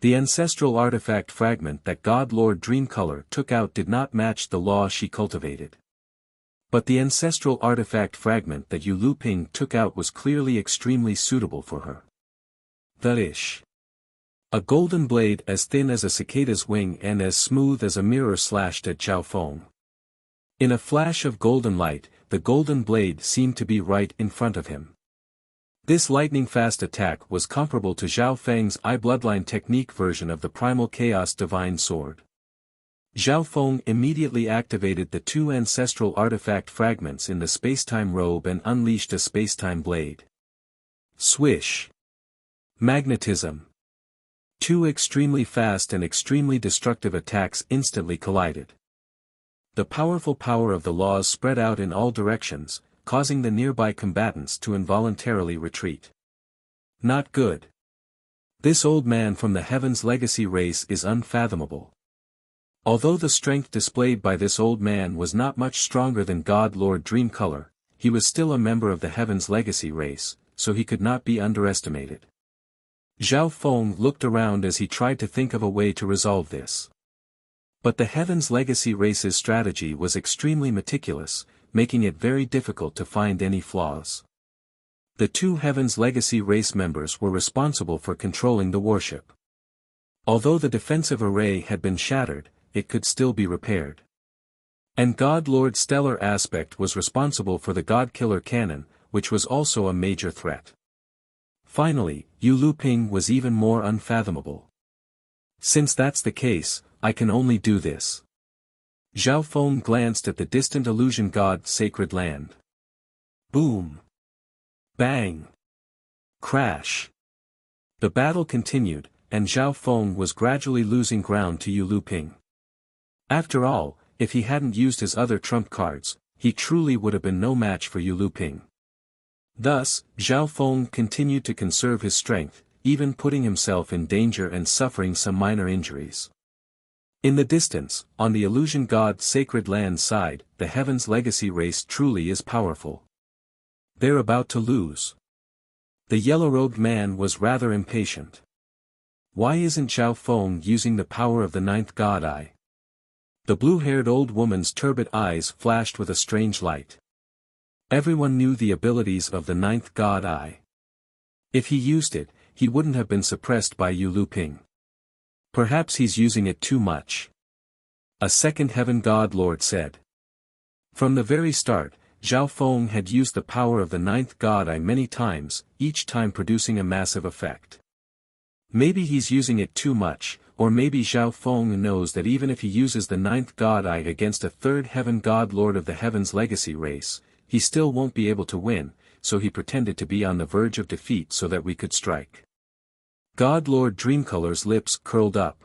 The ancestral artifact fragment that God Lord Dreamcolor took out did not match the law she cultivated. But the ancestral artifact fragment that Yu Luping took out was clearly extremely suitable for her. The ish. A golden blade as thin as a cicada's wing and as smooth as a mirror slashed at Xiao Feng. In a flash of golden light, the golden blade seemed to be right in front of him. This lightning-fast attack was comparable to Zhao Feng's eye bloodline technique version of the primal chaos divine sword. Zhao Feng immediately activated the two ancestral artifact fragments in the spacetime robe and unleashed a spacetime blade. Swish. Magnetism. Two extremely fast and extremely destructive attacks instantly collided. The powerful power of the laws spread out in all directions, causing the nearby combatants to involuntarily retreat. Not good. This old man from the Heaven's Legacy race is unfathomable. Although the strength displayed by this old man was not much stronger than God Lord Dreamcolor, he was still a member of the Heaven's Legacy race, so he could not be underestimated. Zhao Feng looked around as he tried to think of a way to resolve this. But the Heaven's Legacy race's strategy was extremely meticulous, making it very difficult to find any flaws. The two Heaven's Legacy race members were responsible for controlling the warship. Although the defensive array had been shattered, it could still be repaired. And God Lord Stellar Aspect was responsible for the God Killer cannon, which was also a major threat. Finally, Yu Lu Ping was even more unfathomable. Since that's the case, I can only do this. Zhao Feng glanced at the distant illusion god Sacred Land. Boom. Bang. Crash. The battle continued, and Zhao Feng was gradually losing ground to Yu Lu Ping. After all, if he hadn't used his other trump cards, he truly would have been no match for Yu Lu Ping. Thus, Zhao Feng continued to conserve his strength, even putting himself in danger and suffering some minor injuries. In the distance, on the illusion god Sacred Land side, the Heaven's Legacy race truly is powerful. They're about to lose. The yellow-robed man was rather impatient. Why isn't Zhao Feng using the power of the ninth god eye? The blue-haired old woman's turbid eyes flashed with a strange light. Everyone knew the abilities of the ninth god eye. If he used it, he wouldn't have been suppressed by Yu Lu Ping. Perhaps he's using it too much. A second Heaven God Lord said. From the very start, Zhao Feng had used the power of the ninth god eye many times, each time producing a massive effect. Maybe he's using it too much, or maybe Zhao Feng knows that even if he uses the ninth god eye against a third Heaven God Lord of the Heaven's Legacy race, he still won't be able to win, so he pretended to be on the verge of defeat so that we could strike. God Lord Dreamcolor's lips curled up.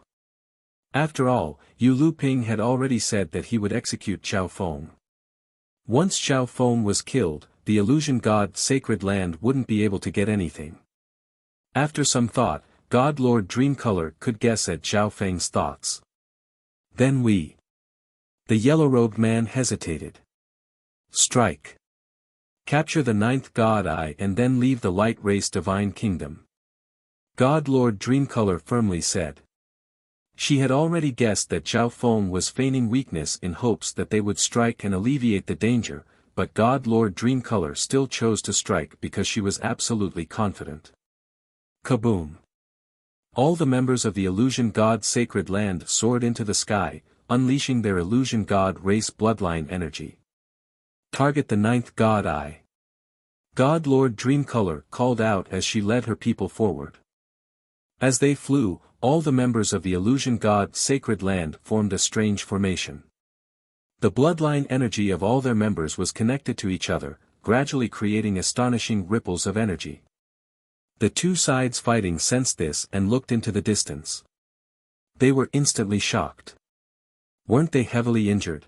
After all, Yu Lu Ping had already said that he would execute Zhao Feng. Once Zhao Feng was killed, the illusion god Sacred Land wouldn't be able to get anything. After some thought, God Lord Dreamcolor could guess at Zhao Feng's thoughts. Then we. The yellow-robed man hesitated. Strike. Capture the ninth god eye and then leave the light race divine kingdom. God Lord Dreamcolor firmly said. She had already guessed that Zhao Feng was feigning weakness in hopes that they would strike and alleviate the danger, but God Lord Dreamcolor still chose to strike because she was absolutely confident. Kaboom! All the members of the illusion god Sacred Land soared into the sky, unleashing their illusion god race bloodline energy. Target the ninth god eye. God Lord Dreamcolor called out as she led her people forward. As they flew, all the members of the illusion god Sacred Land formed a strange formation. The bloodline energy of all their members was connected to each other, gradually creating astonishing ripples of energy. The two sides fighting sensed this and looked into the distance. They were instantly shocked. Weren't they heavily injured?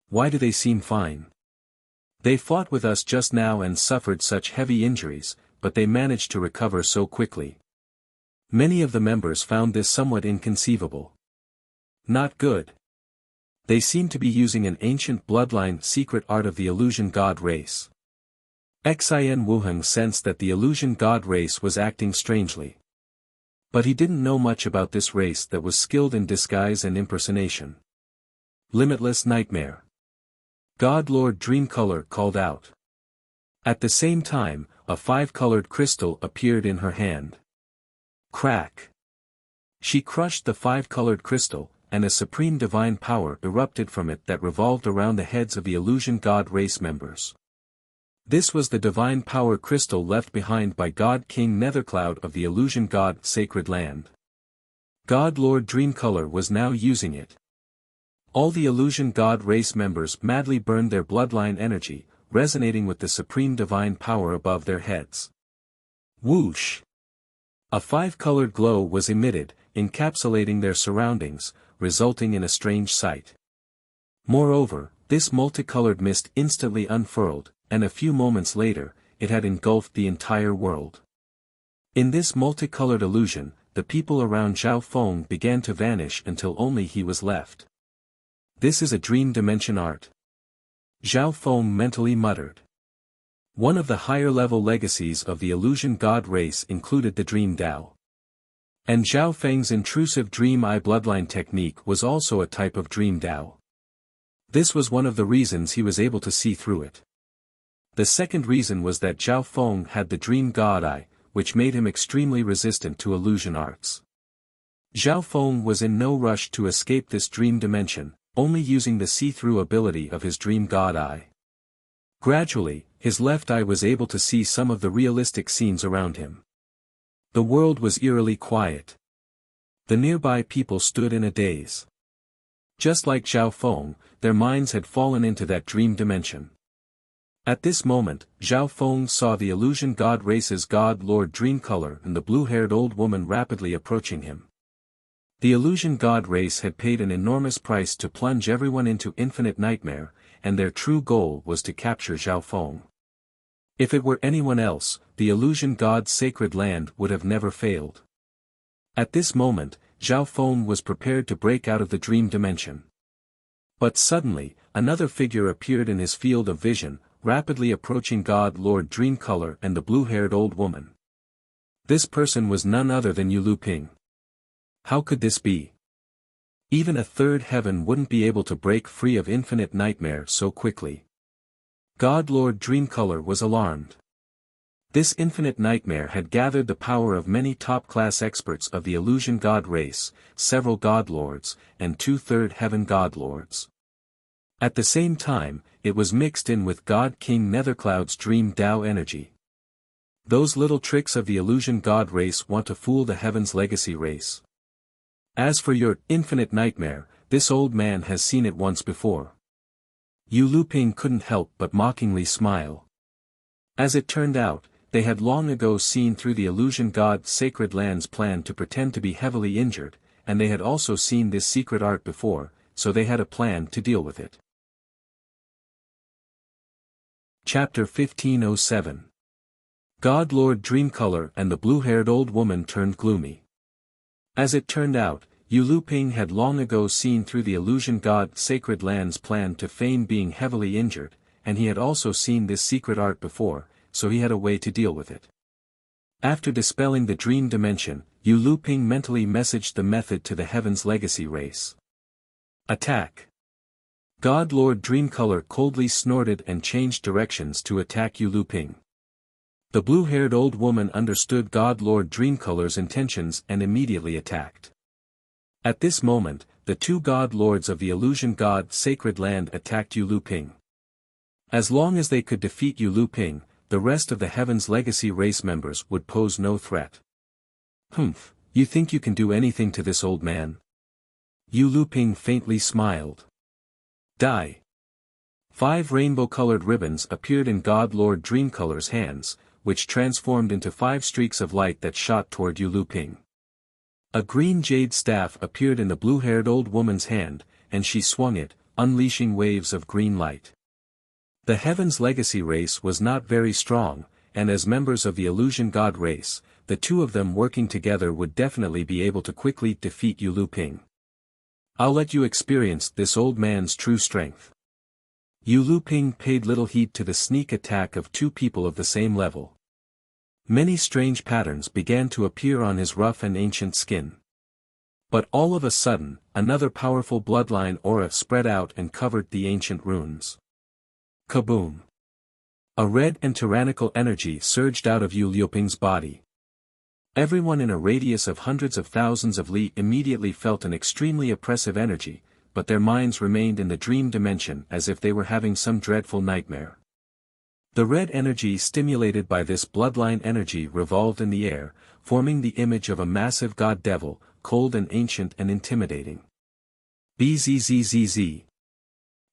Why do they seem fine? They fought with us just now and suffered such heavy injuries, but they managed to recover so quickly. Many of the members found this somewhat inconceivable. Not good. They seem to be using an ancient bloodline secret art of the illusion god race. Xin Wuheng sensed that the illusion god race was acting strangely. But he didn't know much about this race that was skilled in disguise and impersonation. Limitless Nightmare. God Lord Dreamcolor called out. At the same time, a five-colored crystal appeared in her hand. Crack. She crushed the five-colored crystal, and a supreme divine power erupted from it that revolved around the heads of the illusion god race members. This was the divine power crystal left behind by God King Nethercloud of the illusion god Sacred Land. God Lord Dreamcolor was now using it. All the illusion god race members madly burned their bloodline energy, resonating with the supreme divine power above their heads. Whoosh! A five-colored glow was emitted, encapsulating their surroundings, resulting in a strange sight. Moreover, this multicolored mist instantly unfurled, and a few moments later, it had engulfed the entire world. In this multicolored illusion, the people around Zhao Feng began to vanish until only he was left. This is a dream dimension art. Zhao Feng mentally muttered. One of the higher-level legacies of the illusion god race included the Dream Dao. And Zhao Feng's intrusive Dream Eye bloodline technique was also a type of Dream Dao. This was one of the reasons he was able to see through it. The second reason was that Zhao Feng had the Dream God Eye, which made him extremely resistant to illusion arts. Zhao Feng was in no rush to escape this dream dimension, only using the see-through ability of his Dream God Eye. Gradually, his left eye was able to see some of the realistic scenes around him. The world was eerily quiet. The nearby people stood in a daze. Just like Zhao Feng, their minds had fallen into that dream dimension. At this moment, Zhao Feng saw the illusion god race's god Lord Dreamcolor and the blue-haired old woman rapidly approaching him. The illusion god race had paid an enormous price to plunge everyone into infinite nightmare, and their true goal was to capture Zhao Feng. If it were anyone else, the illusion god's sacred land would have never failed. At this moment, Zhao Feng was prepared to break out of the dream dimension. But suddenly, another figure appeared in his field of vision, rapidly approaching God Lord Dreamcolor and the blue-haired old woman. This person was none other than Yulu Ping. How could this be? Even a third heaven wouldn't be able to break free of infinite nightmare so quickly. God Lord Dreamcolor was alarmed. This infinite nightmare had gathered the power of many top-class experts of the illusion god race, several godlords, and two-third heaven godlords. At the same time, it was mixed in with God King Nethercloud's Dream Dao energy. Those little tricks of the illusion god race want to fool the heavens legacy race. As for your infinite nightmare, this old man has seen it once before. Yu Luping couldn't help but mockingly smile. As it turned out, they had long ago seen through the illusion god Sacred Land's plan to pretend to be heavily injured, and they had also seen this secret art before, so they had a plan to deal with it. Chapter 1507. God Lord Dreamcolor and the blue-haired old woman turned gloomy. As it turned out, Yu Luping had long ago seen through the illusion god Sacred Land's plan to feign being heavily injured, and he had also seen this secret art before, so he had a way to deal with it. After dispelling the dream dimension, Yu Luping mentally messaged the method to the Heaven's Legacy race. Attack! God Lord Dreamcolor coldly snorted and changed directions to attack Yu Luping. The blue-haired old woman understood God Lord Dreamcolor's intentions and immediately attacked. At this moment, the two god lords of the illusion god Sacred Land attacked Yu Luping. As long as they could defeat Yu Luping, the rest of the Heaven's Legacy race members would pose no threat. Humph, you think you can do anything to this old man? Yu Luping faintly smiled. Die! 5 rainbow-colored ribbons appeared in God Lord Dreamcolor's hands, which transformed into 5 streaks of light that shot toward Yu Luping. A green jade staff appeared in the blue-haired old woman's hand, and she swung it, unleashing waves of green light. The Heaven's Legacy race was not very strong, and as members of the illusion god race, the two of them working together would definitely be able to quickly defeat Yu Luping. I'll let you experience this old man's true strength. Yu Luping paid little heed to the sneak attack of 2 people of the same level. Many strange patterns began to appear on his rough and ancient skin. But all of a sudden, another powerful bloodline aura spread out and covered the ancient runes. Kaboom! A red and tyrannical energy surged out of Yu Luping's body. Everyone in a radius of hundreds of thousands of li immediately felt an extremely oppressive energy, but their minds remained in the dream dimension as if they were having some dreadful nightmare. The red energy stimulated by this bloodline energy revolved in the air, forming the image of a massive god devil, cold and ancient and intimidating. Bzzz.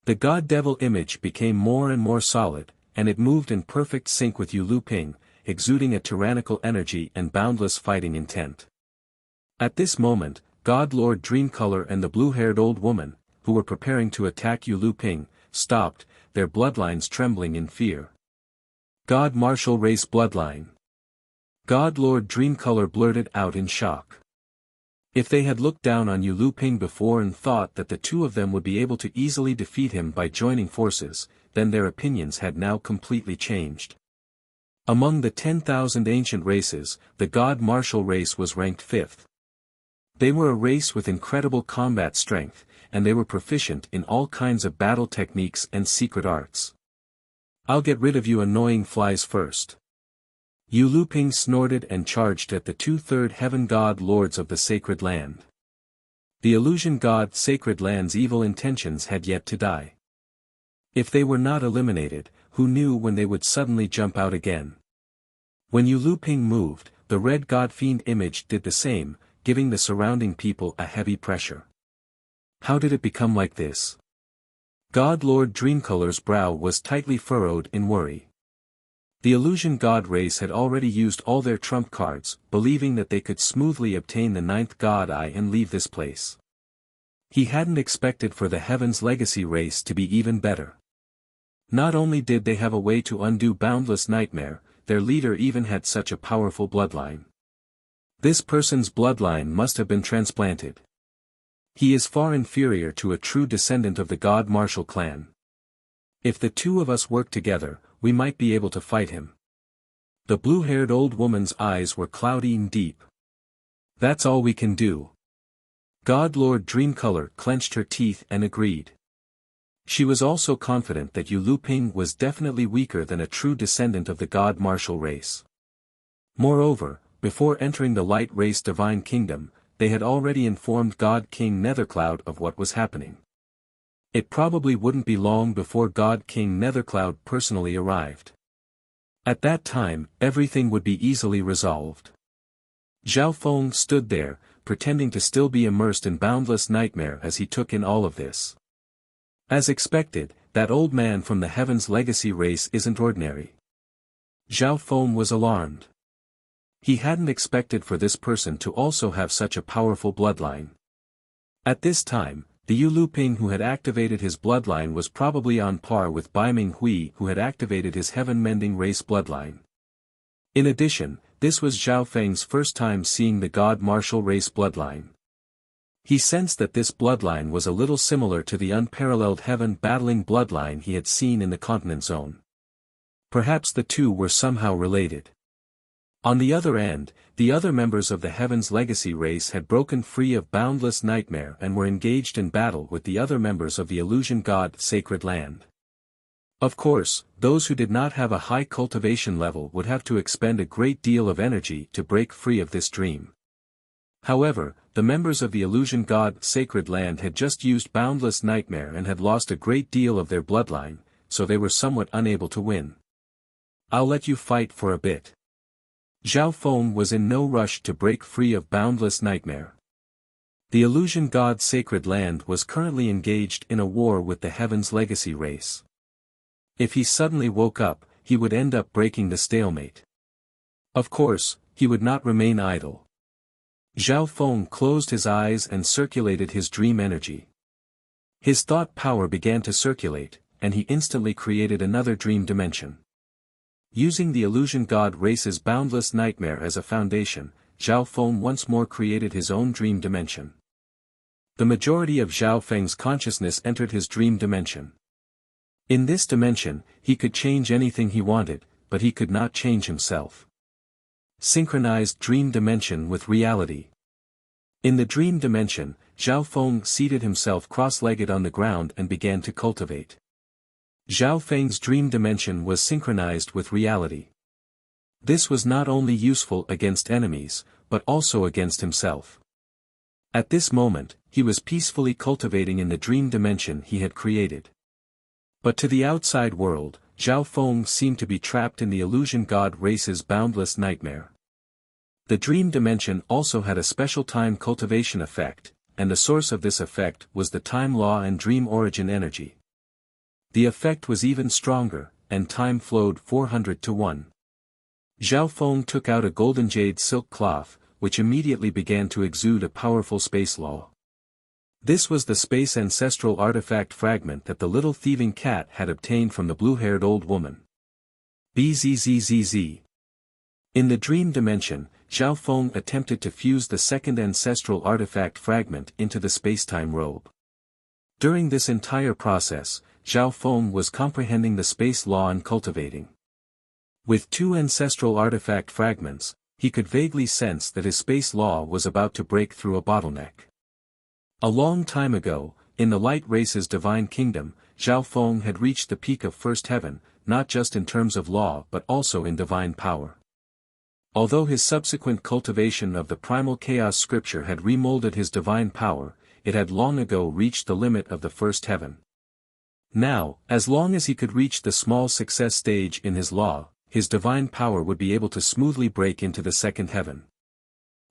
The god devil image became more and more solid, and it moved in perfect sync with Yu Luping, exuding a tyrannical energy and boundless fighting intent. At this moment, God Lord Dreamcolor and the blue-haired old woman, who were preparing to attack Yu Luping, stopped, their bloodlines trembling in fear. God Martial Race Bloodline. God Lord Dreamcolor blurted out in shock. If they had looked down on Yu Luping before and thought that the two of them would be able to easily defeat him by joining forces, then their opinions had now completely changed. Among the 10,000 ancient races, the God Martial race was ranked 5th. They were a race with incredible combat strength, and they were proficient in all kinds of battle techniques and secret arts. I'll get rid of you annoying flies first. Yu Luping snorted and charged at the 2/3 heaven god lords of the sacred land. The illusion god sacred land's evil intentions had yet to die. If they were not eliminated, who knew when they would suddenly jump out again? When Yu Luping moved, the red god fiend image did the same, giving the surrounding people a heavy pressure. How did it become like this? God Lord Dreamcolor's brow was tightly furrowed in worry. The illusion god race had already used all their trump cards, believing that they could smoothly obtain the 9th god eye and leave this place. He hadn't expected for the Heaven's Legacy race to be even better. Not only did they have a way to undo Boundless Nightmare, their leader even had such a powerful bloodline. This person's bloodline must have been transplanted. He is far inferior to a true descendant of the God Martial clan. If the two of us work together, we might be able to fight him. The blue-haired old woman's eyes were cloudy and deep. That's all we can do. God Lord Dreamcolor clenched her teeth and agreed. She was also confident that Yu Luping was definitely weaker than a true descendant of the God Martial race. Moreover, before entering the Light Race Divine Kingdom, they had already informed God King Nethercloud of what was happening. It probably wouldn't be long before God King Nethercloud personally arrived. At that time, everything would be easily resolved. Zhao Feng stood there, pretending to still be immersed in boundless nightmare as he took in all of this. As expected, that old man from the Heaven's Legacy race isn't ordinary. Zhao Feng was alarmed. He hadn't expected for this person to also have such a powerful bloodline. At this time, the Yu Luping who had activated his bloodline was probably on par with Bai Ming Hui who had activated his heaven-mending race bloodline. In addition, this was Zhao Feng's first time seeing the God Martial race bloodline. He sensed that this bloodline was a little similar to the unparalleled heaven-battling bloodline he had seen in the continent zone. Perhaps the two were somehow related. On the other end, the other members of the Heaven's Legacy race had broken free of boundless nightmare and were engaged in battle with the other members of the illusion god Sacred Land. Of course, those who did not have a high cultivation level would have to expend a great deal of energy to break free of this dream. However, the members of the illusion god Sacred Land had just used boundless nightmare and had lost a great deal of their bloodline, so they were somewhat unable to win. I'll let you fight for a bit. Zhao Feng was in no rush to break free of boundless nightmare. The illusion god Sacred Land was currently engaged in a war with the Heaven's Legacy race. If he suddenly woke up, he would end up breaking the stalemate. Of course, he would not remain idle. Zhao Feng closed his eyes and circulated his dream energy. His thought power began to circulate, and he instantly created another dream dimension. Using the illusion god race's boundless nightmare as a foundation, Zhao Feng once more created his own dream dimension. The majority of Zhao Feng's consciousness entered his dream dimension. In this dimension, he could change anything he wanted, but he could not change himself. Synchronized dream dimension with reality. In the dream dimension, Zhao Feng seated himself cross-legged on the ground and began to cultivate. Zhao Feng's dream dimension was synchronized with reality. This was not only useful against enemies, but also against himself. At this moment, he was peacefully cultivating in the dream dimension he had created. But to the outside world, Zhao Feng seemed to be trapped in the illusion god race's boundless nightmare. The dream dimension also had a special time cultivation effect, and the source of this effect was the time law and dream origin energy. The effect was even stronger, and time flowed 400 to 1. Zhao Feng took out a golden jade silk cloth, which immediately began to exude a powerful space law. This was the space ancestral artifact fragment that the little thieving cat had obtained from the blue-haired old woman. Bzzzzz. In the dream dimension, Zhao Feng attempted to fuse the second ancestral artifact fragment into the spacetime robe. During this entire process, Zhao Feng was comprehending the space law and cultivating. With two ancestral artifact fragments, he could vaguely sense that his space law was about to break through a bottleneck. A long time ago, in the light race's divine kingdom, Zhao Feng had reached the peak of first heaven, not just in terms of law but also in divine power. Although his subsequent cultivation of the primal chaos scripture had remolded his divine power, it had long ago reached the limit of the first heaven. Now, as long as he could reach the small success stage in his law, his divine power would be able to smoothly break into the second heaven.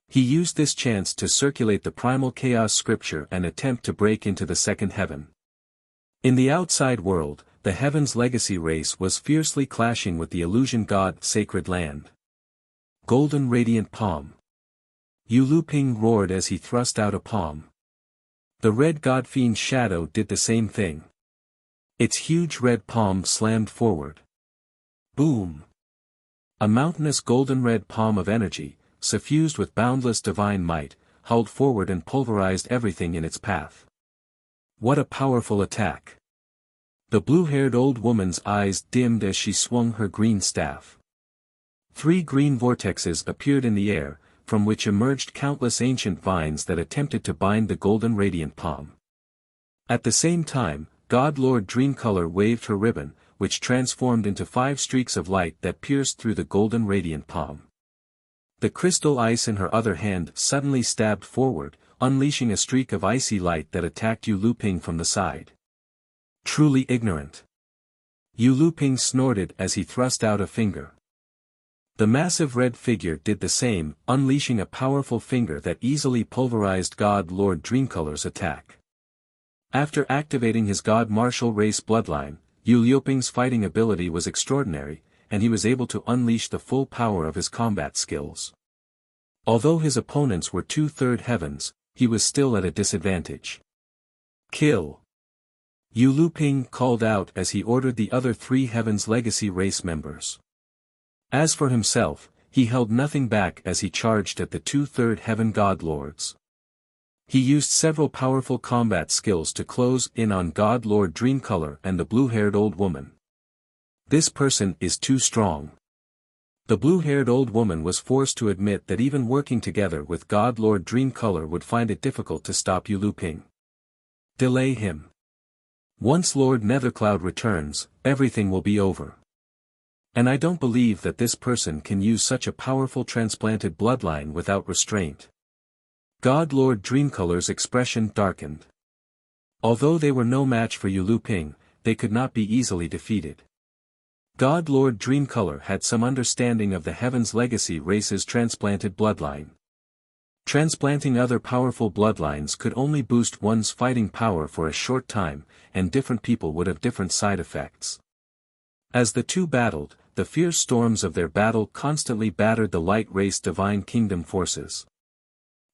He used this chance to circulate the primal chaos scripture and attempt to break into the second heaven. In the outside world, the heaven's legacy race was fiercely clashing with the illusion god sacred land. Golden radiant palm. Yu Luping roared as he thrust out a palm. The red godfiend's shadow did the same thing. Its huge red palm slammed forward. Boom! A mountainous golden red palm of energy, suffused with boundless divine might, hurled forward and pulverized everything in its path. What a powerful attack! The blue-haired old woman's eyes dimmed as she swung her green staff. 3 green vortexes appeared in the air, from which emerged countless ancient vines that attempted to bind the golden radiant palm. At the same time, God Lord Dreamcolor waved her ribbon, which transformed into 5 streaks of light that pierced through the golden radiant palm. The crystal ice in her other hand suddenly stabbed forward, unleashing a streak of icy light that attacked Yu Luping from the side. Truly ignorant. Yu Luping snorted as he thrust out a finger. The massive red figure did the same, unleashing a powerful finger that easily pulverized God Lord Dreamcolor's attack. After activating his God Martial race bloodline, Yu Luping's fighting ability was extraordinary, and he was able to unleash the full power of his combat skills. Although his opponents were 2/3 heavens, he was still at a disadvantage. Kill! Yu Luping called out as he ordered the other 3 heavens legacy race members. As for himself, he held nothing back as he charged at the 2/3 heaven god lords. He used several powerful combat skills to close in on God Lord Dreamcolor and the blue-haired old woman. This person is too strong. The blue-haired old woman was forced to admit that even working together with God Lord Dreamcolor would find it difficult to stop Yu Luping. Delay him. Once Lord Nethercloud returns, everything will be over. And I don't believe that this person can use such a powerful transplanted bloodline without restraint. God Lord Dreamcolor's expression darkened. Although they were no match for Yu Luping, they could not be easily defeated. God Lord Dreamcolor had some understanding of the Heaven's Legacy race's transplanted bloodline. Transplanting other powerful bloodlines could only boost one's fighting power for a short time, and different people would have different side effects. As the two battled, the fierce storms of their battle constantly battered the light race divine kingdom forces.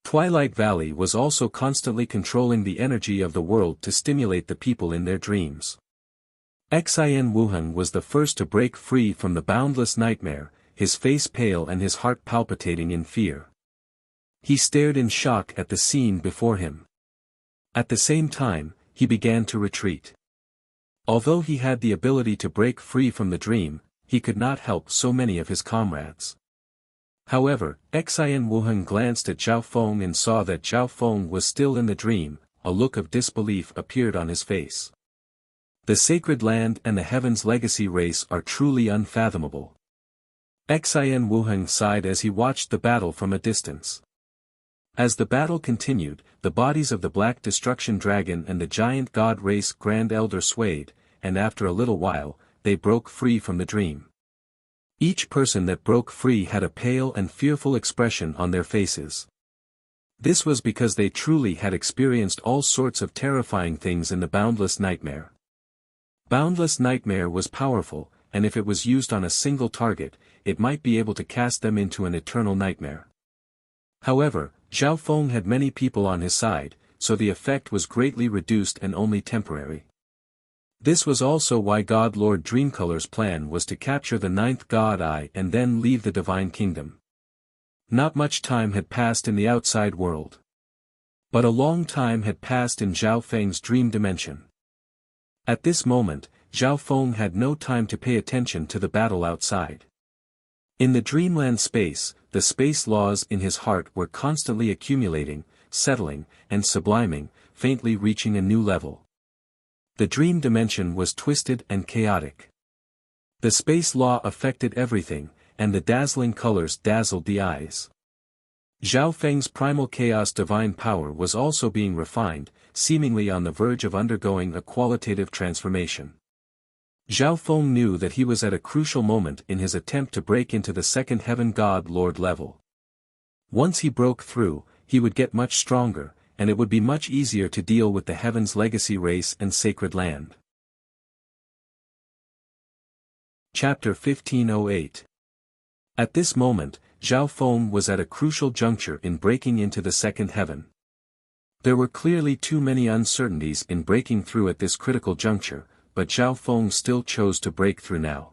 Twilight Valley was also constantly controlling the energy of the world to stimulate the people in their dreams. Xin Wuhan was the first to break free from the boundless nightmare, his face pale and his heart palpitating in fear. He stared in shock at the scene before him. At the same time, he began to retreat. Although he had the ability to break free from the dream, he could not help so many of his comrades. However, Xin Wuhan glanced at Zhao Feng and saw that Zhao Feng was still in the dream. A look of disbelief appeared on his face. The sacred land and the Heaven's Legacy race are truly unfathomable. Xin Wuheng sighed as he watched the battle from a distance. As the battle continued, the bodies of the Black Destruction Dragon and the giant god race Grand Elder swayed, and after a little while, they broke free from the dream. Each person that broke free had a pale and fearful expression on their faces. This was because they truly had experienced all sorts of terrifying things in the Boundless Nightmare. Boundless Nightmare was powerful, and if it was used on a single target, it might be able to cast them into an eternal nightmare. However, Zhao Feng had many people on his side, so the effect was greatly reduced and only temporary. This was also why God Lord Dreamcolor's plan was to capture the ninth God Eye and then leave the Divine Kingdom. Not much time had passed in the outside world. But a long time had passed in Zhao Feng's dream dimension. At this moment, Zhao Feng had no time to pay attention to the battle outside. In the dreamland space, the space laws in his heart were constantly accumulating, settling, and subliming, faintly reaching a new level. The dream dimension was twisted and chaotic. The space law affected everything, and the dazzling colors dazzled the eyes. Zhao Feng's primal chaos divine power was also being refined, seemingly on the verge of undergoing a qualitative transformation. Zhao Feng knew that he was at a crucial moment in his attempt to break into the second Heaven God Lord level. Once he broke through, he would get much stronger, and it would be much easier to deal with the Heaven's legacy race and sacred land. Chapter 1508. At this moment, Zhao Feng was at a crucial juncture in breaking into the second heaven. There were clearly too many uncertainties in breaking through at this critical juncture, but Zhao Feng still chose to break through now.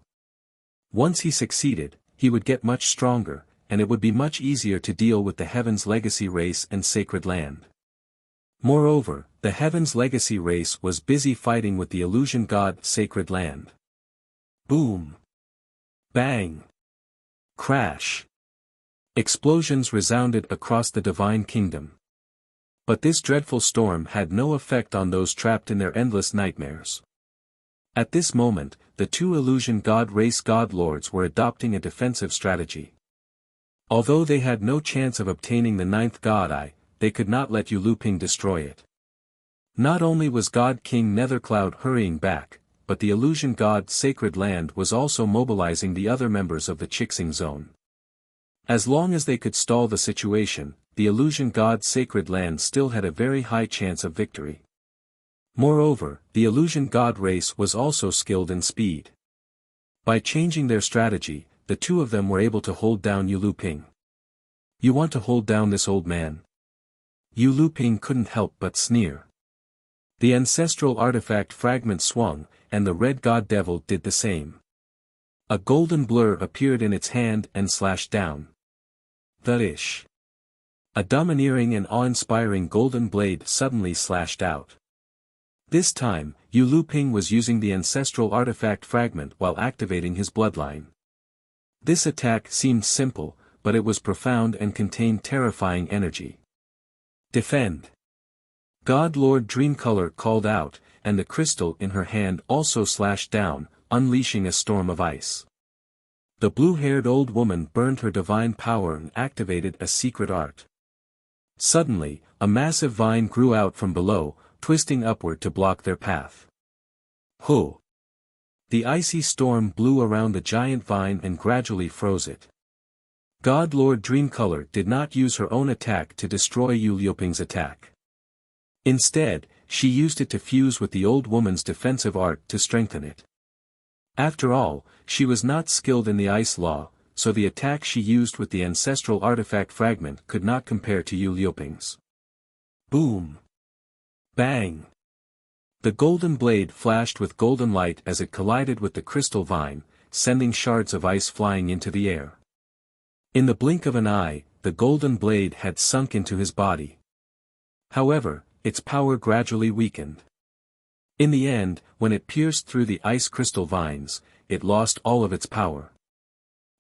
Once he succeeded, he would get much stronger, and it would be much easier to deal with the Heaven's legacy race and sacred land. Moreover, the Heaven's legacy race was busy fighting with the illusion god sacred land. Boom! Bang! Crash! Explosions resounded across the Divine Kingdom. But this dreadful storm had no effect on those trapped in their endless nightmares. At this moment, the two illusion god race god lords were adopting a defensive strategy. Although they had no chance of obtaining the ninth god eye, they could not let Yu Luping destroy it. Not only was God King Nethercloud hurrying back, but the illusion god Sacred Land was also mobilizing the other members of the Chixing Zone. As long as they could stall the situation, the illusion god Sacred Land still had a very high chance of victory. Moreover, the illusion god race was also skilled in speed. By changing their strategy, the two of them were able to hold down Yu Luping. "You want to hold down this old man?" Yu Luping couldn't help but sneer. The ancestral artifact fragment swung, and the red god devil did the same. A golden blur appeared in its hand and slashed down. The-ish. A domineering and awe-inspiring golden blade suddenly slashed out. This time, Yu Luping was using the ancestral artifact fragment while activating his bloodline. This attack seemed simple, but it was profound and contained terrifying energy. "Defend!" God Lord Dreamcolor called out, and the crystal in her hand also slashed down, unleashing a storm of ice. The blue-haired old woman burned her divine power and activated a secret art. Suddenly, a massive vine grew out from below, twisting upward to block their path. Ho! The icy storm blew around the giant vine and gradually froze it. God Lord Dreamcolor did not use her own attack to destroy Yu Luping's attack. Instead, she used it to fuse with the old woman's defensive art to strengthen it. After all, she was not skilled in the ice law, so the attack she used with the ancestral artifact fragment could not compare to Yu Luping's. Boom! Bang! The golden blade flashed with golden light as it collided with the crystal vine, sending shards of ice flying into the air. In the blink of an eye, the golden blade had sunk into his body. However, its power gradually weakened. In the end, when it pierced through the ice crystal vines, it lost all of its power.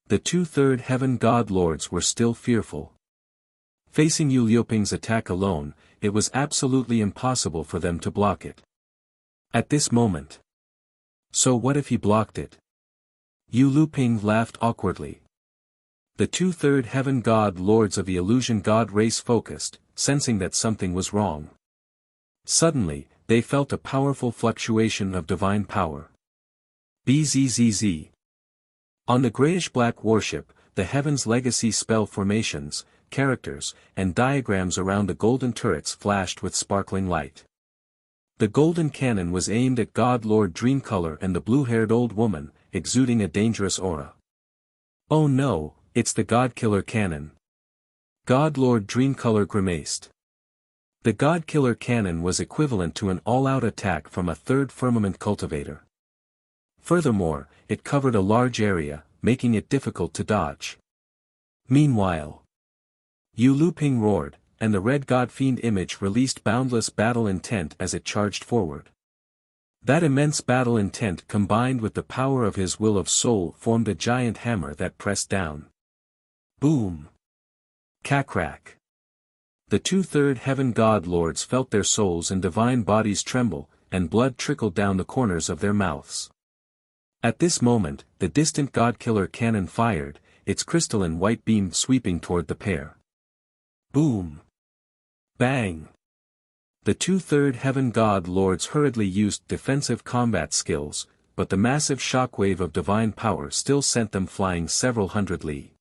The two-third heaven god lords were still fearful. Facing Yu Luping's attack alone, it was absolutely impossible for them to block it. At this moment. So what if he blocked it? Yu Luping laughed awkwardly. The two-third heaven god lords of the illusion god race focused, sensing that something was wrong. Suddenly, they felt a powerful fluctuation of divine power. Bzzz. On the grayish-black warship, the Heaven's Legacy spell formations, characters, and diagrams around the golden turrets flashed with sparkling light. The golden cannon was aimed at God Lord Dreamcolor and the blue-haired old woman, exuding a dangerous aura. Oh no, it's the God-Killer cannon. God Lord Dreamcolor grimaced. The God-Killer cannon was equivalent to an all-out attack from a third firmament cultivator. Furthermore, it covered a large area, making it difficult to dodge. Meanwhile, Yu Luping roared, and the red God-Fiend image released boundless battle intent as it charged forward. That immense battle intent combined with the power of his will of soul formed a giant hammer that pressed down. Boom! Crack! The two-third heaven god lords felt their souls and divine bodies tremble, and blood trickled down the corners of their mouths. At this moment, the distant God-Killer cannon fired, its crystalline white beam sweeping toward the pair. Boom! Bang! The two-third heaven god lords hurriedly used defensive combat skills, but the massive shockwave of divine power still sent them flying several hundred li.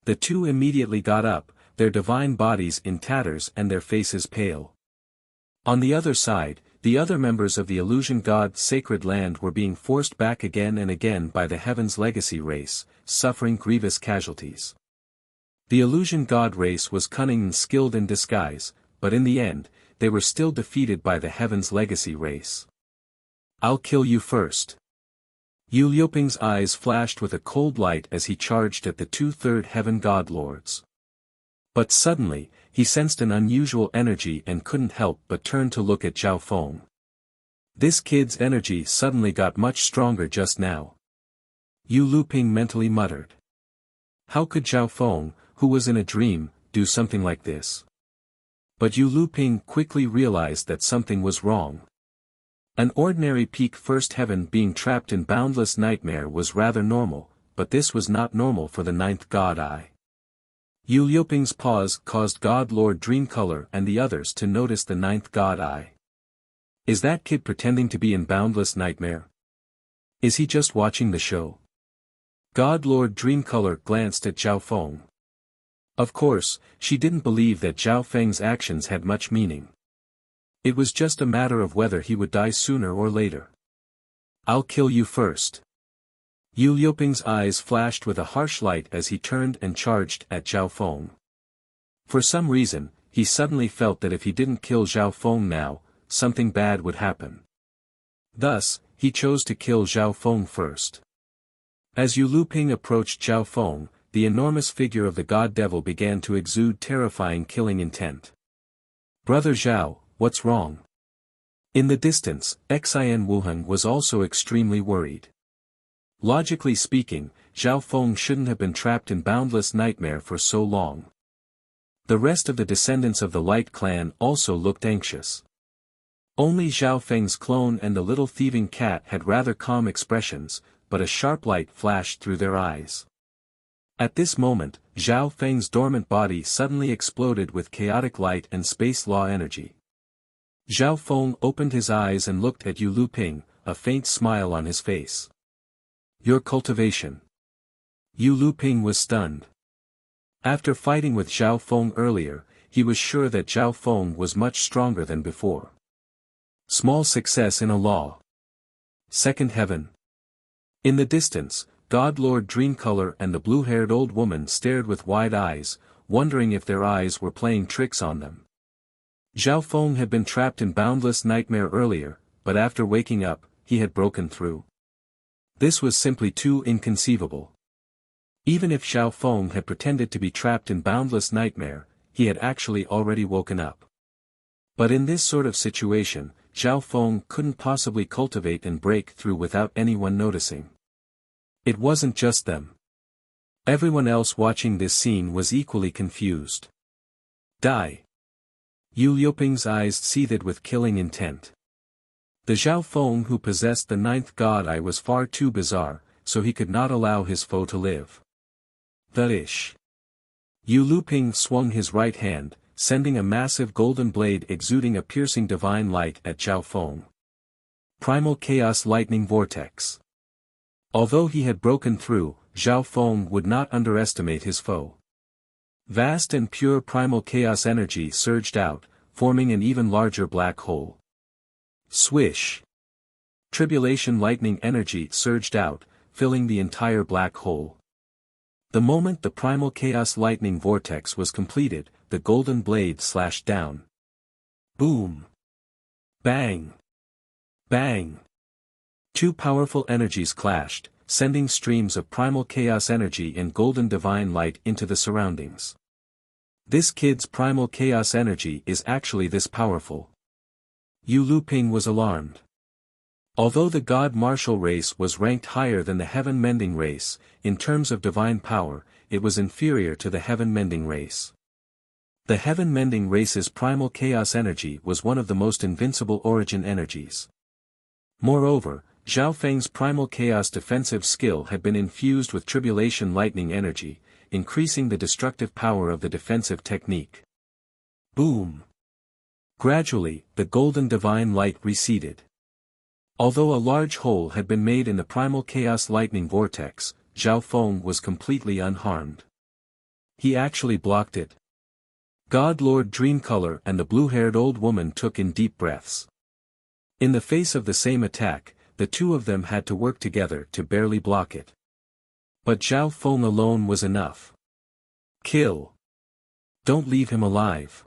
The two immediately got up, their divine bodies in tatters and their faces pale. On the other side, the other members of the illusion god Sacred Land were being forced back again and again by the Heaven's Legacy race, suffering grievous casualties. The illusion god race was cunning and skilled in disguise, but in the end, they were still defeated by the Heaven's Legacy race. I'll kill you first. Yu Liuping's eyes flashed with a cold light as he charged at the two-third heaven god lords. But suddenly, he sensed an unusual energy and couldn't help but turn to look at Zhao Feng. This kid's energy suddenly got much stronger just now. Yu Luping mentally muttered. How could Zhao Feng, who was in a dream, do something like this? But Yu Luping quickly realized that something was wrong. An ordinary peak first heaven being trapped in boundless nightmare was rather normal, but this was not normal for the ninth god eye. Yu Liuping's pause caused God Lord Dreamcolor and the others to notice the ninth god eye. Is that kid pretending to be in boundless nightmare? Is he just watching the show? God Lord Dreamcolor glanced at Zhao Feng. Of course, she didn't believe that Zhao Feng's actions had much meaning. It was just a matter of whether he would die sooner or later. I'll kill you first. Yu Liuping's eyes flashed with a harsh light as he turned and charged at Zhao Feng. For some reason, he suddenly felt that if he didn't kill Zhao Feng now, something bad would happen. Thus, he chose to kill Zhao Feng first. As Yu Luping approached Zhao Feng, the enormous figure of the god devil began to exude terrifying killing intent. Brother Zhao, what's wrong? In the distance, Xin Wuhan was also extremely worried. Logically speaking, Zhao Feng shouldn't have been trapped in boundless nightmare for so long. The rest of the descendants of the Light Clan also looked anxious. Only Zhao Feng's clone and the little thieving cat had rather calm expressions, but a sharp light flashed through their eyes. At this moment, Zhao Feng's dormant body suddenly exploded with chaotic light and space law energy. Zhao Feng opened his eyes and looked at Yu Luping, a faint smile on his face. Your cultivation. Yu Luping was stunned. After fighting with Zhao Feng earlier, he was sure that Zhao Feng was much stronger than before. Small success in a law. Second heaven. In the distance, God Lord Dreamcolor and the blue-haired old woman stared with wide eyes, wondering if their eyes were playing tricks on them. Zhao Feng had been trapped in boundless nightmare earlier, but after waking up, he had broken through. This was simply too inconceivable. Even if Zhao Feng had pretended to be trapped in boundless nightmare, he had actually already woken up. But in this sort of situation, Zhao Feng couldn't possibly cultivate and break through without anyone noticing. It wasn't just them. Everyone else watching this scene was equally confused. Die. Yu Liuping's eyes seethed with killing intent. The Zhao Feng who possessed the ninth god eye was far too bizarre, so he could not allow his foe to live. The ish. Yu Luping swung his right hand, sending a massive golden blade exuding a piercing divine light at Zhao Feng. Primal Chaos Lightning Vortex. Although he had broken through, Zhao Feng would not underestimate his foe. Vast and pure primal chaos energy surged out, forming an even larger black hole. Swish. Tribulation lightning energy surged out, filling the entire black hole. The moment the primal chaos lightning vortex was completed, the golden blade slashed down. Boom! Bang! Bang! Two powerful energies clashed, sending streams of primal chaos energy and golden divine light into the surroundings. This kid's primal chaos energy is actually this powerful. Yu Luping was alarmed. Although the God Martial race was ranked higher than the Heaven Mending race, in terms of divine power, it was inferior to the Heaven Mending race. The Heaven Mending race's primal chaos energy was one of the most invincible origin energies. Moreover, Zhao Feng's primal chaos defensive skill had been infused with tribulation lightning energy, increasing the destructive power of the defensive technique. Boom! Gradually, the golden divine light receded. Although a large hole had been made in the primal chaos lightning vortex, Zhao Feng was completely unharmed. He actually blocked it. God Lord Dreamcolor and the blue-haired old woman took in deep breaths. In the face of the same attack, the two of them had to work together to barely block it. But Zhao Feng alone was enough. Kill. Don't leave him alive.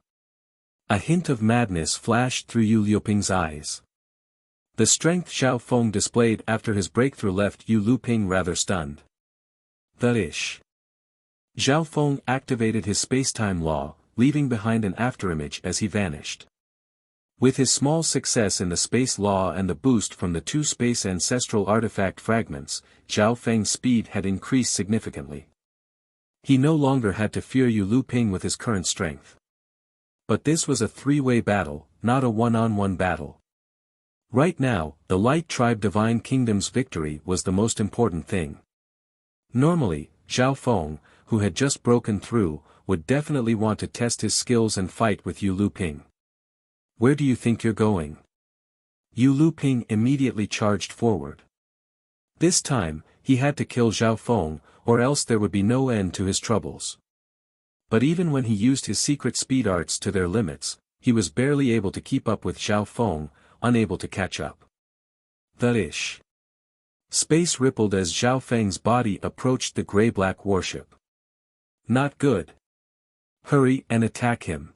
A hint of madness flashed through Yu Luping's eyes. The strength Zhao Feng displayed after his breakthrough left Yu Luping rather stunned. The ish. Zhao Feng activated his spacetime law, leaving behind an afterimage as he vanished. With his small success in the space law and the boost from the two space ancestral artifact fragments, Zhao Feng's speed had increased significantly. He no longer had to fear Yu Luping with his current strength. But this was a three-way battle, not a one-on-one battle. Right now, the Light Tribe Divine Kingdom's victory was the most important thing. Normally, Zhao Feng, who had just broken through, would definitely want to test his skills and fight with Yu Luping. Where do you think you're going? Yu Luping immediately charged forward. This time, he had to kill Zhao Feng, or else there would be no end to his troubles. But even when he used his secret speed arts to their limits, he was barely able to keep up with Zhao Feng, unable to catch up. The ish. Space rippled as Zhao Feng's body approached the gray-black warship. Not good. Hurry and attack him.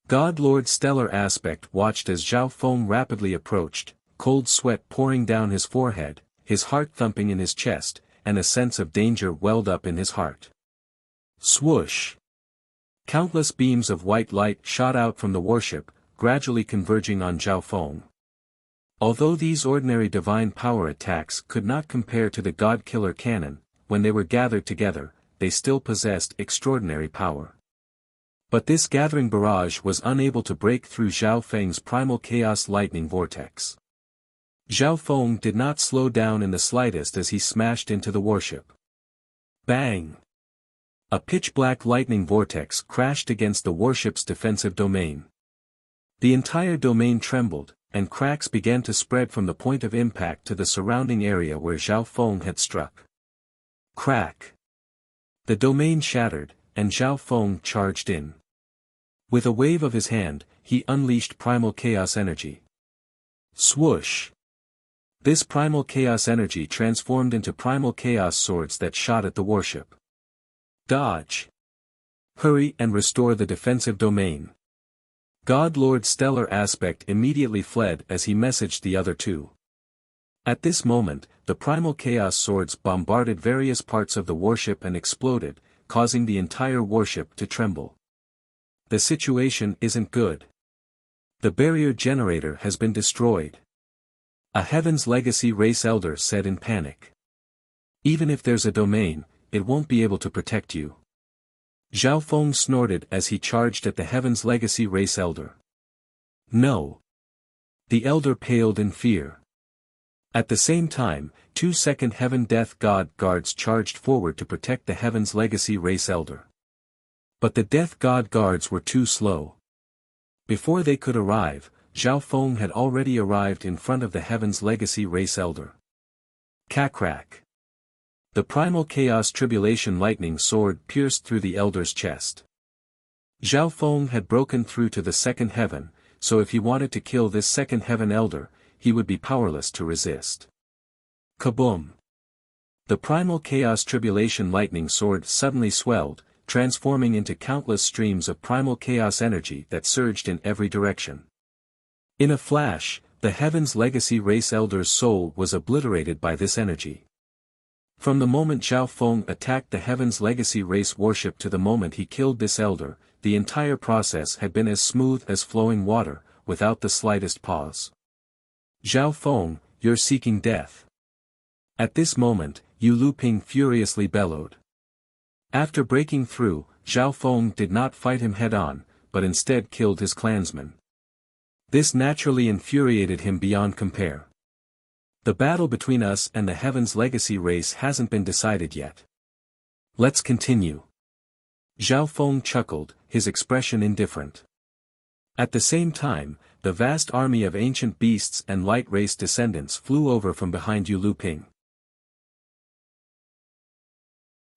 God Lord Stellar Aspect watched as Zhao Feng rapidly approached, cold sweat pouring down his forehead, his heart thumping in his chest, and a sense of danger welled up in his heart. Swoosh! Countless beams of white light shot out from the warship, gradually converging on Zhao Feng. Although these ordinary divine power attacks could not compare to the God Killer cannon, when they were gathered together, they still possessed extraordinary power. But this gathering barrage was unable to break through Zhao Feng's primal chaos lightning vortex. Zhao Feng did not slow down in the slightest as he smashed into the warship. Bang! A pitch-black lightning vortex crashed against the warship's defensive domain. The entire domain trembled, and cracks began to spread from the point of impact to the surrounding area where Zhao Feng had struck. Crack! The domain shattered, and Zhao Feng charged in. With a wave of his hand, he unleashed primal chaos energy. Swoosh! This primal chaos energy transformed into primal chaos swords that shot at the warship. Dodge! Hurry and restore the defensive domain. God Lord Stellar Aspect immediately fled as he messaged the other two. At this moment, the primal chaos swords bombarded various parts of the warship and exploded, causing the entire warship to tremble. The situation isn't good. The barrier generator has been destroyed. A Heaven's Legacy race elder said in panic. Even if there's a domain, it won't be able to protect you. Zhao Feng snorted as he charged at the Heaven's Legacy race elder. No. The elder paled in fear. At the same time, 2 second Heaven Death God guards charged forward to protect the Heaven's Legacy Race Elder. But the Death God guards were too slow. Before they could arrive, Zhao Feng had already arrived in front of the Heaven's Legacy Race Elder. Crack. The Primal Chaos Tribulation Lightning Sword pierced through the Elder's chest. Zhao Feng had broken through to the second heaven, so if he wanted to kill this second Heaven Elder, he would be powerless to resist. Kaboom! The Primal Chaos Tribulation Lightning Sword suddenly swelled, transforming into countless streams of primal chaos energy that surged in every direction. In a flash, the Heaven's Legacy Race Elder's soul was obliterated by this energy. From the moment Zhao Feng attacked the Heaven's Legacy Race warship to the moment he killed this elder, the entire process had been as smooth as flowing water, without the slightest pause. Zhao Feng, you're seeking death. At this moment, Yu Luping furiously bellowed. After breaking through, Zhao Feng did not fight him head-on, but instead killed his clansman. This naturally infuriated him beyond compare. The battle between us and the Heaven's Legacy race hasn't been decided yet. Let's continue. Zhao Feng chuckled, his expression indifferent. At the same time, the vast army of ancient beasts and light race descendants flew over from behind Yu Luping.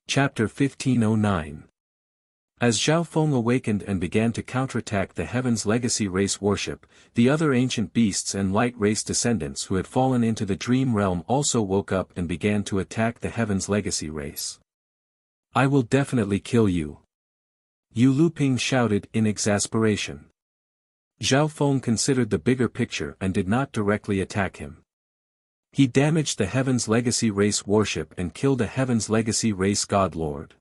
Chapter 1509. As Zhao Feng awakened and began to counterattack the Heaven's Legacy race warship, the other ancient beasts and light race descendants who had fallen into the dream realm also woke up and began to attack the Heaven's Legacy race. I will definitely kill you. Yu Luping shouted in exasperation. Zhao Feng considered the bigger picture and did not directly attack him. He damaged the Heaven's Legacy race warship and killed a Heaven's Legacy race god lord.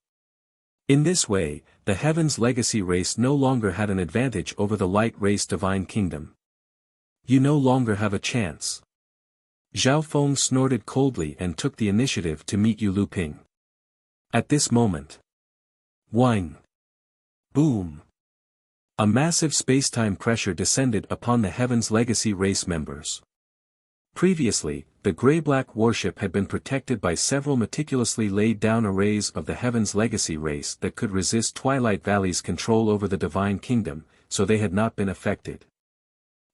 In this way, the Heaven's Legacy race no longer had an advantage over the light race divine kingdom. You no longer have a chance. Zhao Feng snorted coldly and took the initiative to meet Yu Luping. At this moment. Whing! Boom! A massive spacetime pressure descended upon the Heaven's Legacy race members. Previously, the Grey-Black warship had been protected by several meticulously laid-down arrays of the Heaven's Legacy race that could resist Twilight Valley's control over the Divine Kingdom, so they had not been affected.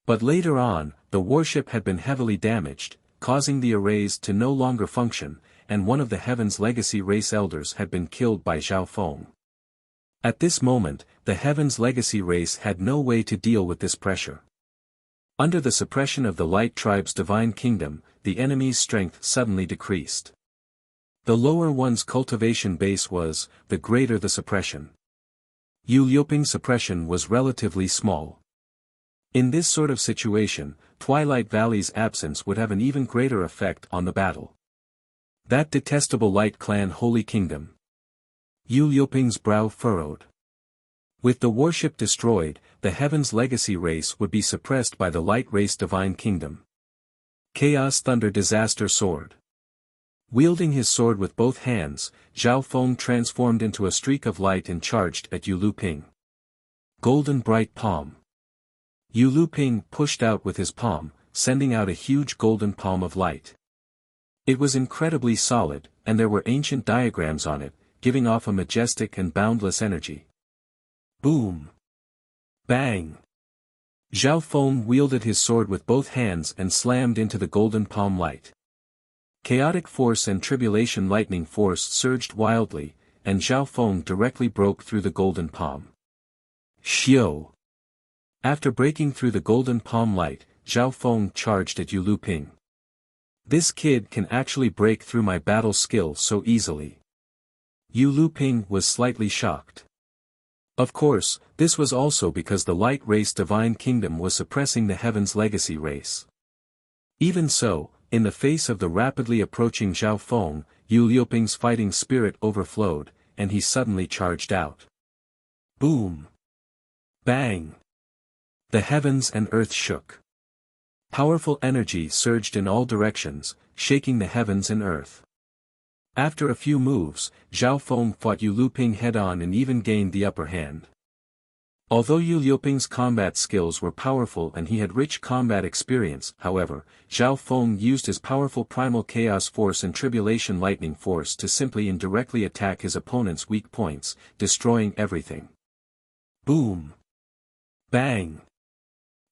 But later on, the warship had been heavily damaged, causing the arrays to no longer function, and one of the Heaven's Legacy race elders had been killed by Zhao Feng. At this moment, the Heaven's Legacy race had no way to deal with this pressure. Under the suppression of the Light Tribe's Divine Kingdom, the enemy's strength suddenly decreased. The lower one's cultivation base was, the greater the suppression. Yu Luping's suppression was relatively small. In this sort of situation, Twilight Valley's absence would have an even greater effect on the battle. That detestable Light Clan Holy Kingdom. Yu Luping's brow furrowed. With the warship destroyed, the Heaven's Legacy race would be suppressed by the Light Race Divine Kingdom. Chaos Thunder Disaster Sword. Wielding his sword with both hands, Zhao Feng transformed into a streak of light and charged at Yu Luping. Golden Bright Palm. Yu Luping pushed out with his palm, sending out a huge golden palm of light. It was incredibly solid, and there were ancient diagrams on it, giving off a majestic and boundless energy. Boom! Bang! Zhao Feng wielded his sword with both hands and slammed into the golden palm light. Chaotic force and tribulation lightning force surged wildly, and Zhao Feng directly broke through the golden palm. Xiao! After breaking through the golden palm light, Zhao Feng charged at Yu Luping. This kid can actually break through my battle skill so easily. Yu Luping was slightly shocked. Of course, this was also because the Light Race Divine Kingdom was suppressing the Heaven's Legacy race. Even so, in the face of the rapidly approaching Zhao Feng, Yu Luping's fighting spirit overflowed, and he suddenly charged out. Boom! Bang! The heavens and earth shook. Powerful energy surged in all directions, shaking the heavens and earth. After a few moves, Zhao Feng fought Yu Luping head-on and even gained the upper hand. Although Yu Liuping's combat skills were powerful and he had rich combat experience, however, Zhao Feng used his powerful primal chaos force and tribulation lightning force to simply indirectly attack his opponent's weak points, destroying everything. Boom! Bang!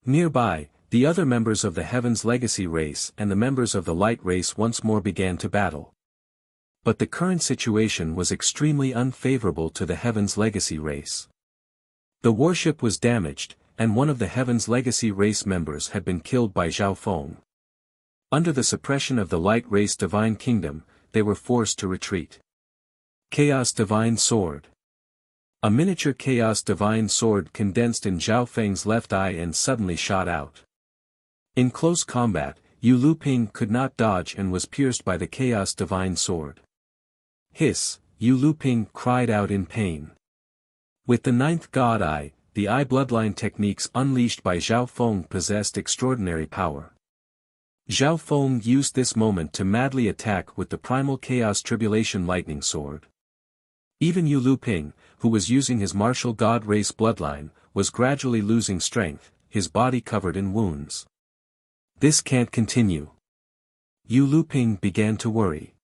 Nearby, the other members of the Heaven's Legacy race and the members of the Light race once more began to battle. But the current situation was extremely unfavorable to the Heaven's Legacy race. The warship was damaged, and one of the Heaven's Legacy race members had been killed by Zhao Feng. Under the suppression of the Light race Divine Kingdom, they were forced to retreat. Chaos Divine Sword. A miniature Chaos Divine Sword condensed in Zhao Feng's left eye and suddenly shot out. In close combat, Yu Liuping could not dodge and was pierced by the Chaos Divine Sword. Hiss, Yu Liuping cried out in pain. With the ninth God Eye, the eye bloodline techniques unleashed by Zhao Feng possessed extraordinary power. Zhao Feng used this moment to madly attack with the primal Chaos Tribulation Lightning Sword. Even Yu Liuping, who was using his martial god race bloodline, was gradually losing strength, his body covered in wounds. This can't continue. Yu Liuping began to worry.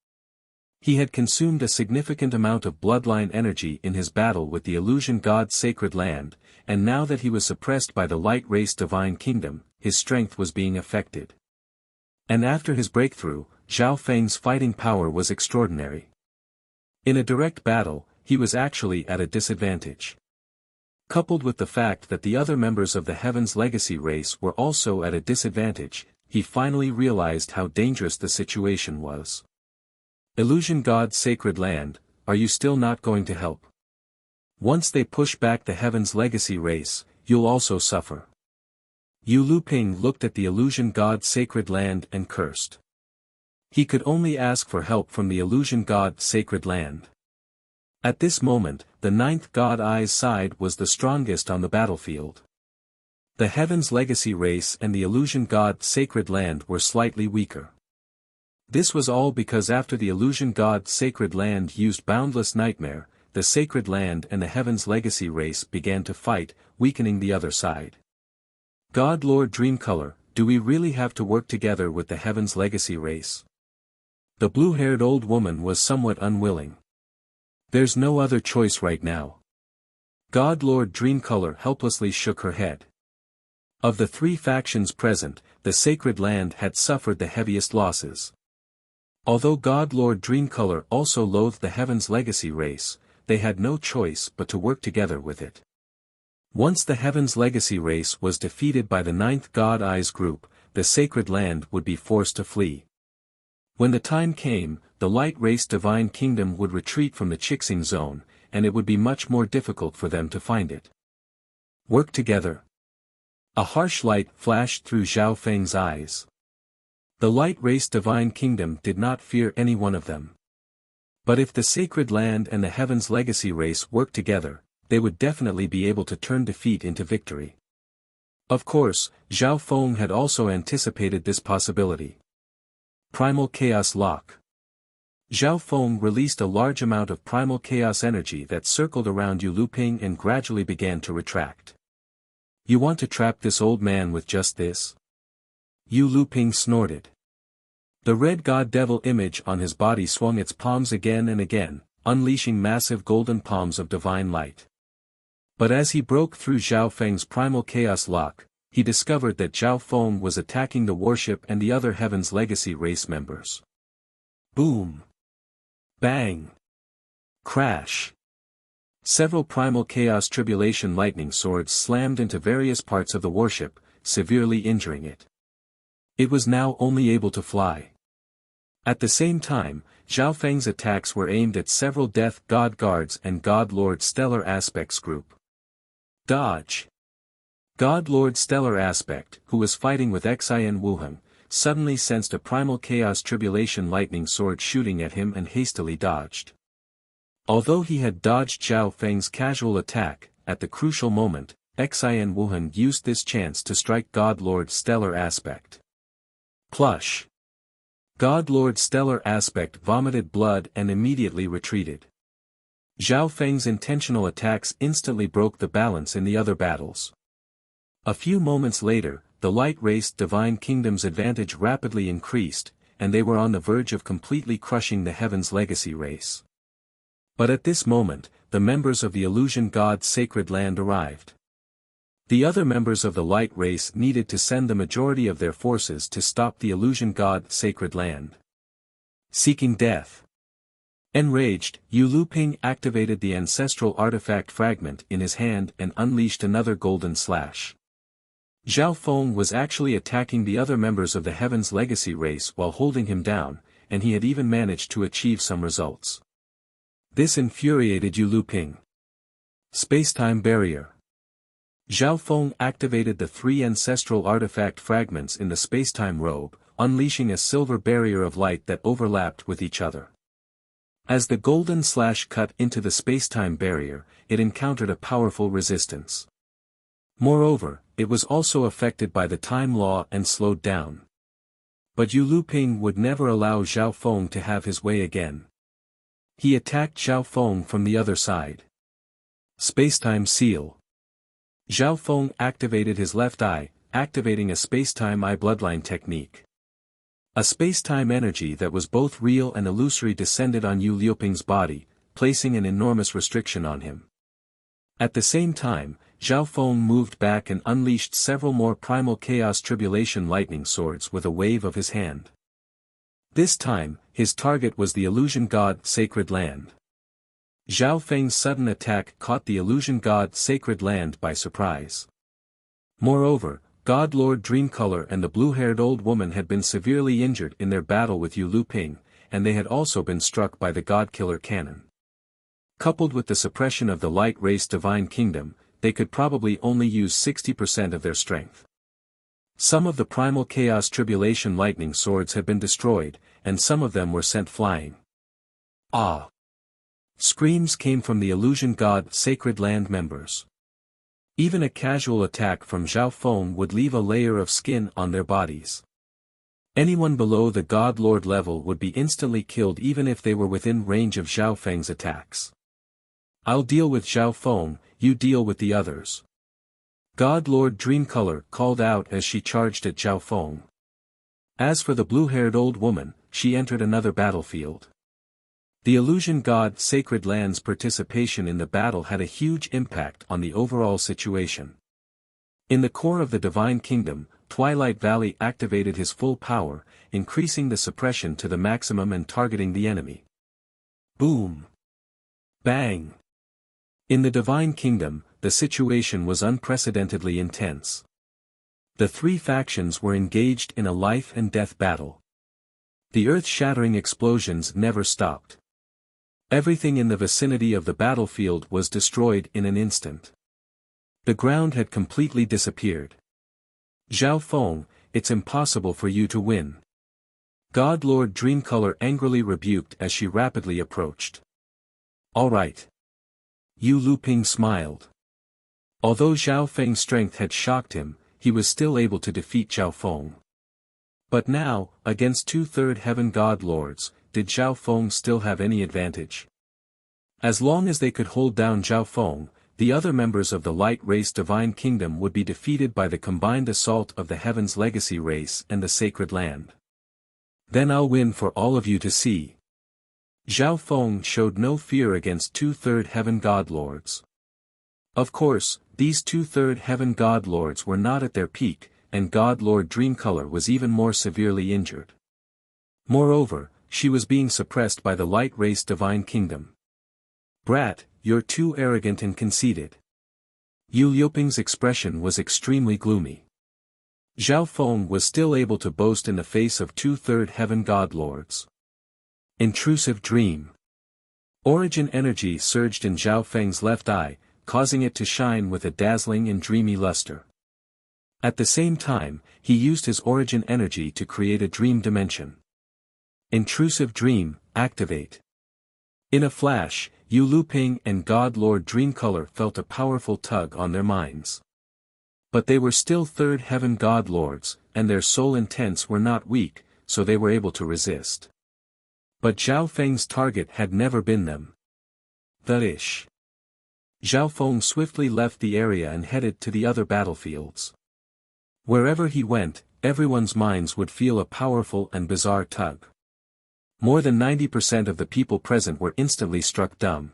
He had consumed a significant amount of bloodline energy in his battle with the illusion god Sacred Land, and now that he was suppressed by the Light race Divine Kingdom, his strength was being affected. And after his breakthrough, Zhao Feng's fighting power was extraordinary. In a direct battle, he was actually at a disadvantage. Coupled with the fact that the other members of the Heaven's Legacy race were also at a disadvantage, he finally realized how dangerous the situation was. Illusion God Sacred Land, are you still not going to help? Once they push back the Heaven's Legacy race, you'll also suffer. Yu Liuping looked at the illusion god Sacred Land and cursed. He could only ask for help from the illusion god Sacred Land. At this moment, the ninth god Eye's side was the strongest on the battlefield. The Heaven's Legacy race and the illusion god Sacred Land were slightly weaker. This was all because after the illusion god Sacred Land used Boundless Nightmare, the Sacred Land and the Heaven's Legacy race began to fight, weakening the other side. God Lord Dreamcolor, do we really have to work together with the Heaven's Legacy race? The blue-haired old woman was somewhat unwilling. There's no other choice right now. God Lord Dreamcolor helplessly shook her head. Of the three factions present, the Sacred Land had suffered the heaviest losses. Although God Lord Dreamcolor also loathed the Heaven's Legacy race, they had no choice but to work together with it. Once the Heaven's Legacy race was defeated by the ninth God Eye's group, the Sacred Land would be forced to flee. When the time came, the Light race Divine Kingdom would retreat from the Chixing Zone, and it would be much more difficult for them to find it. Work together. A harsh light flashed through Zhao Feng's eyes. The Light race Divine Kingdom did not fear any one of them. But if the Sacred Land and the Heaven's Legacy race worked together, they would definitely be able to turn defeat into victory. Of course, Zhao Feng had also anticipated this possibility. Primal Chaos Lock. Zhao Feng released a large amount of primal chaos energy that circled around Yu Liuping and gradually began to retract. You want to trap this old man with just this? Yu Liuping snorted. The red god devil image on his body swung its palms again and again, unleashing massive golden palms of divine light. But as he broke through Zhao Feng's primal chaos lock, he discovered that Zhao Feng was attacking the warship and the other Heaven's Legacy race members. Boom! Bang! Crash! Several primal chaos tribulation lightning swords slammed into various parts of the warship, severely injuring it. It was now only able to fly. At the same time, Zhao Feng's attacks were aimed at several Death God Guards and God Lord Stellar Aspects group. Dodge! God Lord Stellar Aspect, who was fighting with Xian Wuheng, suddenly sensed a primal chaos tribulation lightning sword shooting at him and hastily dodged. Although he had dodged Zhao Feng's casual attack, at the crucial moment, Xian Wuheng used this chance to strike God Lord Stellar Aspect. Plush! God Lord Stellar Aspect vomited blood and immediately retreated. Zhao Feng's intentional attacks instantly broke the balance in the other battles. A few moments later, the light-raced Divine Kingdom's advantage rapidly increased, and they were on the verge of completely crushing the Heaven's Legacy race. But at this moment, the members of the Illusion God's sacred land arrived. The other members of the light race needed to send the majority of their forces to stop the Illusion God's sacred land. Seeking death. Enraged, Yu Luping activated the ancestral artifact fragment in his hand and unleashed another golden slash. Zhao Feng was actually attacking the other members of the Heaven's Legacy race while holding him down, and he had even managed to achieve some results. This infuriated Yu Luping. Space-time barrier. Zhao Feng activated the 3 ancestral artifact fragments in the space-time robe, unleashing a silver barrier of light that overlapped with each other. As the golden slash cut into the space-time barrier, it encountered a powerful resistance. Moreover, it was also affected by the time law and slowed down. But Yu Luping would never allow Zhao Feng to have his way again. He attacked Zhao Feng from the other side. Space-time seal. Zhao Feng activated his left eye, activating a space-time eye bloodline technique. A space-time energy that was both real and illusory descended on Yu Luping's body, placing an enormous restriction on him. At the same time, Zhao Feng moved back and unleashed several more primal chaos tribulation lightning swords with a wave of his hand. This time, his target was the Illusion God Sacred Land. Zhao Feng's sudden attack caught the Illusion God Sacred Land by surprise. Moreover, God Lord Dreamcolor and the blue-haired old woman had been severely injured in their battle with Yu Luping, and they had also been struck by the God-Killer cannon. Coupled with the suppression of the light race Divine Kingdom, they could probably only use 60% of their strength. Some of the primal chaos tribulation lightning swords had been destroyed, and some of them were sent flying. Ah! Screams came from the Illusion God Sacred Land members. Even a casual attack from Zhao Feng would leave a layer of skin on their bodies. Anyone below the God Lord level would be instantly killed even if they were within range of Zhao Feng's attacks. I'll deal with Zhao Feng, you deal with the others. God Lord Dreamcolor called out as she charged at Zhao Feng. As for the blue-haired old woman, she entered another battlefield. The Illusion God Sacred Land's participation in the battle had a huge impact on the overall situation. In the core of the Divine Kingdom, Twilight Valley activated his full power, increasing the suppression to the maximum and targeting the enemy. Boom! Bang! In the Divine Kingdom, the situation was unprecedentedly intense. The 3 factions were engaged in a life-and-death battle. The earth-shattering explosions never stopped. Everything in the vicinity of the battlefield was destroyed in an instant. The ground had completely disappeared. Zhao Feng, it's impossible for you to win. God Lord Dreamcolor angrily rebuked as she rapidly approached. All right. Yu Luping smiled. Although Zhao Feng's strength had shocked him, he was still able to defeat Zhao Feng. But now, against 2/3 Heaven God Lords, did Zhao Feng still have any advantage? As long as they could hold down Zhao Feng, the other members of the Light Race Divine Kingdom would be defeated by the combined assault of the Heaven's Legacy race and the Sacred Land. Then I'll win for all of you to see. Zhao Feng showed no fear against 2/3 Heaven God Lords. Of course, these 2/3 Heaven God Lords were not at their peak, and God Lord Dreamcolor was even more severely injured. Moreover, she was being suppressed by the Light Race Divine Kingdom. Brat, you're too arrogant and conceited. Yu Luping's expression was extremely gloomy. Zhao Feng was still able to boast in the face of 2/3 Heaven God Lords. Intrusive dream. Origin energy surged in Zhao Feng's left eye, causing it to shine with a dazzling and dreamy luster. At the same time, he used his origin energy to create a dream dimension. Intrusive dream, activate. In a flash, Yu Luping and God Lord Dreamcolor felt a powerful tug on their minds. But they were still 3rd Heaven God Lords, and their soul intents were not weak, so they were able to resist. But Zhao Feng's target had never been them. The Zhao Feng swiftly left the area and headed to the other battlefields. Wherever he went, everyone's minds would feel a powerful and bizarre tug. More than 90% of the people present were instantly struck dumb.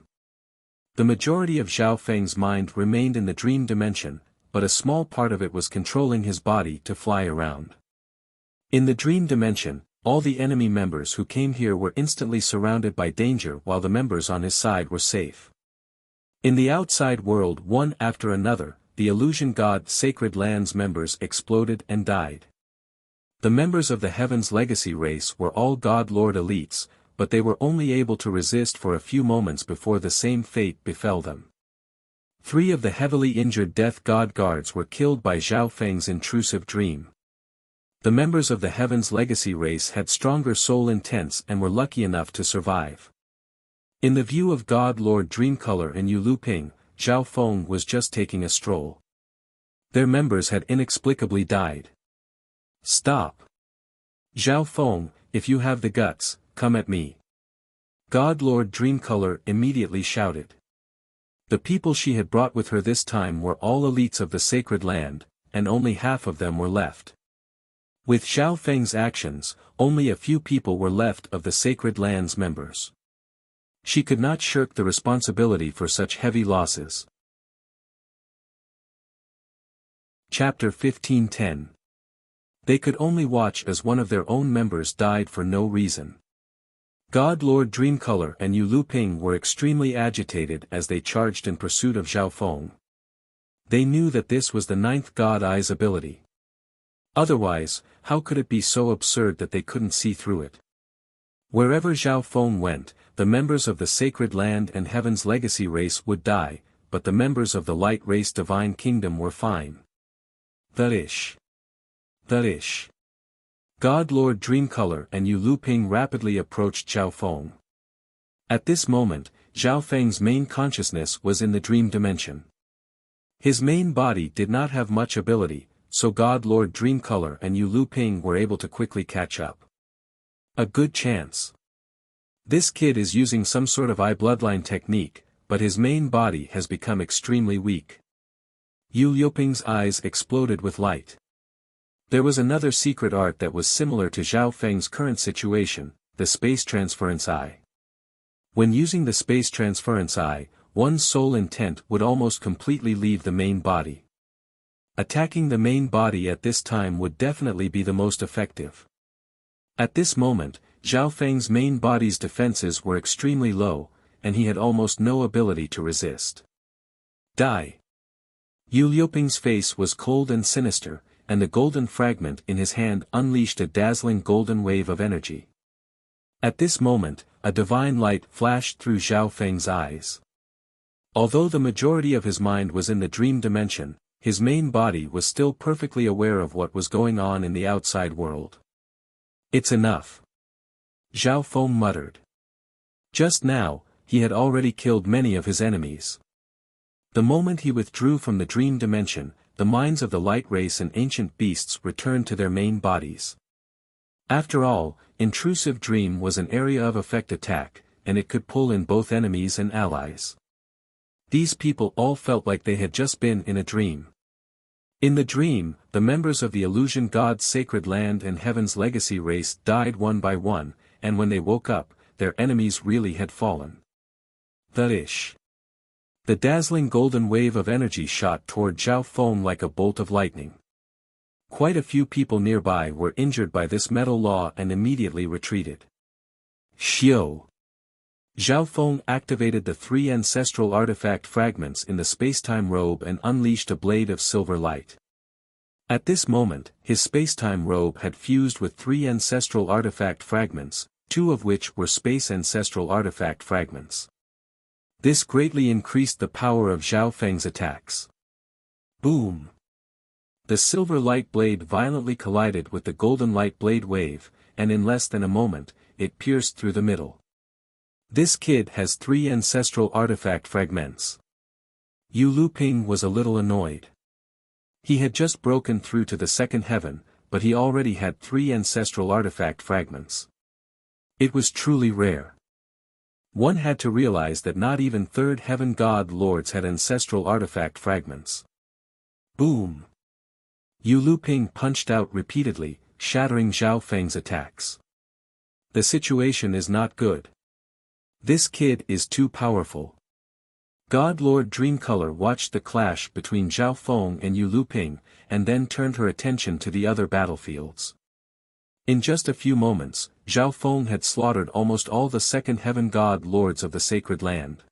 The majority of Zhao Feng's mind remained in the dream dimension, but a small part of it was controlling his body to fly around. In the dream dimension, all the enemy members who came here were instantly surrounded by danger while the members on his side were safe. In the outside world, one after another, the illusion god Sacred Lands members exploded and died. The members of the Heaven's Legacy race were all God Lord elites, but they were only able to resist for a few moments before the same fate befell them. 3 of the heavily injured Death God guards were killed by Zhao Feng's intrusive dream. The members of the Heaven's Legacy race had stronger soul intents and were lucky enough to survive. In the view of God Lord Dreamcolor and Yu Luping, Zhao Feng was just taking a stroll. Their members had inexplicably died. Stop! Zhao Feng, if you have the guts, come at me. God Lord Dreamcolor immediately shouted. The people she had brought with her this time were all elites of the Sacred Land, and only half of them were left. With Zhao Feng's actions, only a few people were left of the Sacred Land's members. She could not shirk the responsibility for such heavy losses. Chapter 15:10. They could only watch as one of their own members died for no reason. God Lord Dreamcolor and Yu Luping were extremely agitated as they charged in pursuit of Zhao Feng. They knew that this was the 9th God Eye's ability. Otherwise, how could it be so absurd that they couldn't see through it? Wherever Zhao Feng went, the members of the Sacred Land and Heaven's Legacy race would die, but the members of the Light Race Divine Kingdom were fine. The God Lord Dreamcolor and Yu Luping rapidly approached Zhao Feng. At this moment, Zhao Feng's main consciousness was in the dream dimension. His main body did not have much ability, so God Lord Dreamcolor and Yu Luping were able to quickly catch up. A good chance. This kid is using some sort of eye bloodline technique, but his main body has become extremely weak. Yu Luping's eyes exploded with light. There was another secret art that was similar to Zhao Feng's current situation, the space transference eye. When using the space transference eye, one's soul intent would almost completely leave the main body. Attacking the main body at this time would definitely be the most effective. At this moment, Zhao Feng's main body's defenses were extremely low, and he had almost no ability to resist. Die! Yu Luping's face was cold and sinister, and the golden fragment in his hand unleashed a dazzling golden wave of energy. At this moment, a divine light flashed through Zhao Feng's eyes. Although the majority of his mind was in the dream dimension, his main body was still perfectly aware of what was going on in the outside world. It's enough. Zhao Feng muttered. Just now, he had already killed many of his enemies. The moment he withdrew from the dream dimension, the minds of the light race and ancient beasts returned to their main bodies. After all, intrusive dream was an area of effect attack, and it could pull in both enemies and allies. These people all felt like they had just been in a dream. In the dream, the members of the illusion god's Sacred Land and Heaven's Legacy race died one by one, and when they woke up, their enemies really had fallen. The dazzling golden wave of energy shot toward Zhao Feng like a bolt of lightning. Quite a few people nearby were injured by this metal law and immediately retreated. Xiao! Zhao Feng activated the 3 ancestral artifact fragments in the spacetime robe and unleashed a blade of silver light. At this moment, his spacetime robe had fused with 3 ancestral artifact fragments, 2 of which were space ancestral artifact fragments. This greatly increased the power of Zhao Feng's attacks. Boom! The silver light blade violently collided with the golden light blade wave, and in less than a moment, it pierced through the middle. This kid has 3 ancestral artifact fragments. Yu Luping was a little annoyed. He had just broken through to the 2nd heaven, but he already had 3 ancestral artifact fragments. It was truly rare. One had to realize that not even third heaven god lords had ancestral artifact fragments. Boom! Yu Luping punched out repeatedly, shattering Zhao Feng's attacks. The situation is not good. This kid is too powerful. God Lord Dreamcolor watched the clash between Zhao Feng and Yu Luping, and then turned her attention to the other battlefields. In just a few moments, Zhao Feng had slaughtered almost all the second heaven god lords of the sacred land.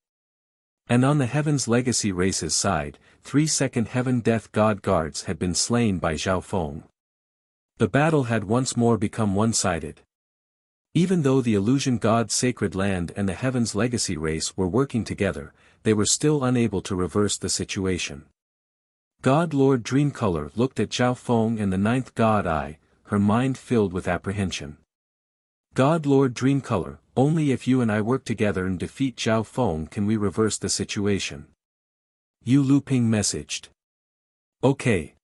And on the heaven's legacy race's side, 3 second heaven death god guards had been slain by Zhao Feng. The battle had once more become one-sided. Even though the illusion god sacred land and the heaven's legacy race were working together, they were still unable to reverse the situation. God Lord Dreamcolor looked at Zhao Feng and the 9th god eye, her mind filled with apprehension. God Lord Dreamcolor, only if you and I work together and defeat Zhao Feng can we reverse the situation. Yu Luping messaged. Okay.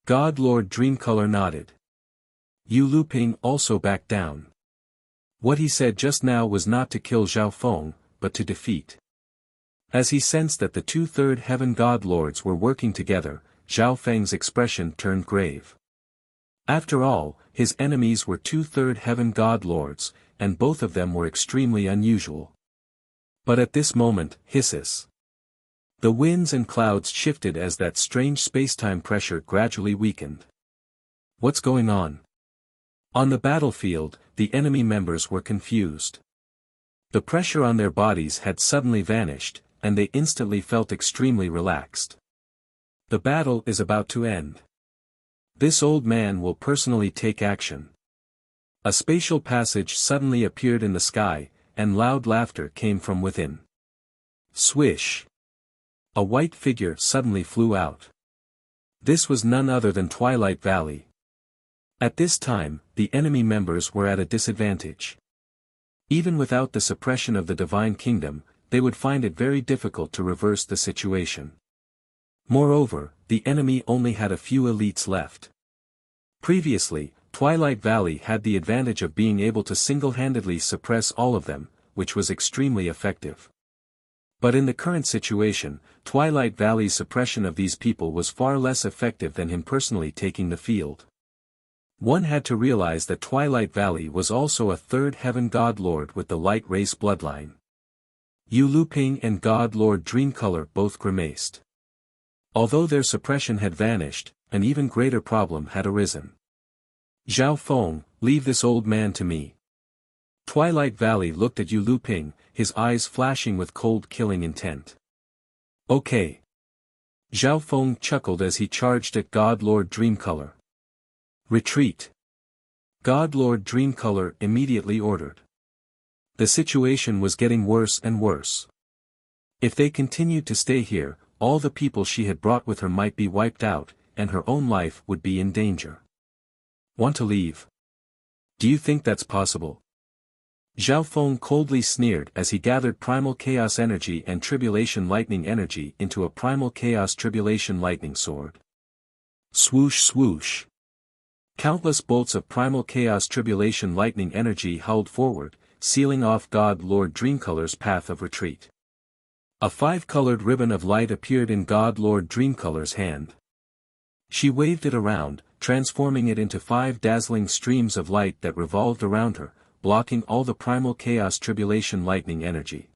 God Lord Dreamcolor nodded. Yu Luping also backed down. What he said just now was not to kill Zhao Feng, but to defeat. As he sensed that the 2 third heaven god lords were working together, Zhao Feng's expression turned grave. After all, his enemies were 2 third heaven god lords, and both of them were extremely unusual. But at this moment, hisses. The winds and clouds shifted as that strange spacetime pressure gradually weakened. What's going on? On the battlefield, the enemy members were confused. The pressure on their bodies had suddenly vanished, and they instantly felt extremely relaxed. The battle is about to end. This old man will personally take action. A spatial passage suddenly appeared in the sky, and loud laughter came from within. Swish! A white figure suddenly flew out. This was none other than Twilight Valley. At this time, the enemy members were at a disadvantage. Even without the suppression of the Divine Kingdom, they would find it very difficult to reverse the situation. Moreover, the enemy only had a few elites left. Previously, Twilight Valley had the advantage of being able to single-handedly suppress all of them, which was extremely effective. But in the current situation, Twilight Valley's suppression of these people was far less effective than him personally taking the field. One had to realize that Twilight Valley was also a third heaven god lord with the light race bloodline. Yu Luping and God Lord Dreamcolor both grimaced. Although their suppression had vanished, an even greater problem had arisen. Zhao Feng, leave this old man to me. Twilight Valley looked at Yu Luping, his eyes flashing with cold killing intent. Okay. Zhao Feng chuckled as he charged at God Lord Dreamcolor. Retreat. God Lord Dreamcolor immediately ordered. The situation was getting worse and worse. If they continued to stay here, all the people she had brought with her might be wiped out, and her own life would be in danger. Want to leave? Do you think that's possible? Zhao Feng coldly sneered as he gathered Primal Chaos Energy and Tribulation Lightning Energy into a Primal Chaos Tribulation Lightning Sword. Swoosh swoosh. Countless bolts of Primal Chaos Tribulation Lightning Energy howled forward, sealing off God Lord Dreamcolor's path of retreat. A 5-colored ribbon of light appeared in God Lord Dreamcolor's hand. She waved it around, transforming it into 5 dazzling streams of light that revolved around her, blocking all the Primal Chaos Tribulation Lightning Energy.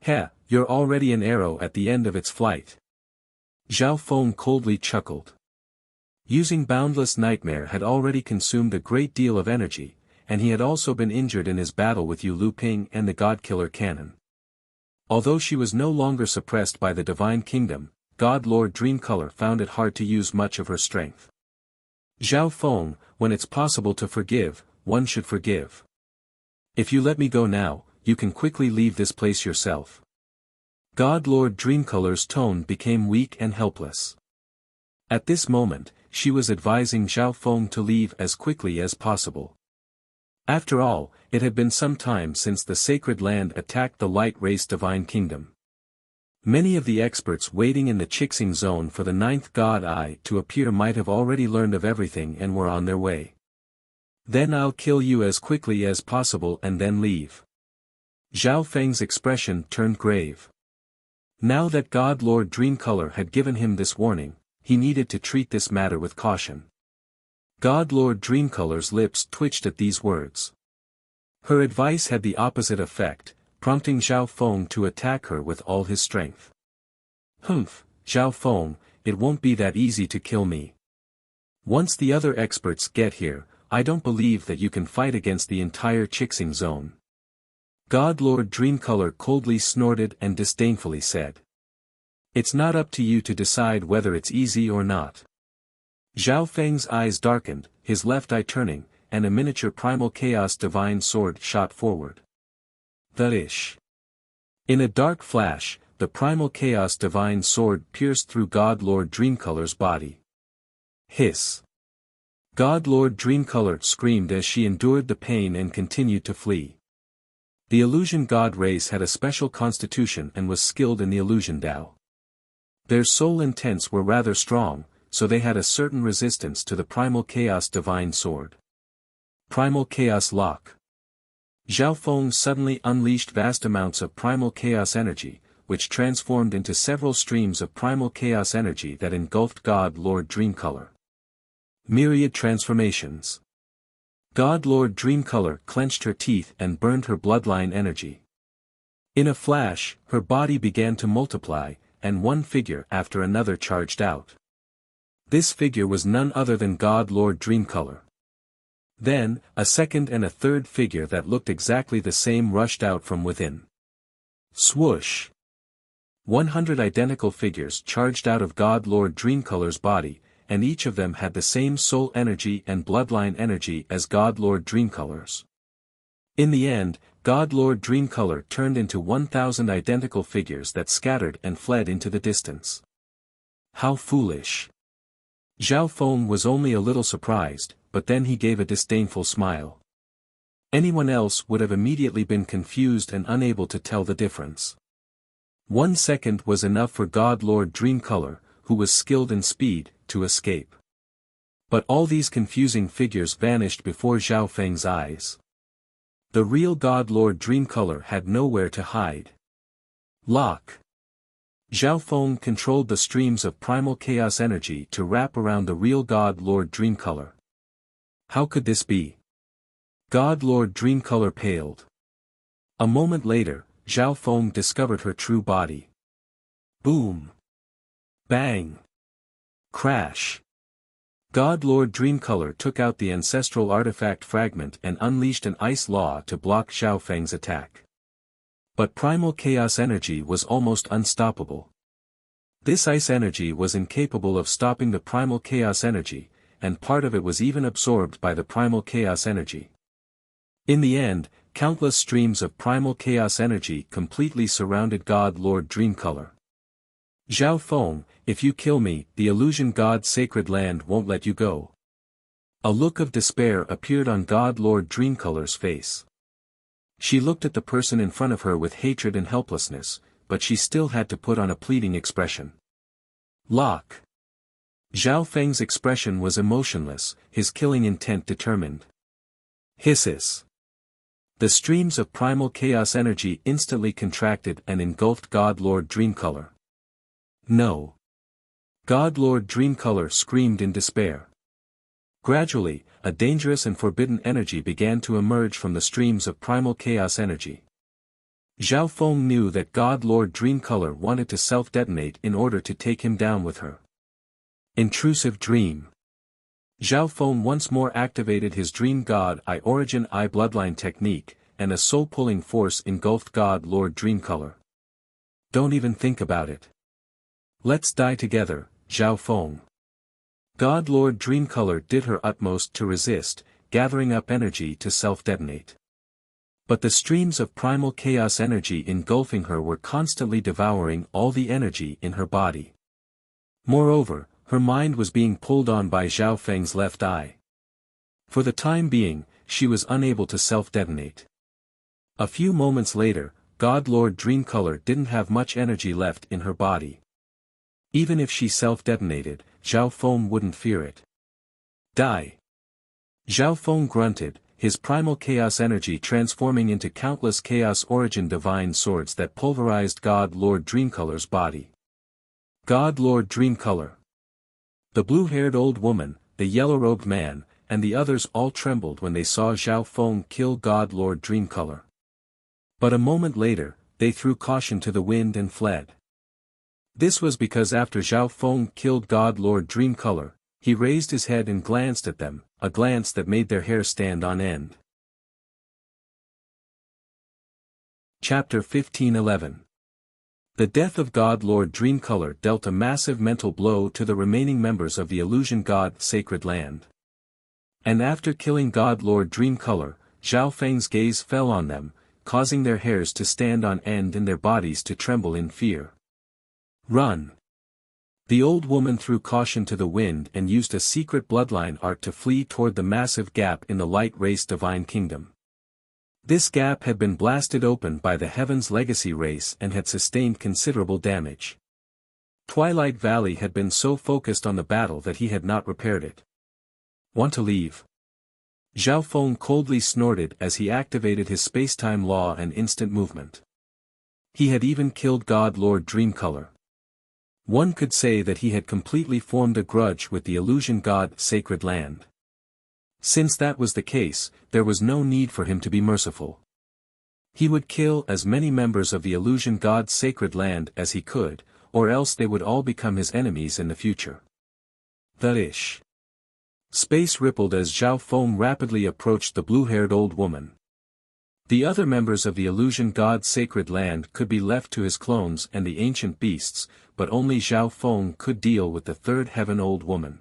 Heh, you're already an arrow at the end of its flight. Zhao Feng coldly chuckled. Using Boundless Nightmare had already consumed a great deal of energy, and he had also been injured in his battle with Yu Luping and the God-Killer Cannon. Although she was no longer suppressed by the Divine Kingdom, God Lord Dreamcolor found it hard to use much of her strength. Zhao Feng, when it's possible to forgive, one should forgive. If you let me go now, you can quickly leave this place yourself. God Lord Dreamcolor's tone became weak and helpless. At this moment, she was advising Zhao Feng to leave as quickly as possible. After all, it had been some time since the sacred land attacked the light race Divine Kingdom. Many of the experts waiting in the Chixing zone for the 9th God Eye to appear might have already learned of everything and were on their way. Then I'll kill you as quickly as possible and then leave. Zhao Feng's expression turned grave. Now that God Lord Dreamcolor had given him this warning, he needed to treat this matter with caution. God Lord Dreamcolor's lips twitched at these words. Her advice had the opposite effect, prompting Zhao Feng to attack her with all his strength. Humph, Zhao Feng, it won't be that easy to kill me. Once the other experts get here, I don't believe that you can fight against the entire Chixing zone. God Lord Dreamcolor coldly snorted and disdainfully said. It's not up to you to decide whether it's easy or not. Zhao Feng's eyes darkened, his left eye turning, and a miniature primal chaos divine sword shot forward. The-ish. In a dark flash, the primal chaos divine sword pierced through God Lord Dreamcolor's body. Hiss. God Lord Dreamcolor screamed as she endured the pain and continued to flee. The illusion god race had a special constitution and was skilled in the illusion Tao. Their soul intents were rather strong, so they had a certain resistance to the primal chaos divine sword. Primal chaos lock. Zhao Feng suddenly unleashed vast amounts of primal chaos energy, which transformed into several streams of primal chaos energy that engulfed God Lord Dreamcolor. Myriad transformations. God Lord Dreamcolor clenched her teeth and burned her bloodline energy. In a flash, her body began to multiply, and one figure after another charged out. This figure was none other than God Lord Dreamcolor. Then, a second and a third figure that looked exactly the same rushed out from within. Swoosh! 100 identical figures charged out of God Lord Dreamcolor's body, and each of them had the same soul energy and bloodline energy as God Lord Dreamcolor's. In the end, God Lord Dreamcolor turned into 1,000 identical figures that scattered and fled into the distance. How foolish! Zhao Feng was only a little surprised, but then he gave a disdainful smile. Anyone else would have immediately been confused and unable to tell the difference. 1 second was enough for God Lord Dreamcolor, who was skilled in speed, to escape. But all these confusing figures vanished before Zhao Feng's eyes. The real God Lord Dreamcolor had nowhere to hide. Lock. Zhao Feng controlled the streams of primal chaos energy to wrap around the real God Lord Dreamcolor. How could this be? God Lord Dreamcolor paled. A moment later, Zhao Feng discovered her true body. Boom! Bang! Crash! God Lord Dreamcolor took out the ancestral artifact fragment and unleashed an ice law to block Zhao Feng's attack. But primal chaos energy was almost unstoppable. This ice energy was incapable of stopping the primal chaos energy, and part of it was even absorbed by the primal chaos energy. In the end, countless streams of primal chaos energy completely surrounded God Lord Dreamcolor. Zhao Feng, if you kill me, the illusion god's sacred land won't let you go. A look of despair appeared on God Lord Dreamcolor's face. She looked at the person in front of her with hatred and helplessness, but she still had to put on a pleading expression. Lock. Zhao Feng's expression was emotionless, his killing intent determined. Hisses. The streams of primal chaos energy instantly contracted and engulfed God Lord Dreamcolor. No. God Lord Dreamcolor screamed in despair. Gradually, a dangerous and forbidden energy began to emerge from the streams of primal chaos energy. Zhao Feng knew that God Lord Dreamcolor wanted to self-detonate in order to take him down with her. Intrusive dream. Zhao Feng once more activated his Dream God I Origin I Bloodline technique, and a soul-pulling force engulfed God Lord Dreamcolor. Don't even think about it. Let's die together, Zhao Feng. God Lord Dreamcolor did her utmost to resist, gathering up energy to self-detonate. But the streams of primal chaos energy engulfing her were constantly devouring all the energy in her body. Moreover, her mind was being pulled on by Zhao Feng's left eye. For the time being, she was unable to self-detonate. A few moments later, God Lord Dreamcolor didn't have much energy left in her body. Even if she self-detonated, Zhao Feng wouldn't fear it. Die. Zhao Feng grunted, his primal chaos energy transforming into countless chaos origin divine swords that pulverized God Lord Dreamcolor's body. God Lord Dreamcolor. The blue-haired old woman, the yellow-robed man, and the others all trembled when they saw Zhao Feng kill God Lord Dreamcolor. But a moment later, they threw caution to the wind and fled. This was because after Zhao Feng killed God Lord Dreamcolor, he raised his head and glanced at them, a glance that made their hair stand on end. Chapter 15:11. The death of God Lord Dreamcolor dealt a massive mental blow to the remaining members of the Illusion God Sacred Land. And after killing God Lord Dreamcolor, Zhao Feng's gaze fell on them, causing their hairs to stand on end and their bodies to tremble in fear. Run! The old woman threw caution to the wind and used a secret bloodline art to flee toward the massive gap in the light race divine kingdom. This gap had been blasted open by the Heaven's Legacy race and had sustained considerable damage. Twilight Valley had been so focused on the battle that he had not repaired it. Want to leave? Zhao Feng coldly snorted as he activated his space-time law and instant movement. He had even killed God Lord Dreamcolor. One could say that he had completely formed a grudge with the Illusion God Sacred Land. Since that was the case, there was no need for him to be merciful. He would kill as many members of the Illusion God Sacred Land as he could, or else they would all become his enemies in the future. The space rippled as Zhao Feng rapidly approached the blue-haired old woman. The other members of the Illusion God Sacred Land could be left to his clones and the ancient beasts, but only Zhao Feng could deal with the third heaven old woman.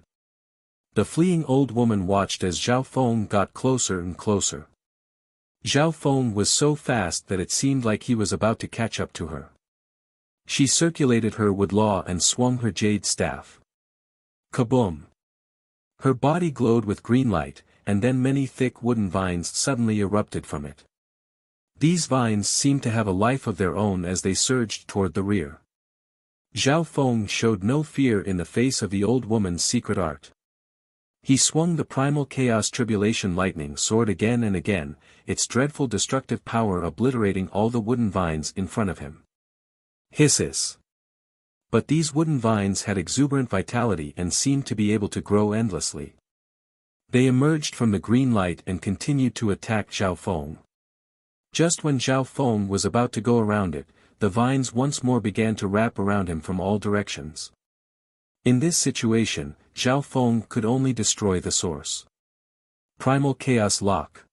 The fleeing old woman watched as Zhao Feng got closer and closer. Zhao Feng was so fast that it seemed like he was about to catch up to her. She circulated her wood law and swung her jade staff. Kaboom! Her body glowed with green light, and then many thick wooden vines suddenly erupted from it. These vines seemed to have a life of their own as they surged toward the rear. Zhao Feng showed no fear in the face of the old woman's secret art. He swung the primal chaos tribulation lightning sword again and again, its dreadful destructive power obliterating all the wooden vines in front of him. Hisses. But these wooden vines had exuberant vitality and seemed to be able to grow endlessly. They emerged from the green light and continued to attack Zhao Feng. Just when Zhao Feng was about to go around it, the vines once more began to wrap around him from all directions. In this situation, Zhao Feng could only destroy the source. Primal Chaos Lock.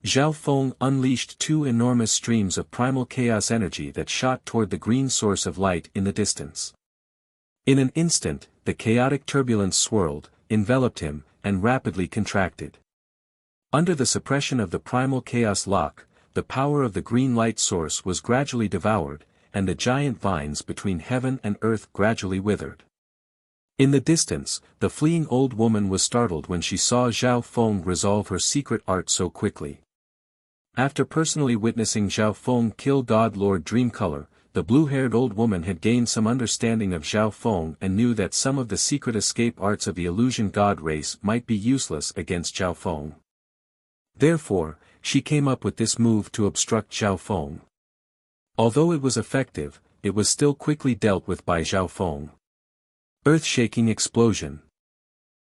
Zhao Feng unleashed two enormous streams of primal chaos energy that shot toward the green source of light in the distance. In an instant, the chaotic turbulence swirled, enveloped him, and rapidly contracted. Under the suppression of the primal chaos lock, the power of the green light source was gradually devoured, and the giant vines between heaven and earth gradually withered. In the distance, the fleeing old woman was startled when she saw Zhao Feng resolve her secret art so quickly. After personally witnessing Zhao Feng kill God Lord Dreamcolor, the blue-haired old woman had gained some understanding of Zhao Feng and knew that some of the secret escape arts of the Illusion God race might be useless against Zhao Feng. Therefore, she came up with this move to obstruct Zhao Feng. Although it was effective, it was still quickly dealt with by Zhao Feng. Earth-shaking explosion.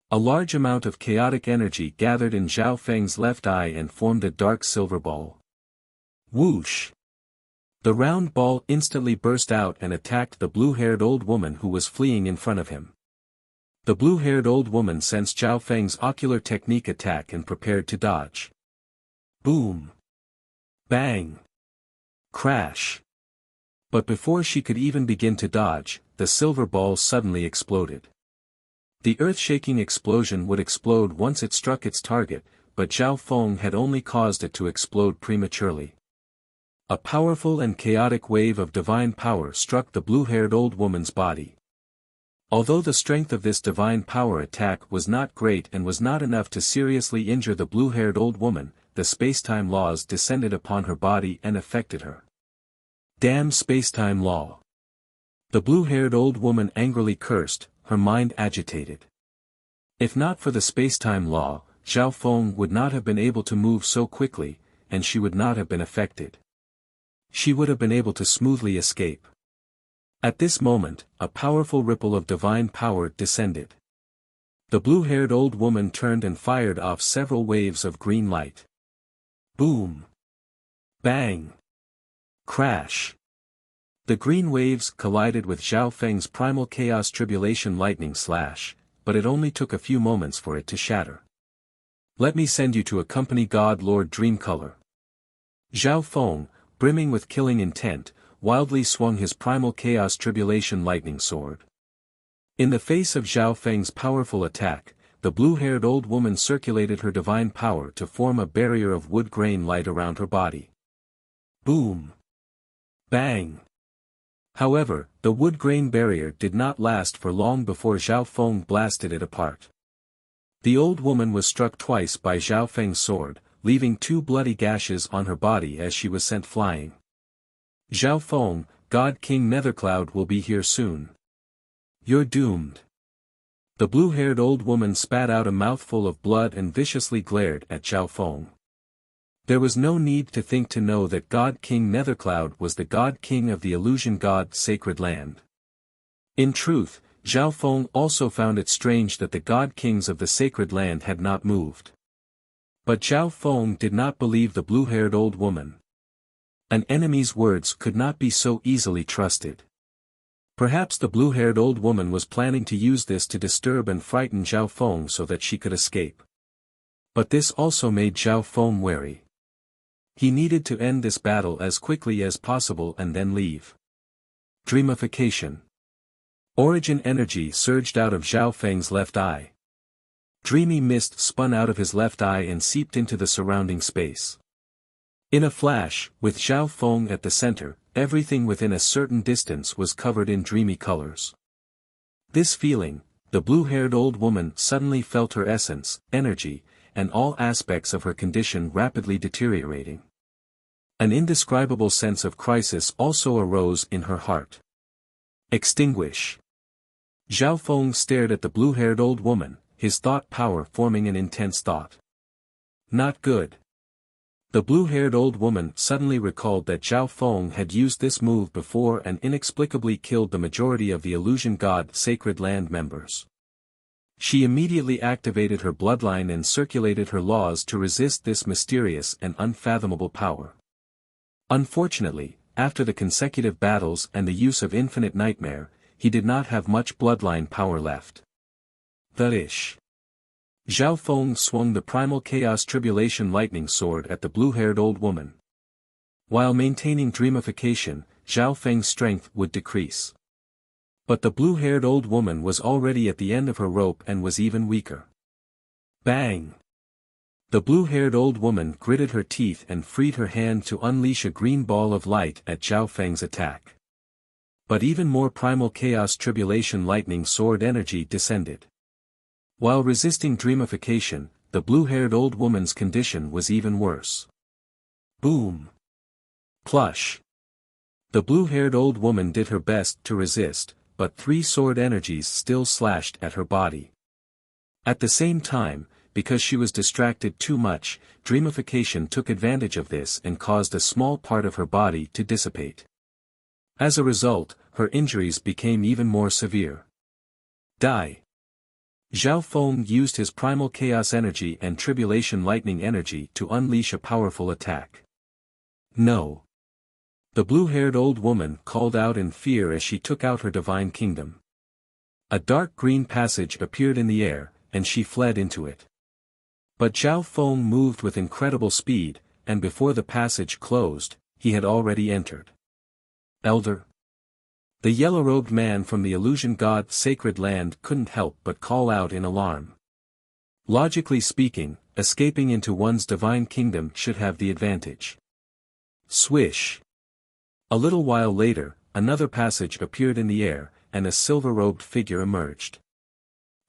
A large amount of chaotic energy gathered in Zhao Feng's left eye and formed a dark silver ball. Whoosh! The round ball instantly burst out and attacked the blue-haired old woman who was fleeing in front of him. The blue-haired old woman sensed Zhao Feng's ocular technique attack and prepared to dodge. Boom! Bang! Crash! But before she could even begin to dodge, the silver ball suddenly exploded. The earth-shaking explosion would explode once it struck its target, but Zhao Feng had only caused it to explode prematurely. A powerful and chaotic wave of divine power struck the blue-haired old woman's body. Although the strength of this divine power attack was not great and was not enough to seriously injure the blue-haired old woman, the space-time laws descended upon her body and affected her. Damn space-time law! The blue-haired old woman angrily cursed, her mind agitated. If not for the space-time law, Zhao Feng would not have been able to move so quickly, and she would not have been affected. She would have been able to smoothly escape. At this moment, a powerful ripple of divine power descended. The blue-haired old woman turned and fired off several waves of green light. Boom! Bang! Crash! The green waves collided with Zhao Feng's primal chaos tribulation lightning slash, but it only took a few moments for it to shatter. Let me send you to a company god Lord Dreamcolor. Zhao Feng, brimming with killing intent, wildly swung his primal chaos tribulation lightning sword. In the face of Zhao Feng's powerful attack, the blue-haired old woman circulated her divine power to form a barrier of wood grain light around her body. Boom! Bang! However, the wood grain barrier did not last for long before Zhao Feng blasted it apart. The old woman was struck twice by Zhao Feng's sword, leaving 2 bloody gashes on her body as she was sent flying. Zhao Feng, God King Nethercloud will be here soon. You're doomed. The blue-haired old woman spat out a mouthful of blood and viciously glared at Zhao Feng. There was no need to think to know that God King Nethercloud was the God King of the illusion god Sacred Land. In truth, Zhao Feng also found it strange that the God Kings of the Sacred Land had not moved. But Zhao Feng did not believe the blue-haired old woman. An enemy's words could not be so easily trusted. Perhaps the blue-haired old woman was planning to use this to disturb and frighten Zhao Feng so that she could escape. But this also made Zhao Feng wary. He needed to end this battle as quickly as possible and then leave. Dreamification. Origin energy surged out of Zhao Feng's left eye. Dreamy mist spun out of his left eye and seeped into the surrounding space. In a flash, with Zhao Feng at the center, everything within a certain distance was covered in dreamy colors. This feeling, the blue-haired old woman suddenly felt her essence, energy, and all aspects of her condition rapidly deteriorating. An indescribable sense of crisis also arose in her heart. Extinguish. Zhao Feng stared at the blue-haired old woman, his thought power forming an intense thought. Not good. The blue-haired old woman suddenly recalled that Zhao Feng had used this move before and inexplicably killed the majority of the illusion god Sacred Land members. She immediately activated her bloodline and circulated her laws to resist this mysterious and unfathomable power. Unfortunately, after the consecutive battles and the use of Infinite Nightmare, he did not have much bloodline power left. The-ish. Zhao Feng swung the primal chaos tribulation lightning sword at the blue-haired old woman. While maintaining dreamification, Zhao Feng's strength would decrease. But the blue-haired old woman was already at the end of her rope and was even weaker. Bang! The blue-haired old woman gritted her teeth and freed her hand to unleash a green ball of light at Zhao Feng's attack. But even more primal chaos tribulation lightning sword energy descended. While resisting dreamification, the blue-haired old woman's condition was even worse. Boom! Plush! The blue-haired old woman did her best to resist, but 3 sword energies still slashed at her body. At the same time, because she was distracted too much, dreamification took advantage of this and caused a small part of her body to dissipate. As a result, her injuries became even more severe. Die! Zhao Feng used his primal chaos energy and tribulation lightning energy to unleash a powerful attack. No! The blue-haired old woman called out in fear as she took out her divine kingdom. A dark green passage appeared in the air, and she fled into it. But Zhao Feng moved with incredible speed, and before the passage closed, he had already entered. Elder. The yellow-robed man from the illusion god Sacred Land couldn't help but call out in alarm. Logically speaking, escaping into one's divine kingdom should have the advantage. Swish! A little while later, another passage appeared in the air, and a silver-robed figure emerged.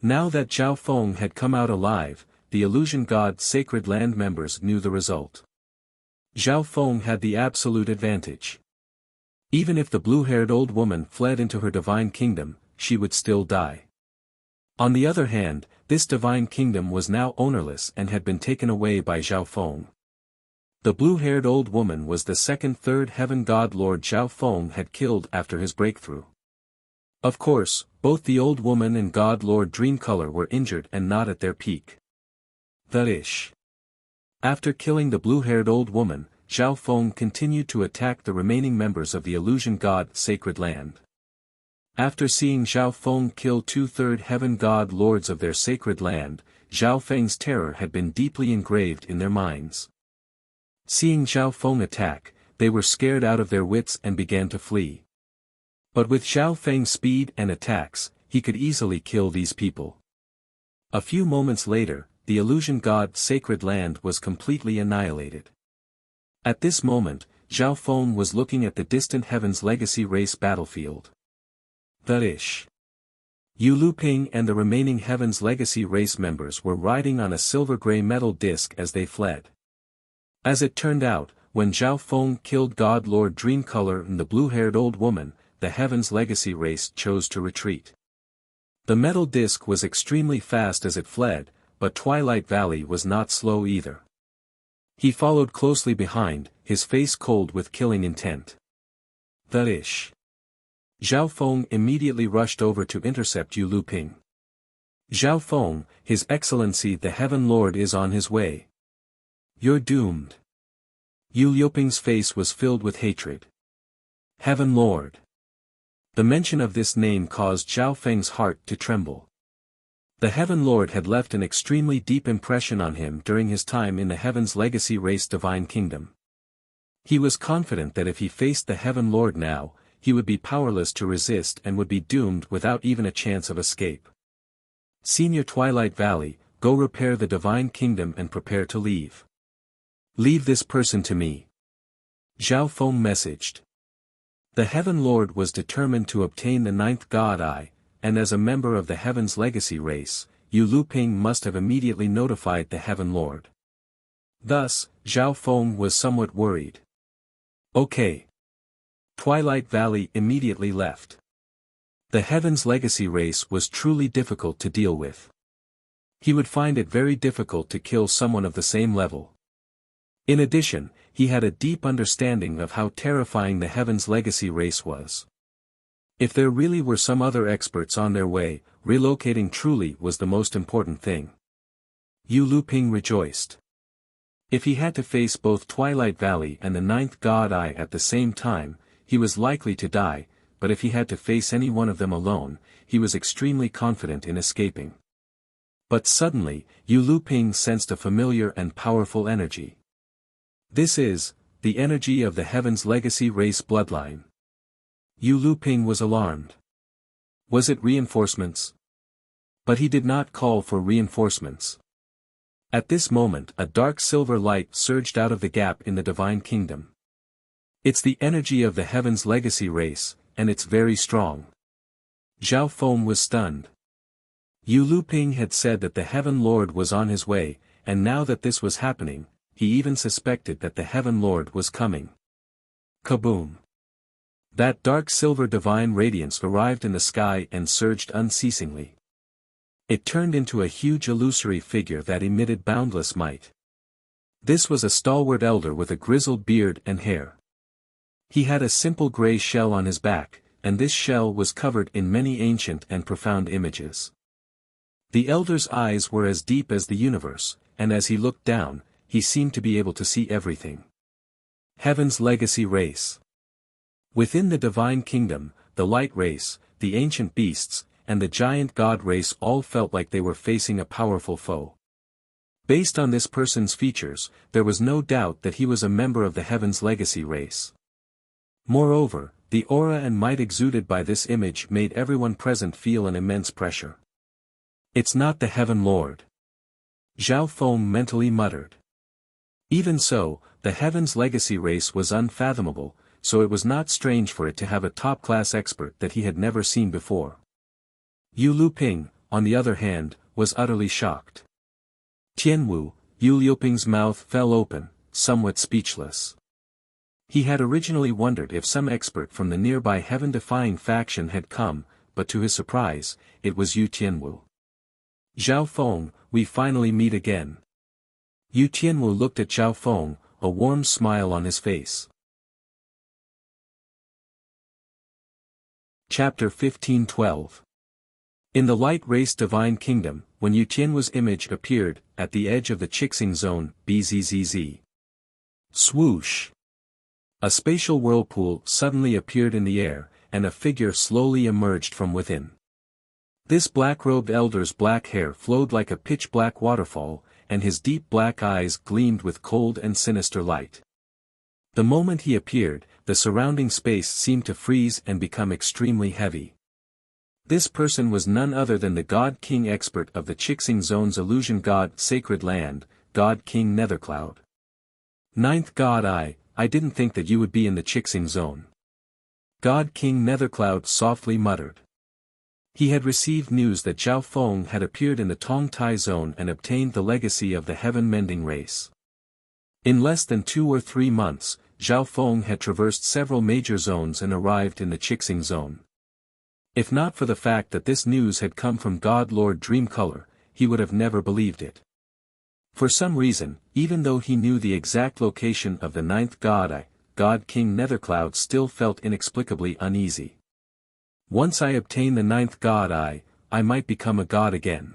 Now that Zhao Feng had come out alive, the illusion god Sacred Land members knew the result. Zhao Feng had the absolute advantage. Even if the blue-haired old woman fled into her divine kingdom, she would still die. On the other hand, this divine kingdom was now ownerless and had been taken away by Zhao Feng. The blue-haired old woman was the second third heaven god Lord Zhao Feng had killed after his breakthrough. Of course, both the old woman and god Lord Dreamcolor were injured and not at their peak. After killing the blue-haired old woman, Zhao Feng continued to attack the remaining members of the illusion god Sacred Land. After seeing Zhao Feng kill two-third heaven god lords of their sacred land, Zhao Feng's terror had been deeply engraved in their minds. Seeing Zhao Feng attack, they were scared out of their wits and began to flee. But with Zhao Feng's speed and attacks, he could easily kill these people. A few moments later, the illusion god Sacred Land was completely annihilated. At this moment, Zhao Feng was looking at the distant Heaven's Legacy race battlefield. Yu Luping and the remaining Heaven's Legacy race members were riding on a silver-gray metal disc as they fled. As it turned out, when Zhao Feng killed God Lord Dreamcolor and the blue-haired old woman, the Heaven's Legacy race chose to retreat. The metal disc was extremely fast as it fled, but Twilight Valley was not slow either. He followed closely behind, his face cold with killing intent. Zhao Feng immediately rushed over to intercept Yu Luping. Zhao Feng, His Excellency the Heaven Lord is on his way. You're doomed. Yu Luping's face was filled with hatred. Heaven Lord. The mention of this name caused Zhao Feng's heart to tremble. The Heaven Lord had left an extremely deep impression on him during his time in the Heaven's Legacy race Divine Kingdom. He was confident that if he faced the Heaven Lord now, he would be powerless to resist and would be doomed without even a chance of escape. Senior Twilight Valley, go repair the Divine Kingdom and prepare to leave. Leave this person to me. Zhao Feng messaged. The Heaven Lord was determined to obtain the ninth God Eye, and as a member of the Heaven's Legacy race, Yu Luping must have immediately notified the Heaven Lord. Thus, Zhao Feng was somewhat worried. Okay. Twilight Valley immediately left. The Heaven's Legacy race was truly difficult to deal with. He would find it very difficult to kill someone of the same level. In addition, he had a deep understanding of how terrifying the Heaven's Legacy race was. If there really were some other experts on their way, relocating truly was the most important thing. Yu Luping rejoiced. If he had to face both Twilight Valley and the ninth God Eye at the same time, he was likely to die, but if he had to face any one of them alone, he was extremely confident in escaping. But suddenly, Yu Luping sensed a familiar and powerful energy. This is, the energy of the Heaven's Legacy race bloodline. Yu Luping was alarmed. Was it reinforcements? But he did not call for reinforcements. At this moment a dark silver light surged out of the gap in the Divine Kingdom. It's the energy of the Heaven's Legacy race, and it's very strong. Zhao Feng was stunned. Yu Luping had said that the Heaven Lord was on his way, and now that this was happening, he even suspected that the Heaven Lord was coming. Kaboom! That dark silver divine radiance arrived in the sky and surged unceasingly. It turned into a huge illusory figure that emitted boundless might. This was a stalwart elder with a grizzled beard and hair. He had a simple gray shell on his back, and this shell was covered in many ancient and profound images. The elder's eyes were as deep as the universe, and as he looked down, he seemed to be able to see everything. Heaven's Legacy race. Within the Divine Kingdom, the Light race, the ancient beasts, and the giant god race all felt like they were facing a powerful foe. Based on this person's features, there was no doubt that he was a member of the Heaven's Legacy race. Moreover, the aura and might exuded by this image made everyone present feel an immense pressure. It's not the Heaven Lord. Zhao Feng mentally muttered. Even so, the Heaven's Legacy race was unfathomable, so it was not strange for it to have a top-class expert that he had never seen before. Yu Luping, on the other hand, was utterly shocked. Tianwu, Yu Luping's mouth fell open, somewhat speechless. He had originally wondered if some expert from the nearby heaven-defying faction had come, but to his surprise, it was Yu Tianwu. Zhao Feng, we finally meet again. Yu Tianwu looked at Zhao Feng, a warm smile on his face. Chapter 15:12. In the light race divine kingdom, when Yu Tianwu's image appeared, at the edge of the Qixing zone, bzzz. Swoosh! A spatial whirlpool suddenly appeared in the air, and a figure slowly emerged from within. This black-robed elder's black hair flowed like a pitch-black waterfall, and his deep black eyes gleamed with cold and sinister light. The moment he appeared, the surrounding space seemed to freeze and become extremely heavy. This person was none other than the God King expert of the Qixing Zone's illusion god Sacred Land, God King Nethercloud. Ninth God, I didn't think that you would be in the Qixing Zone. God King Nethercloud softly muttered. He had received news that Zhao Feng had appeared in the Tongtai Zone and obtained the legacy of the heaven-mending race. In less than 2 or 3 months, Zhao Feng had traversed several major zones and arrived in the Qixing Zone. If not for the fact that this news had come from God Lord Dreamcolor, he would have never believed it. For some reason, even though he knew the exact location of the ninth God, God King Nethercloud still felt inexplicably uneasy. Once I obtain the ninth God, I might become a god again.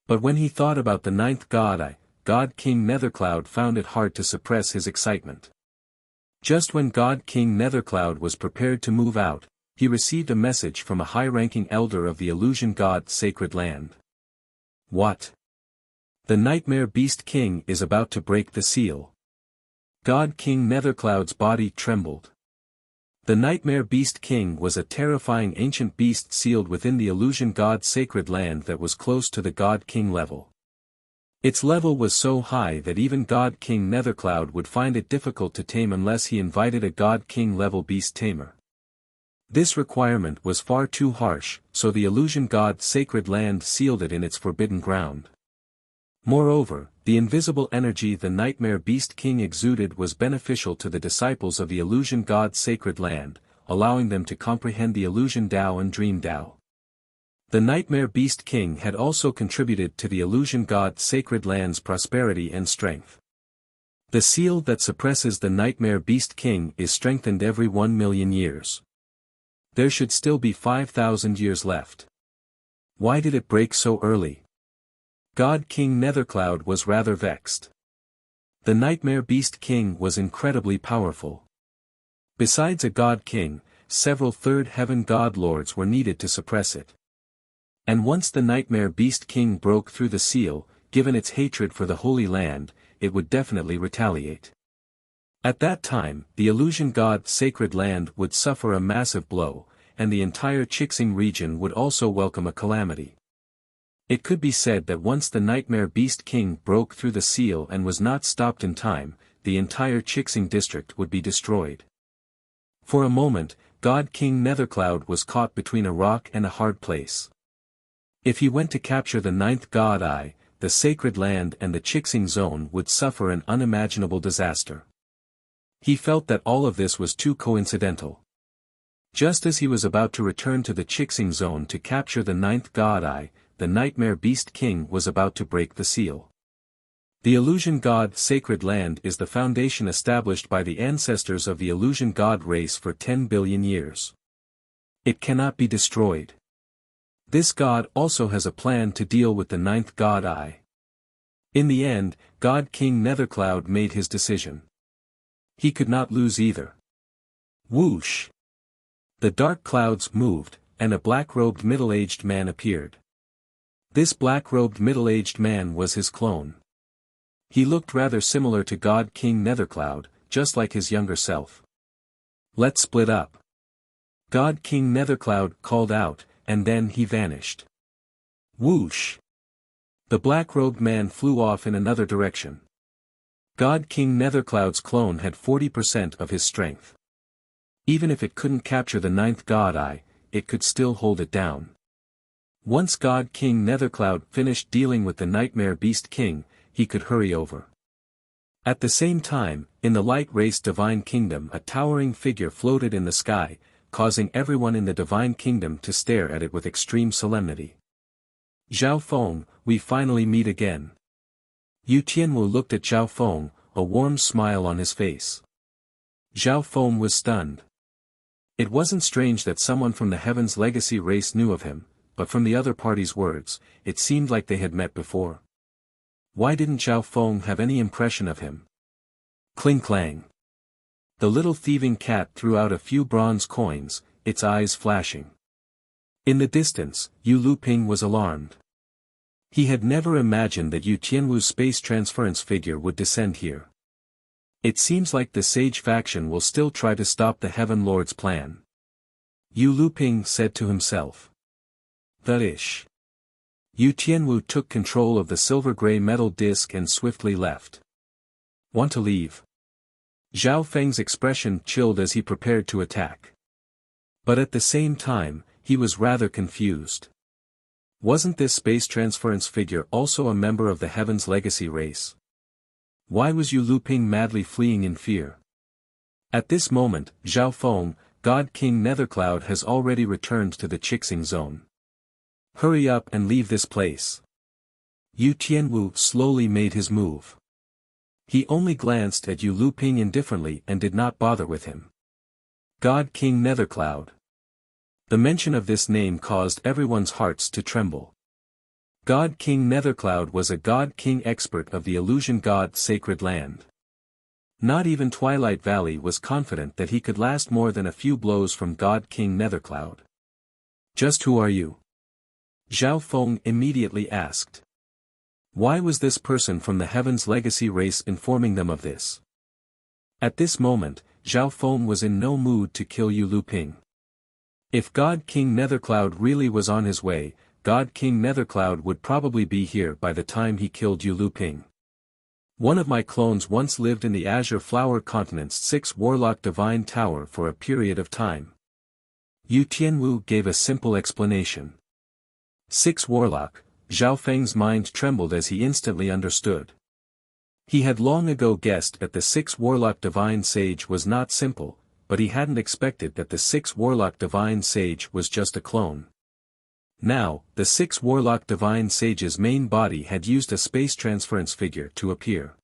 But when he thought about the ninth God, God King Nethercloud found it hard to suppress his excitement. Just when God King Nethercloud was prepared to move out, he received a message from a high-ranking elder of the illusion god Sacred Land. What? The Nightmare Beast King is about to break the seal. God King Nethercloud's body trembled. The Nightmare Beast King was a terrifying ancient beast sealed within the illusion god Sacred Land that was close to the God King level. Its level was so high that even God King Nethercloud would find it difficult to tame unless he invited a God King level beast tamer. This requirement was far too harsh, so the illusion god Sacred Land sealed it in its forbidden ground. Moreover, the invisible energy the Nightmare Beast King exuded was beneficial to the disciples of the illusion god Sacred Land, allowing them to comprehend the illusion Dao and dream Dao. The Nightmare Beast King had also contributed to the illusion god Sacred Land's prosperity and strength. The seal that suppresses the Nightmare Beast King is strengthened every 1 million years. There should still be 5,000 years left. Why did it break so early? God King Nethercloud was rather vexed. The Nightmare Beast King was incredibly powerful. Besides a God King, several third heaven God Lords were needed to suppress it. And once the Nightmare Beast King broke through the seal, given its hatred for the Holy Land, it would definitely retaliate. At that time, the illusion god Sacred Land would suffer a massive blow, and the entire Qixing region would also welcome a calamity. It could be said that once the Nightmare Beast King broke through the seal and was not stopped in time, the entire Qixing district would be destroyed. For a moment, God King Nethercloud was caught between a rock and a hard place. If he went to capture the ninth God, the Sacred Land and the Qixing Zone would suffer an unimaginable disaster. He felt that all of this was too coincidental. Just as he was about to return to the Qixing Zone to capture the ninth God, the Nightmare Beast King was about to break the seal. The illusion god Sacred Land is the foundation established by the ancestors of the illusion god race for 10 billion years. It cannot be destroyed. This god also has a plan to deal with the ninth God. In the end, God King Nethercloud made his decision. He could not lose either. Whoosh! The dark clouds moved, and a black-robed middle-aged man appeared. This black-robed middle-aged man was his clone. He looked rather similar to God King Nethercloud, just like his younger self. Let's split up. God King Nethercloud called out, and then he vanished. Whoosh! The black-robed man flew off in another direction. God King Nethercloud's clone had 40% of his strength. Even if it couldn't capture the ninth God, it could still hold it down. Once God King Nethercloud finished dealing with the Nightmare Beast King, he could hurry over. At the same time, in the light race Divine Kingdom a towering figure floated in the sky, causing everyone in the Divine Kingdom to stare at it with extreme solemnity. Zhao Feng, we finally meet again. Yu Tianwu looked at Zhao Feng, a warm smile on his face. Zhao Feng was stunned. It wasn't strange that someone from the Heaven's Legacy race knew of him, but from the other party's words, it seemed like they had met before. Why didn't Zhao Feng have any impression of him? Cling clang. The little thieving cat threw out a few bronze coins, its eyes flashing. In the distance, Yu Luping was alarmed. He had never imagined that Yu Tianwu's space transference figure would descend here. It seems like the Sage faction will still try to stop the Heaven Lord's plan. Yu Luping said to himself. The-ish. Yu Tianwu took control of the silver-gray metal disc and swiftly left. Want to leave? Zhao Feng's expression chilled as he prepared to attack. But at the same time, he was rather confused. Wasn't this space transference figure also a member of the Heaven's Legacy race? Why was Yu Luping madly fleeing in fear? At this moment, Zhao Feng, God King Nethercloud has already returned to the Chixing zone. Hurry up and leave this place. Yu Tianwu slowly made his move. He only glanced at Yu Luping indifferently and did not bother with him. God King Nethercloud. The mention of this name caused everyone's hearts to tremble. God King Nethercloud was a God King expert of the illusion god Sacred Land. Not even Twilight Valley was confident that he could last more than a few blows from God King Nethercloud. Just who are you? Zhao Feng immediately asked. Why was this person from the Heaven's Legacy race informing them of this? At this moment, Zhao Feng was in no mood to kill Yu Luping. If God King Nethercloud really was on his way, God King Nethercloud would probably be here by the time he killed Yu Luping. One of my clones once lived in the Azure Flower Continent's 6 Warlock Divine Tower for a period of time. Yu Tianwu gave a simple explanation. 6 Warlock, Zhao Feng's mind trembled as he instantly understood. He had long ago guessed that the 6 Warlock Divine Sage was not simple, but he hadn't expected that the 6 Warlock Divine Sage was just a clone. Now, the 6 Warlock Divine Sage's main body had used a space transference figure to appear.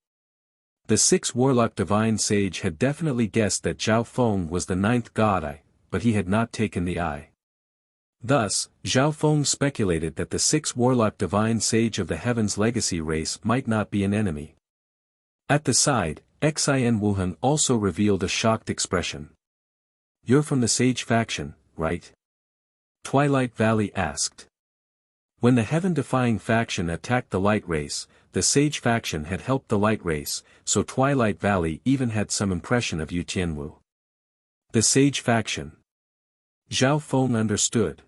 The 6 Warlock Divine Sage had definitely guessed that Zhao Feng was the 9th God Eye, but he had not taken the eye. Thus, Zhao Feng speculated that the 6 Warlock Divine Sage of the Heaven's Legacy race might not be an enemy. At the side, Xin Wuheng also revealed a shocked expression. You're from the Sage faction, right? Twilight Valley asked. When the heaven-defying faction attacked the Light Race, the Sage faction had helped the Light Race, so Twilight Valley even had some impression of Yu Tianwu. The Sage faction. Zhao Feng understood.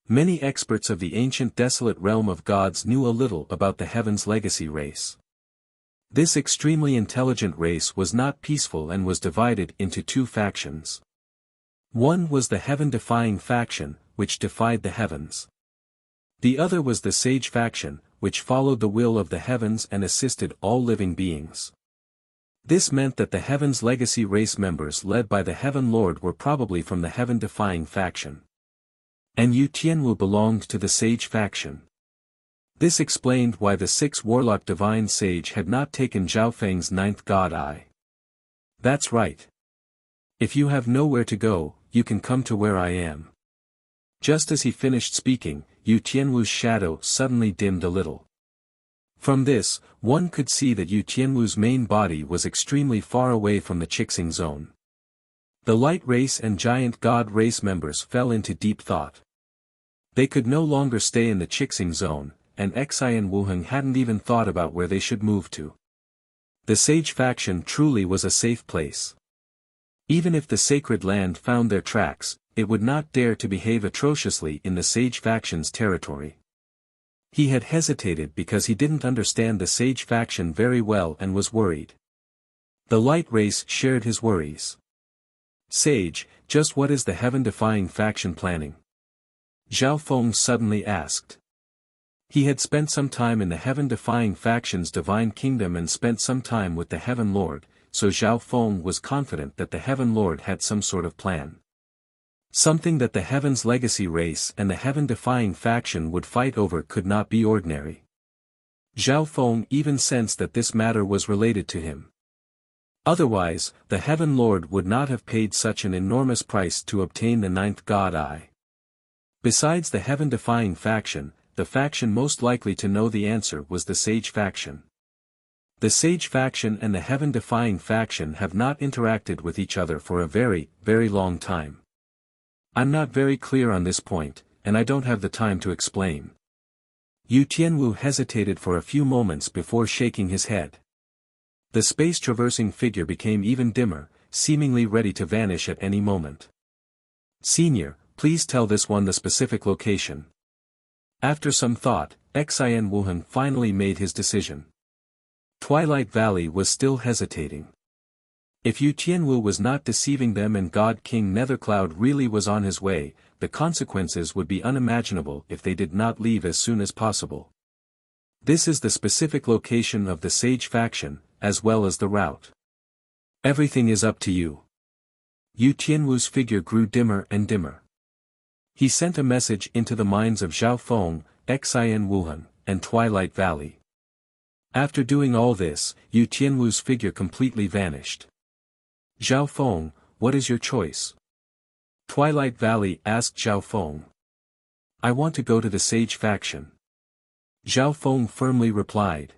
Many experts of the ancient desolate realm of gods knew a little about the Heaven's Legacy race. This extremely intelligent race was not peaceful and was divided into 2 factions. One was the heaven-defying faction, which defied the heavens. The other was the Sage faction, which followed the will of the heavens and assisted all living beings. This meant that the Heaven's Legacy race members led by the Heaven Lord were probably from the heaven-defying faction. And Yu Tianwu belonged to the Sage faction. This explained why the 6 Warlock Divine Sage had not taken Zhao Feng's 9th God Eye. That's right. If you have nowhere to go, you can come to where I am. Just as he finished speaking, Yu Tianwu's shadow suddenly dimmed a little. From this, one could see that Yu Tianwu's main body was extremely far away from the Chixing zone. The Light Race and Giant God Race members fell into deep thought. They could no longer stay in the Chixing zone, and Xin Wuheng hadn't even thought about where they should move to. The Sage faction truly was a safe place. Even if the Sacred Land found their tracks, it would not dare to behave atrociously in the Sage faction's territory. He had hesitated because he didn't understand the Sage faction very well and was worried. The Light Race shared his worries. Sage, just what is the heaven-defying faction planning? Zhao Feng suddenly asked. He had spent some time in the heaven-defying faction's divine kingdom and spent some time with the Heaven Lord, so Zhao Feng was confident that the Heaven Lord had some sort of plan. Something that the Heaven's Legacy race and the heaven-defying faction would fight over could not be ordinary. Zhao Feng even sensed that this matter was related to him. Otherwise, the Heaven Lord would not have paid such an enormous price to obtain the ninth God Eye. Besides the heaven-defying faction, the faction most likely to know the answer was the Sage faction. The Sage faction and the heaven-defying faction have not interacted with each other for a very, very long time. I'm not very clear on this point, and I don't have the time to explain. Yu Tianwu hesitated for a few moments before shaking his head. The space-traversing figure became even dimmer, seemingly ready to vanish at any moment. Senior, please tell this one the specific location. After some thought, Xin Wuhan finally made his decision. Twilight Valley was still hesitating. If Yu Tianwu was not deceiving them and God King Nethercloud really was on his way, the consequences would be unimaginable if they did not leave as soon as possible. This is the specific location of the Sage faction, as well as the route. Everything is up to you. Yu Tianwu's figure grew dimmer and dimmer. He sent a message into the minds of Zhao Feng, Xin Wuhan, and Twilight Valley. After doing all this, Yu Tianwu's figure completely vanished. Zhao Feng, what is your choice? Twilight Valley asked Zhao Feng. I want to go to the Sage faction. Zhao Feng firmly replied.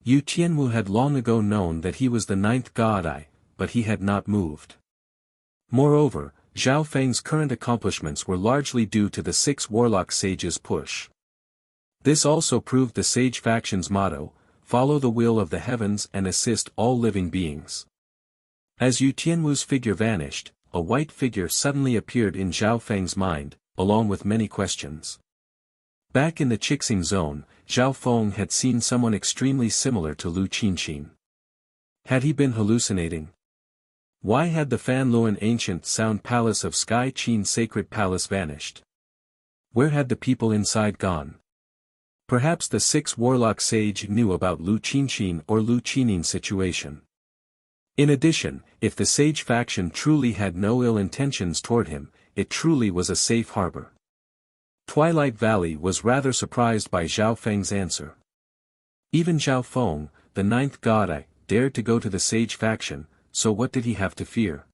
Yu Tianwu had long ago known that he was the ninth God Eye, but he had not moved. Moreover, Zhao Feng's current accomplishments were largely due to the 6 Warlock Sages' push. This also proved the Sage faction's motto, follow the will of the heavens and assist all living beings. As Yu Tianwu's figure vanished, a white figure suddenly appeared in Zhao Feng's mind, along with many questions. Back in the Chixing zone, Zhao Feng had seen someone extremely similar to Lu Qinxin. Had he been hallucinating? Why had the Fanluan ancient sound palace of Sky Qin sacred palace vanished? Where had the people inside gone? Perhaps the 6 Warlock Sage knew about Lu Qinxin or Lu Qinin's situation. In addition, if the Sage faction truly had no ill intentions toward him, it truly was a safe harbor. Twilight Valley was rather surprised by Zhao Feng's answer. Even Zhao Feng, the ninth God Eye, dared to go to the Sage faction, so what did he have to fear?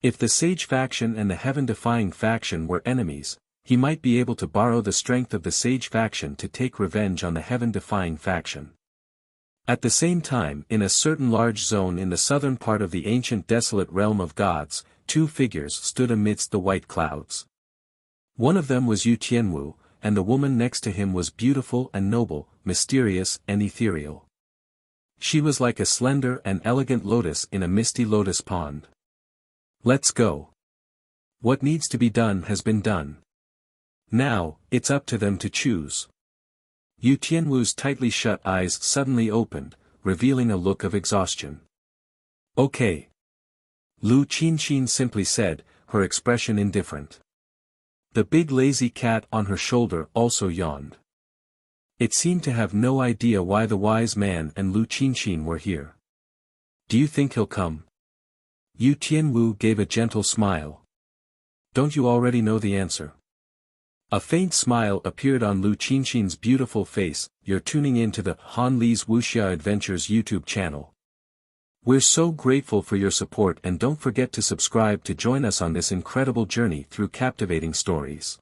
If the Sage faction and the heaven-defying faction were enemies, he might be able to borrow the strength of the Sage faction to take revenge on the heaven-defying faction. At the same time, in a certain large zone in the southern part of the ancient desolate realm of gods, 2 figures stood amidst the white clouds. One of them was Yu Tianwu, and the woman next to him was beautiful and noble, mysterious and ethereal. She was like a slender and elegant lotus in a misty lotus pond. Let's go. What needs to be done has been done. Now, it's up to them to choose. Yu Tianwu's tightly shut eyes suddenly opened, revealing a look of exhaustion. Okay. Lu Qinxin simply said, her expression indifferent. The big lazy cat on her shoulder also yawned. It seemed to have no idea why the wise man and Lu Qinxin were here. Do you think he'll come? Yu Tianwu gave a gentle smile. Don't you already know the answer? A faint smile appeared on Lu Qinxin's beautiful face. You're tuning in to the Han Li's Wuxia Adventures YouTube channel. We're so grateful for your support and don't forget to subscribe to join us on this incredible journey through captivating stories.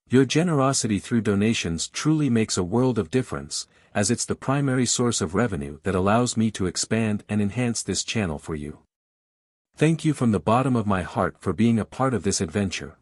Your generosity through donations truly makes a world of difference, as it's the primary source of revenue that allows me to expand and enhance this channel for you. Thank you from the bottom of my heart for being a part of this adventure.